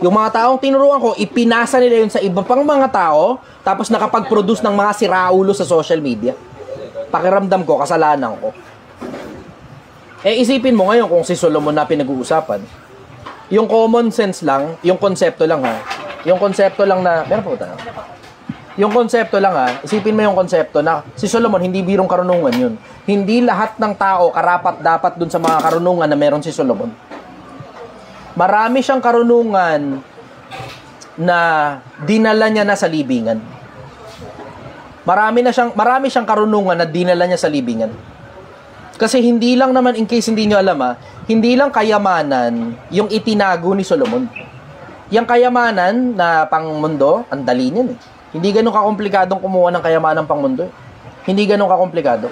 [SPEAKER 1] Yung mga taong tinuruan ko, ipinasa nila yun sa iba pang mga tao, tapos nakapag-produce ng mga siraulo sa social media. Pakiramdam ko, kasalanan ko. Isipin mo ngayon kung si Solomon na pinag-uusapan. Yung common sense lang, yung konsepto lang ha. Yung konsepto lang na, meron po tayo. Yung konsepto lang ha, isipin mo yung konsepto na si Solomon, hindi birong karunungan yun. Hindi lahat ng tao karapat-dapat dun sa mga karunungan na meron si Solomon. Marami siyang karunungan na dinala niya na sa libingan. Marami siyang karunungan na dinala niya sa libingan. Kasi hindi lang naman, in case hindi niyo alam hindi lang kayamanan yung itinago ni Solomon. Yung kayamanan na pangmundo, ang dali niyan Hindi ganun kakomplikadong kumuha ng kayamanan pangmundo Hindi ganun kakomplikado.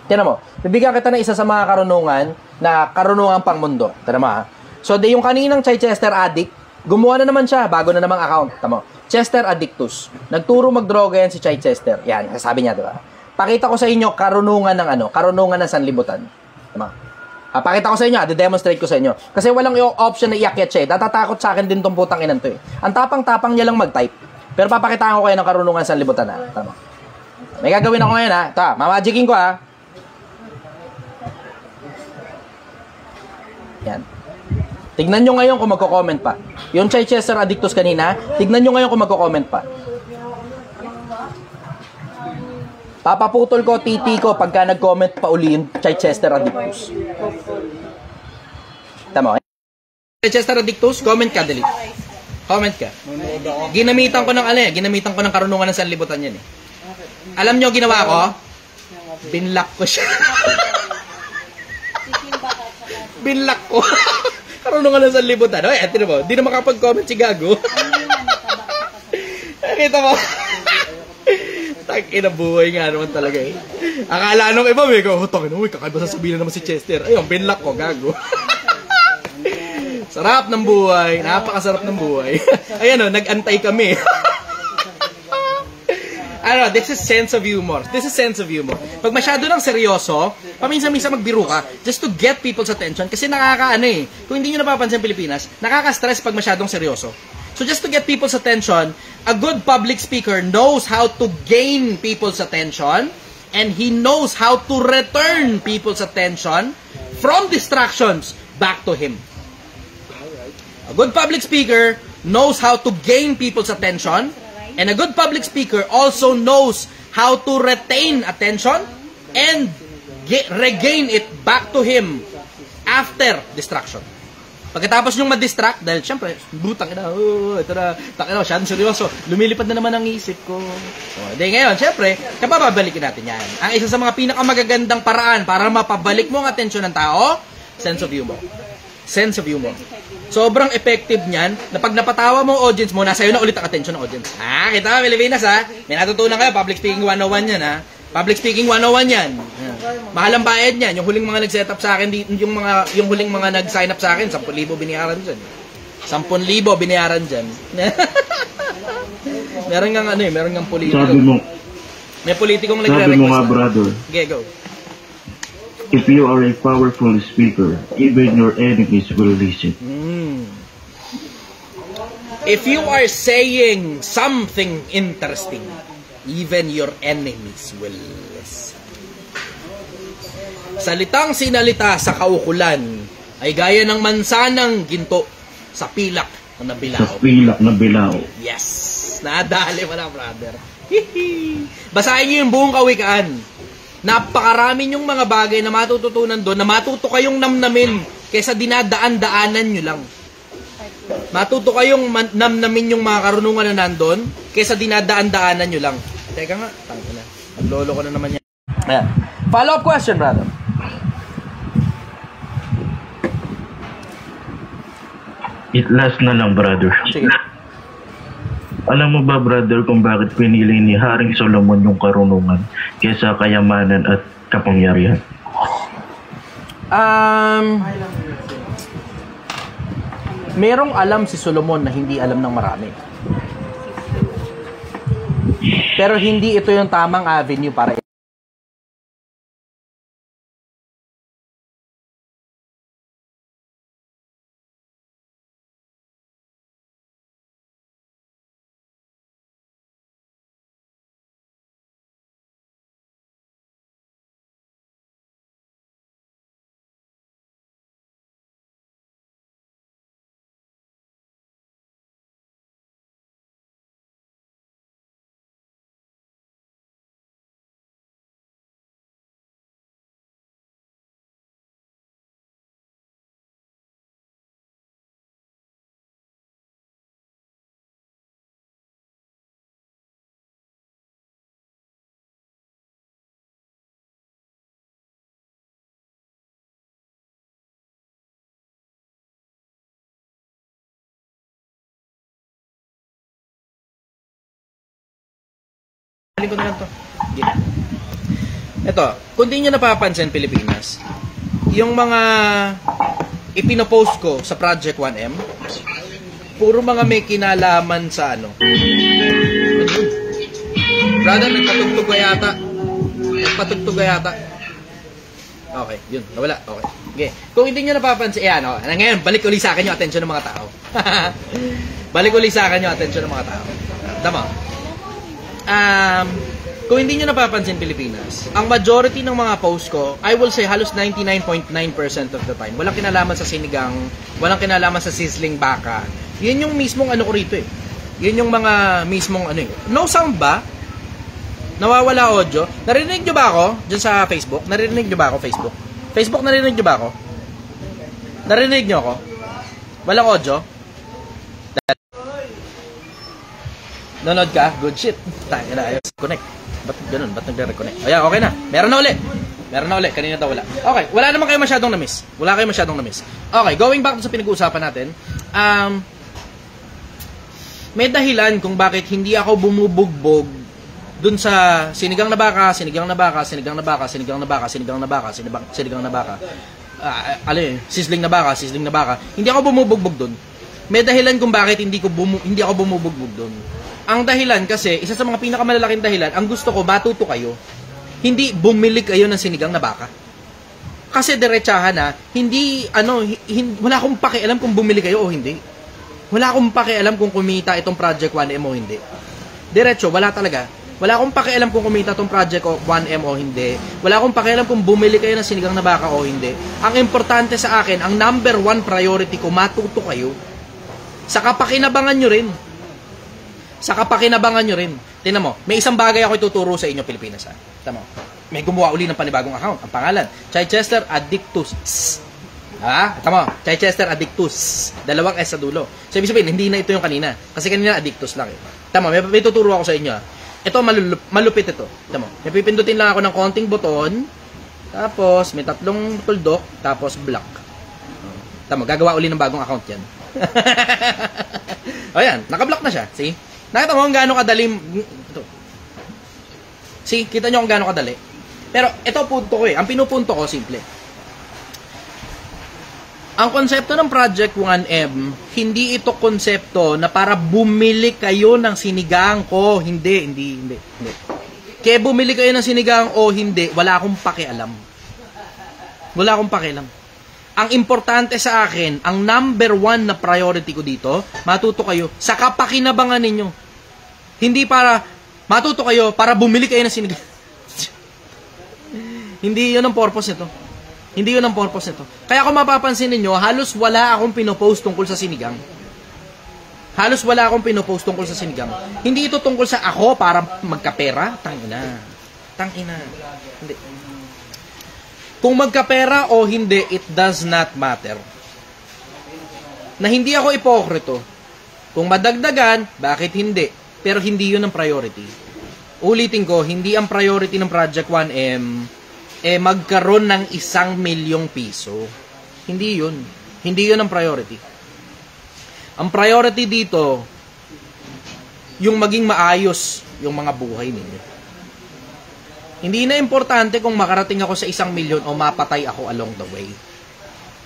[SPEAKER 1] Tingnan mo, bibigyan kita na isa sa mga karunungan na karunungan pangmundo. Tingnan mo So, yung kaninang Chichester Addict, gumawa na naman siya, bago na namang account. Tamo. Chester Addictus. Nagturo magdroga yan si Chichester. Yan, sabi niya, diba? Pakita ko sa inyo karunungan ng sanlibutan. Tama. Pakita ko sa inyo, de-demonstrate ko sa inyo. Kasi walang option na iakyat siya. Natatakot sa akin din tong putang inan to eh. Ang tapang-tapang niya lang mag-type. Pero papakitaan ko kayo ng karunungan sa sanlibutan ha. Tama. May gagawin ako ngayon ha. Ito ha, mamagicking ko ha. Yan. Tignan nyo ngayon kung magko-comment pa. Yung Chichester Addictus kanina, tignan nyo ngayon kung magko-comment pa. Papaputol ko, titi ko, pagka nag-comment pa uli yung Chichester Addictus. Tama. Chichester Addictus, comment ka, delete. Comment ka. Ginamitan ko ng karunungan ng sanlibutan yan eh. Alam nyo ginawa ko? Binlock ko siya. Binlock ko. Karunungan ng sanlibutan. Oy, eto mo, di na makapag-comment si Gago. Nakita mo? Tag-ina buhay nga naman talaga eh. Akala nung iba, may kahutang. Uy, kakaiba sasabihin na naman si Chester. Ayun, binlock ko, Gago. Sarap ng buhay. Napakasarap ng buhay. Ayan o, nag-antay kami. Ano, this is sense of humor. This is sense of humor. Pag masyado ng seryoso, paminsan-minsan magbiro ka just to get people's attention kasi nakakaano eh. Kung hindi nyo napapansin Pilipinas, nakaka-stress pag masyadong seryoso. So just to get people's attention, a good public speaker knows how to gain people's attention and he knows how to return people's attention from distractions back to him. A good public speaker knows how to gain people's attention, and a good public speaker also knows how to retain attention and regain it back to him after distraction. Pagkatapos nyong ma-distract, dahil syempre, butang ina, ito na, takina, masyadong seryoso, lumilipad na naman ang isip ko. So, dahil ngayon, syempre, kapababalikin natin yan. Ang isa sa mga pinakamagagandang paraan para mapabalik mo ang atensyon ng tao, sense of humor. Sense of humor. Sobrang effective niyan na pag napatawa mo audience mo, nasa iyo na ulit ang attention ng audience. Kita ba, Pilipinas ha? May natutunan kayo, public speaking 101 yan ha. Public speaking 101 yan. Mahal ang bayad niyan. Yung huling mga nag-set up sa akin, yung huling mga nag-sign up sa akin, 10,000 binayaran dyan. 10,000 binayaran dyan. Meron nga meron nga politiko.
[SPEAKER 13] Sabi mo,
[SPEAKER 1] may politikong nagre-request.
[SPEAKER 13] Sabi mo nga, brother.
[SPEAKER 1] Okay, go.
[SPEAKER 13] If you are a powerful speaker, even your enemies will listen.
[SPEAKER 1] If you are saying something interesting, even your enemies will listen. Salitang sinalita sa kaukulan ay gaya ng mansanang ginto sa pilak na bilao.
[SPEAKER 13] Sa pilak na bilao.
[SPEAKER 1] Yes! Nadali mo na, brother. Basahin niyo yung buong kawikaan. Napakarami yung mga bagay na matututunan doon, na matuto kayong namnamin kaysa dinadaan-daanan nyo lang. Matuto kayong namnamin yung mga karunungan na nandun kaysa dinadaan-daanan nyo lang. Teka nga, tangko na. Naglolo ko na naman yan. Ayan. Follow-up question, brother.
[SPEAKER 13] It last na lang, brother.
[SPEAKER 1] Sige.
[SPEAKER 13] Alam mo ba, brother, kung bakit pinili ni Haring Solomon yung karunungan kaysa kayamanan at kapangyarihan?
[SPEAKER 1] Merong alam si Solomon na hindi alam ng marami. Pero hindi ito yung tamang avenue para ko na lang to. Ito, kung di nyo napapansin Pilipinas, yung mga ipinopost ko sa Project 1M, puro mga may kinalaman sa ano. Brother, nagpatugtog ka yata. Okay, yun, nawala. Okay. Okay. Kung hindi nyo napapansin, ngayon, balik ulit sa akin yung atensyon ng mga tao. Balik ulit sa akin yung atensyon ng mga tao. Tama. Kung hindi nyo napapansin, Pilipinas, ang majority ng mga posts ko, I will say halos 99.9% of the time, walang kinalaman sa sinigang, walang kinalaman sa sizzling baka. Yun yung mismong ano ko rito eh. Yun yung mga mismong ano eh. No sound ba? Nawawala audio? Narinig nyo ba ako dyan sa Facebook? Narinig nyo ba ako Facebook? Facebook, narinig nyo ba ako? Narinig nyo ako? Walang audio? Nanood ka? Good shit. Tayo na, ayos. Connect. Ba't ganun? Ba't nagre-reconnect? Ayan, okay na. Meron na ulit. Kanina daw wala. Okay, wala naman kayo masyadong na-miss. Okay, going back to sa pinag-uusapan natin. May dahilan kung bakit hindi ako bumubugbog dun sa sinigang na baka. Sizzling na baka. Hindi ako bumubugbog dun. May dahilan kung bakit hindi ako bumubugbog dun. Ang dahilan kasi, isa sa mga pinakamalalaking dahilan, ang gusto ko, matuto kayo. Hindi bumili kayo ng sinigang na baka. Kasi diretsahan na, wala akong pakialam kung bumili kayo o hindi. Wala akong pakialam kung kumita itong Project 1M o hindi. Diretso, wala talaga. Wala akong pakialam kung kumita itong Project 1M o hindi. Wala akong pakialam kung bumili kayo ng sinigang na baka o hindi. Ang importante sa akin, ang number 1 priority ko, matuto kayo. Sa kapakinabangan nyo rin. Tingnan mo, may isang bagay ako ituturo sa inyo, Pilipinas. Tama mo. May gumawa uli ng panibagong account. Ang pangalan, Chichester Addictus. Tama mo, Chichester Addictus. 2 S sa dulo. So, ibig sabihin, hindi na ito yung kanina. Kasi kanina Addictus lang eh. Tama, may tuturo ako sa inyo. Ito, malupit ito. Tama mo, may pipindutin lang ako ng konting buton. Tapos, may 3 tuldok. Tapos, block. Tama, gagawa uli ng bagong account yan. O yan, nakablock na siya. See? Nakita mo kung gaano kadali. Ito. See, kita nyo kung gaano kadali. Pero ito punto ko eh. Ang pinupunto ko, simple. Ang konsepto ng Project 1M, hindi ito konsepto na para bumili kayo ng sinigang ko. Hindi. Kaya bumili kayo ng sinigang o hindi, wala akong pakialam. Ang importante sa akin, ang number 1 na priority ko dito, matuto kayo sa kapakinabangan ninyo. Hindi para matuto kayo para bumili kayo ng sinigang. Hindi yun ang purpose nito. Kaya kung mapapansin ninyo, halos wala akong pinopost tungkol sa sinigang. Hindi ito tungkol sa ako para magkapera. Tangina. Hindi. Kung magkapera o hindi, it does not matter. Na hindi ako ipokrito. Kung madagdagan, bakit hindi? Pero hindi yun ang priority. Ulitin ko, hindi ang priority ng Project 1M magkaroon ng 1 milyong piso. Hindi yun. Hindi yun ang priority. Ang priority dito, yung maging maayos yung mga buhay ninyo. Hindi na importante kung makarating ako sa 1 milyon o mapatay ako along the way.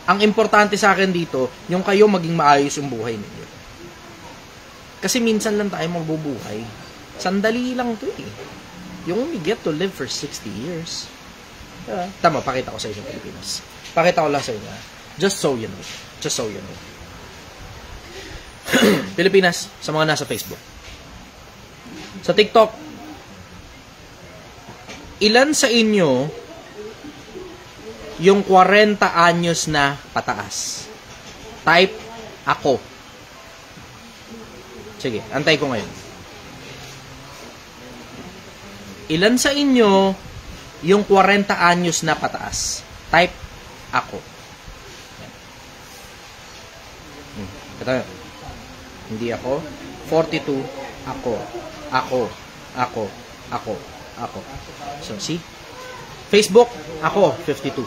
[SPEAKER 1] Ang importante sa akin dito, yung kayo maging maayos yung buhay ninyo. Kasi minsan lang tayo mabubuhay. Sandali lang to eh. You only get to live for 60 years. Tama, pakita ko sa inyo, Pilipinas. Pakita ko lang sa inyo. Just so you know. Pilipinas, sa mga nasa Facebook. Sa TikTok, ilan sa inyo yung 40 anyos na pataas? Type ako. Sige, antay ko ngayon. Ilan sa inyo yung 40 anyos na pataas? Type ako. Ito. Hindi ako. 42. Ako. So, see? Facebook, ako, 52.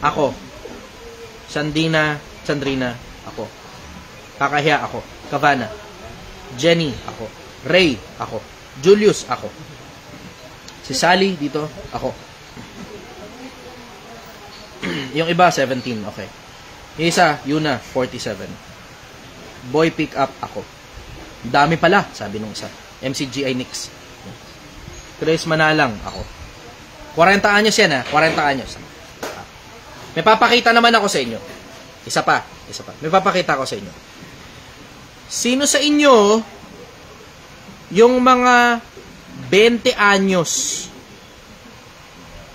[SPEAKER 1] Ako. Sandrina, ako. Kakahiya, ako. Kavana. Jenny, ako. Ray, ako. Julius, ako. Si Sally, dito, ako. Yung iba, 17. Okay. Yung isa, Yuna, 47. Boy, pick up ako. Dami pala, sabi nung isa. MCGI Nix. Chris Manalang, ako. 40 anyos yan, ha? 40 anyos. May papakita naman ako sa inyo. Isa pa. May papakita ako sa inyo. Sino sa inyo yung mga 20 anyos?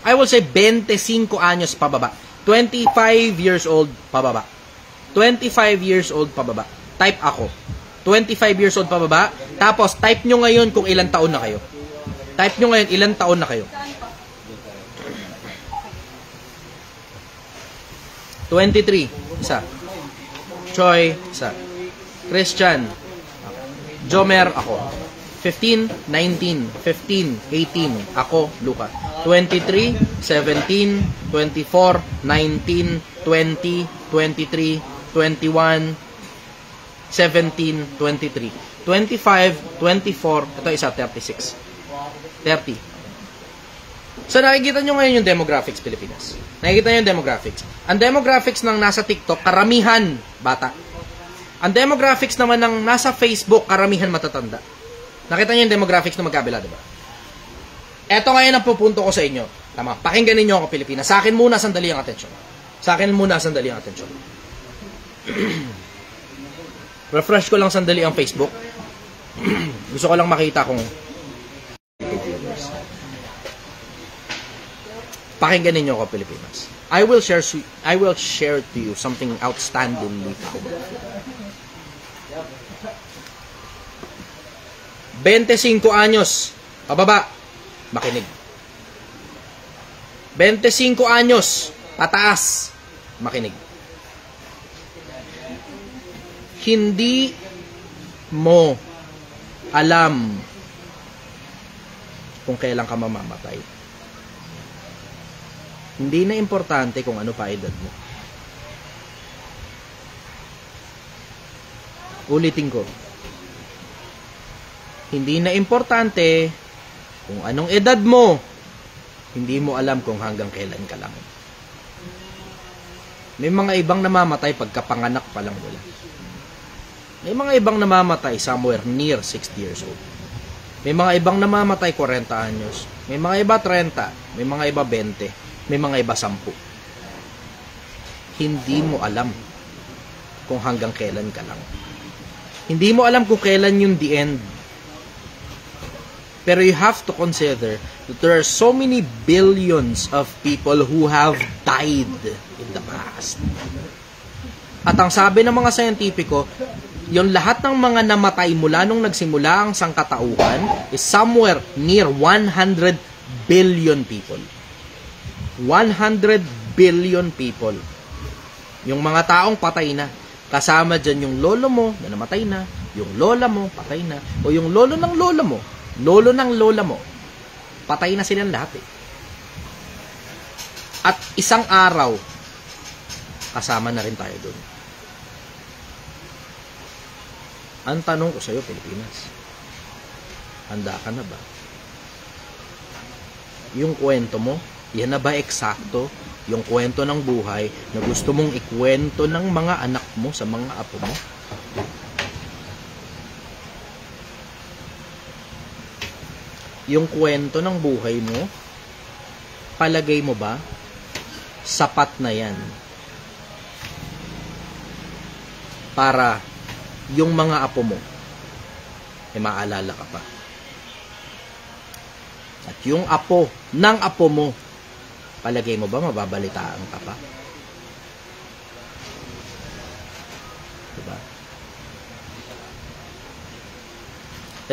[SPEAKER 1] I will say 25 anyos pababa. 25 years old pababa. 25 years old pababa. Type ako. 25 years old pababa. Tapos, type nyo ngayon kung ilang taon na kayo. Type nyo ngayon ilang taon na kayo. 23. Isa. Choi. Isa. Christian. Jomer. Ako. 15, 19, 15, 18. Ako, Luca. 23, 17, 24, 19, 20, 23, 21, 17, 23, 25, 24, ito isa, 36. 30. So, nakikita nyo ngayon yung demographics Pilipinas. Nakikita nyo yung demographics. Ang demographics ng nasa TikTok, karamihan bata. Ang demographics naman ng nasa Facebook, karamihan matatanda. Nakita nyo yung demographics na magkabila, diba? Eto ngayon ang pupunto ko sa inyo. Tama, pakinggan ninyo ako Pilipinas. Sa akin muna sandali ang atensyon. Refresh ko lang sandali ang Facebook. Gusto ko lang makita kung pakinggan ninyo ako Pilipinas. I will share to you something outstandingly powerful. 25 anyos pababa, makinig. 25 anyos pataas, makinig. Hindi mo alam kung kailan ka mamamatay. Hindi na importante kung ano pa edad mo. Ulitin ko. Hindi na importante kung anong edad mo. Hindi mo alam kung hanggang kailan ka lang. May mga ibang namamatay pagkapanganak pa lang nila. May mga ibang namamatay somewhere near 60 years old. May mga ibang namamatay 40 anyos. May mga iba 30. May mga iba 20. May mga iba 10. Hindi mo alam kung hanggang kailan ka lang. Hindi mo alam kung kailan yung the end. Pero you have to consider that there are so many billions of people who have died in the past. At ang sabi ng mga scientifico, yung lahat ng mga namatay mula nung nagsimula ang sangkatauhan is somewhere near 100 billion people. 100 billion people. Yung mga taong patay na. Kasama dyan yung lolo mo na namatay na, yung lola mo patay na, o yung lolo ng lola mo, lolo ng lola mo, patay na silang lahat eh. At isang araw, kasama na rin tayo doon. Ang tanong ko sa'yo, Pilipinas, handa ka na ba? Yung kwento mo, yan na ba eksakto yung kwento ng buhay na gusto mong ikwento ng mga anak mo sa mga apo mo? Yung kwento ng buhay mo, palagay mo ba, sapat na yan para yung mga apo mo ay maalala ka pa? At yung apo ng apo mo, palagay mo ba mababalitaan ka pa? Diba?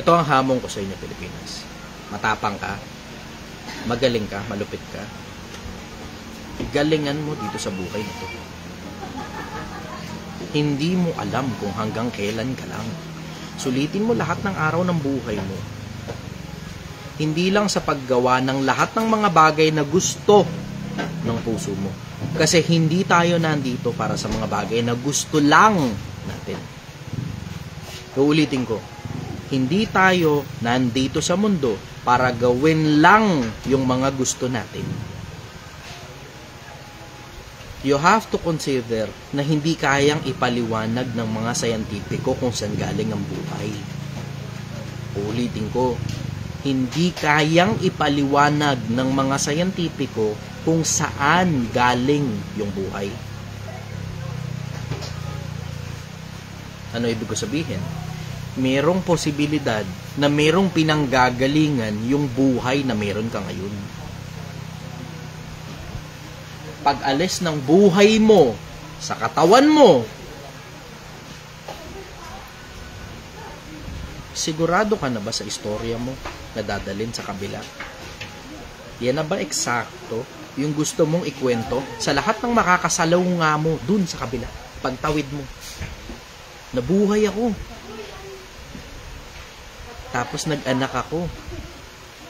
[SPEAKER 1] Ito ang hamon ko sa inyo, Pilipinas. Matapang ka, magaling ka, malupit ka. Galingan mo dito sa buhay nito. Hindi mo alam kung hanggang kailan ka lang. Sulitin mo lahat ng araw ng buhay mo. Hindi lang sa paggawa ng lahat ng mga bagay na gusto ng puso mo. Kasi hindi tayo nandito para sa mga bagay na gusto lang natin. Uulitin ko, hindi tayo nandito sa mundo para gawin lang yung mga gusto natin. you have to consider na hindi kayang ipaliwanag ng mga scientifico kung saan galing ang buhay. Ulitin ko, hindi kayang ipaliwanag ng mga scientifico kung saan galing yung buhay. Ano ibig ko sabihin? Merong posibilidad na merong pinanggagalingan yung buhay na meron ka ngayon. Pag-alis ng buhay mo sa katawan mo, sigurado ka na ba sa istorya mo na dadalhin sa kabila? Yan na ba eksakto yung gusto mong ikwento sa lahat ng makakasalaw nga mo dun sa kabila? Pagtawid mo, nabuhay ako. Tapos nag-anak ako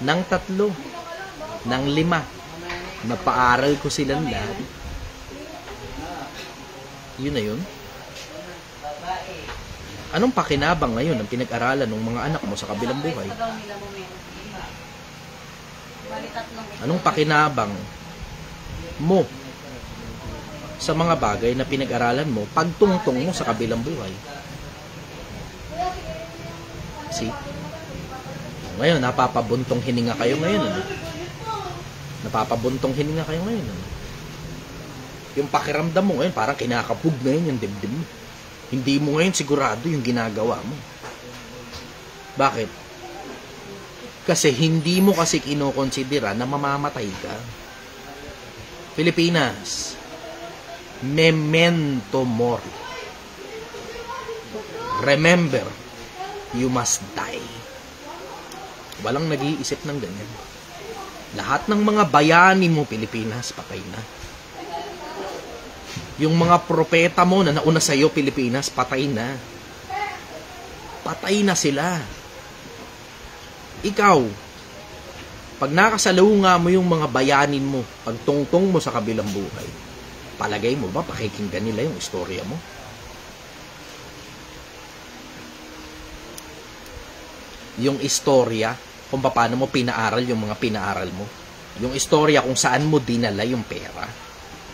[SPEAKER 1] ng 3, ng 5. Napaaral ko silang lahat. Yun na yun. Anong pakinabang ngayon ang pinag-aralan ng mga anak mo sa kabilang buhay? Anong pakinabang mo sa mga bagay na pinag-aralan mo pagtungtong mo sa kabilang buhay? See? Ngayon, napapabuntong hininga kayo ngayon. Ano? Napapabuntong hininga kayo ngayon. Ano? Yung pakiramdam mo ngayon, parang kinakabog ngayon yung dibdib mo. Hindi mo ngayon sigurado yung ginagawa mo. Bakit? Kasi hindi mo kasi kinokonsidera na mamamatay ka. Pilipinas, memento mori. Remember, you must die. Walang nag-iisip ng ganyan. Lahat ng mga bayani mo, Pilipinas, patay na. Yung mga propeta mo na nauna sa'yo, Pilipinas, patay na. Patay na sila. Ikaw, pag nakasalunga mo yung mga bayanin mo, pag tungtong mo sa kabilang buhay, palagay mo ba pakikinggan nila yung istorya mo? Yung istorya kung paano mo pinaaral yung mga pinaaral mo. Yung istorya kung saan mo dinala yung pera.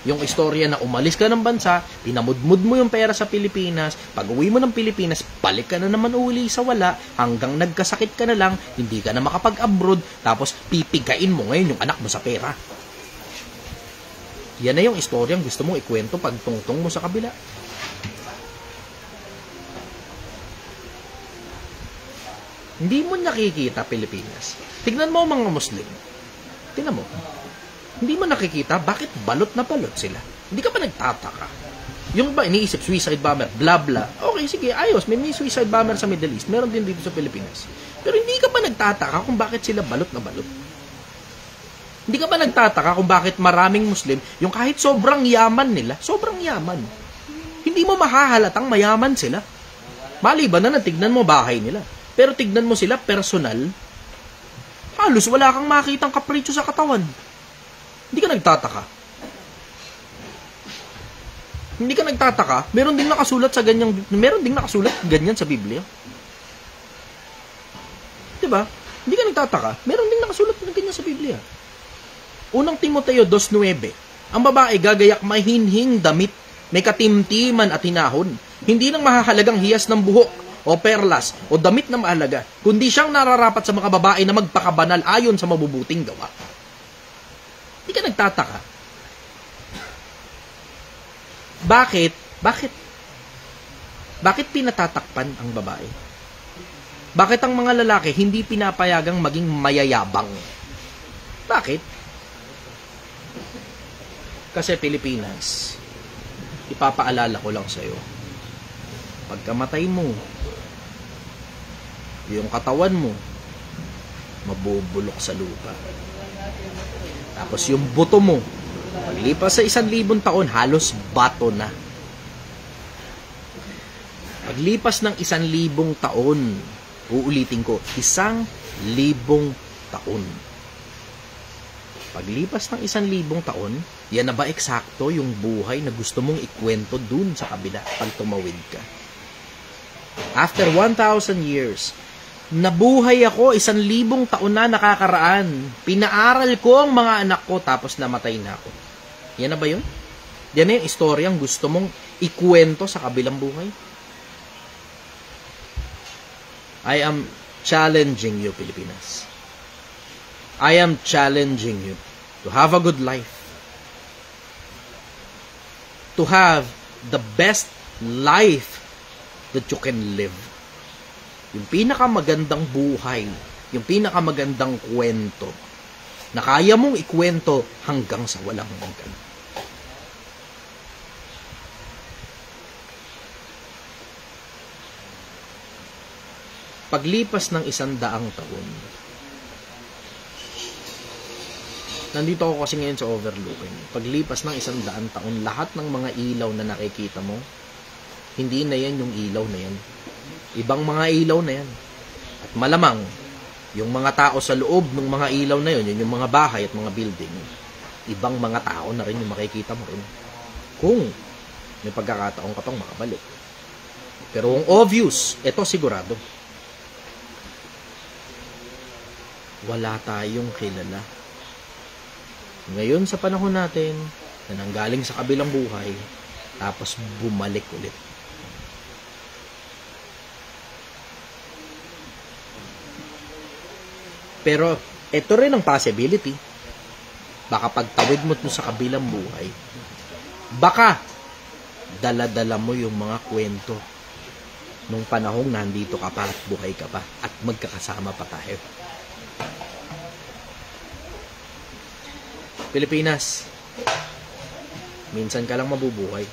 [SPEAKER 1] Yung istorya na umalis ka ng bansa, pinamudmud mo yung pera sa Pilipinas, pag uwi mo ng Pilipinas, balik ka na naman uli sa wala, hanggang nagkasakit ka na lang, hindi ka na makapag-abroad, tapos pipigain mo ngayon yung anak mo sa pera. Yan na yung istoryang gusto mong ikwento pag tungtong mo sa kabila. Hindi mo nakikita, Pilipinas. Tignan mo mga Muslim. Tignan mo. Hindi mo nakikita bakit balot na balot sila. Hindi ka pa nagtataka. Yung ba iniisip suicide bomber, bla bla. Okay, sige, ayos. May suicide bomber sa Middle East. Meron din dito sa Pilipinas. Pero hindi ka pa nagtataka kung bakit sila balot na balot. Hindi ka pa nagtataka kung bakit maraming Muslim, yung kahit sobrang yaman nila, sobrang yaman. Hindi mo mahahalatang mayaman sila. Maliban na tignan mo bahay nila. Pero tignan mo sila personal, halos wala kang makitang kapritsyo sa katawan. Hindi ka nagtataka. Hindi ka nagtataka, meron ding nakasulat ganyan sa Biblia. 'Di ba? Hindi ka nagtataka, meron ding nakasulat na ganyan sa Biblia. Unang Timoteo 2:9. Ang babae gagayak mahinhing damit, may katimtiman at hinahon, hindi nang mahahalagang hiyas ng buhok o perlas, o damit na mahalaga, kundi siyang nararapat sa mga babae na magpakabanal ayon sa mabubuting gawa. Hindi ka nagtataka. Bakit? Bakit pinatatakpan ang babae? Bakit ang mga lalaki hindi pinapayagang maging mayayabang? Bakit? Kasi Pilipinas, ipapaalala ko lang sa'yo, pagkamatay mo, yung katawan mo, mabubulok sa lupa. Tapos yung buto mo, paglipas sa 1,000 taon, halos bato na. Paglipas ng 1,000 taon, uulitin ko, 1,000 taon. Paglipas ng 1,000 taon, yan na ba eksakto yung buhay na gusto mong ikwento dun sa kabila pag tumawid ka? After 1,000 years, nabuhay ako, 1,000 taon na nakakaraan. Pinaaral ko ang mga anak ko, tapos namatay na ako. Yan na ba yun? Yan yung istoryang gusto mong ikwento sa kabilang buhay. I am challenging you, Pilipinas. I am challenging you to have a good life. To have the best life that you can live. Yung pinakamagandang buhay, yung pinakamagandang kwento na kaya mong ikwento hanggang sa walang hanggan. Paglipas ng 100 taon, nandito ako kasi ngayon sa overlooking. Paglipas ng 100 taon, lahat ng mga ilaw na nakikita mo, hindi na yan yung ilaw na yan. Ibang mga ilaw na yan. At malamang, yung mga tao sa loob ng mga ilaw na yun, yung mga bahay at mga building, ibang mga tao na rin yung makikita mo rin. Kung may pagkakataon ka pang makabalik. Pero kung obvious, ito sigurado. Wala tayong kilala. Ngayon sa panahon natin, na nanggaling sa kabilang buhay, tapos bumalik ulit. Pero, ito rin ang possibility. Baka pagtawid mo ito sa kabilang buhay, baka dala-dala mo yung mga kwento nung panahong nandito ka pa at buhay ka pa at magkakasama pa tayo. Pilipinas, minsan ka lang mabubuhay.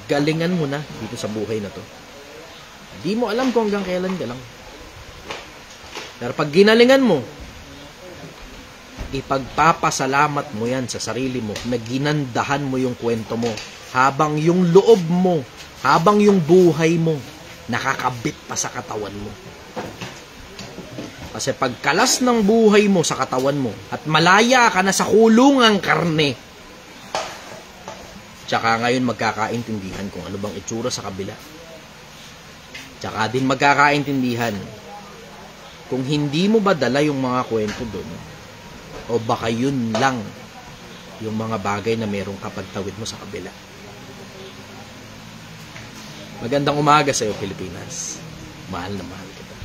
[SPEAKER 1] Galingan mo na dito sa buhay na to. Di mo alam kung hanggang kailan ka lang. Pero pag ginalingan mo, ipagpapasalamat mo yan sa sarili mo na ginandahan mo yung kwento mo habang yung loob mo, habang yung buhay mo nakakabit pa sa katawan mo. Kasi pagkalas ng buhay mo sa katawan mo at malaya ka na sa kulungang karne, tsaka ngayon magkakaintindihan kung ano bang itsura sa kabila. Tsaka din magkakaintindihan kung hindi mo ba dala yung mga kwento doon, o baka yun lang yung mga bagay na merong kapagtawid mo sa kabila. Magandang umaga sa iyo, Pilipinas. Mahal na mahal kita.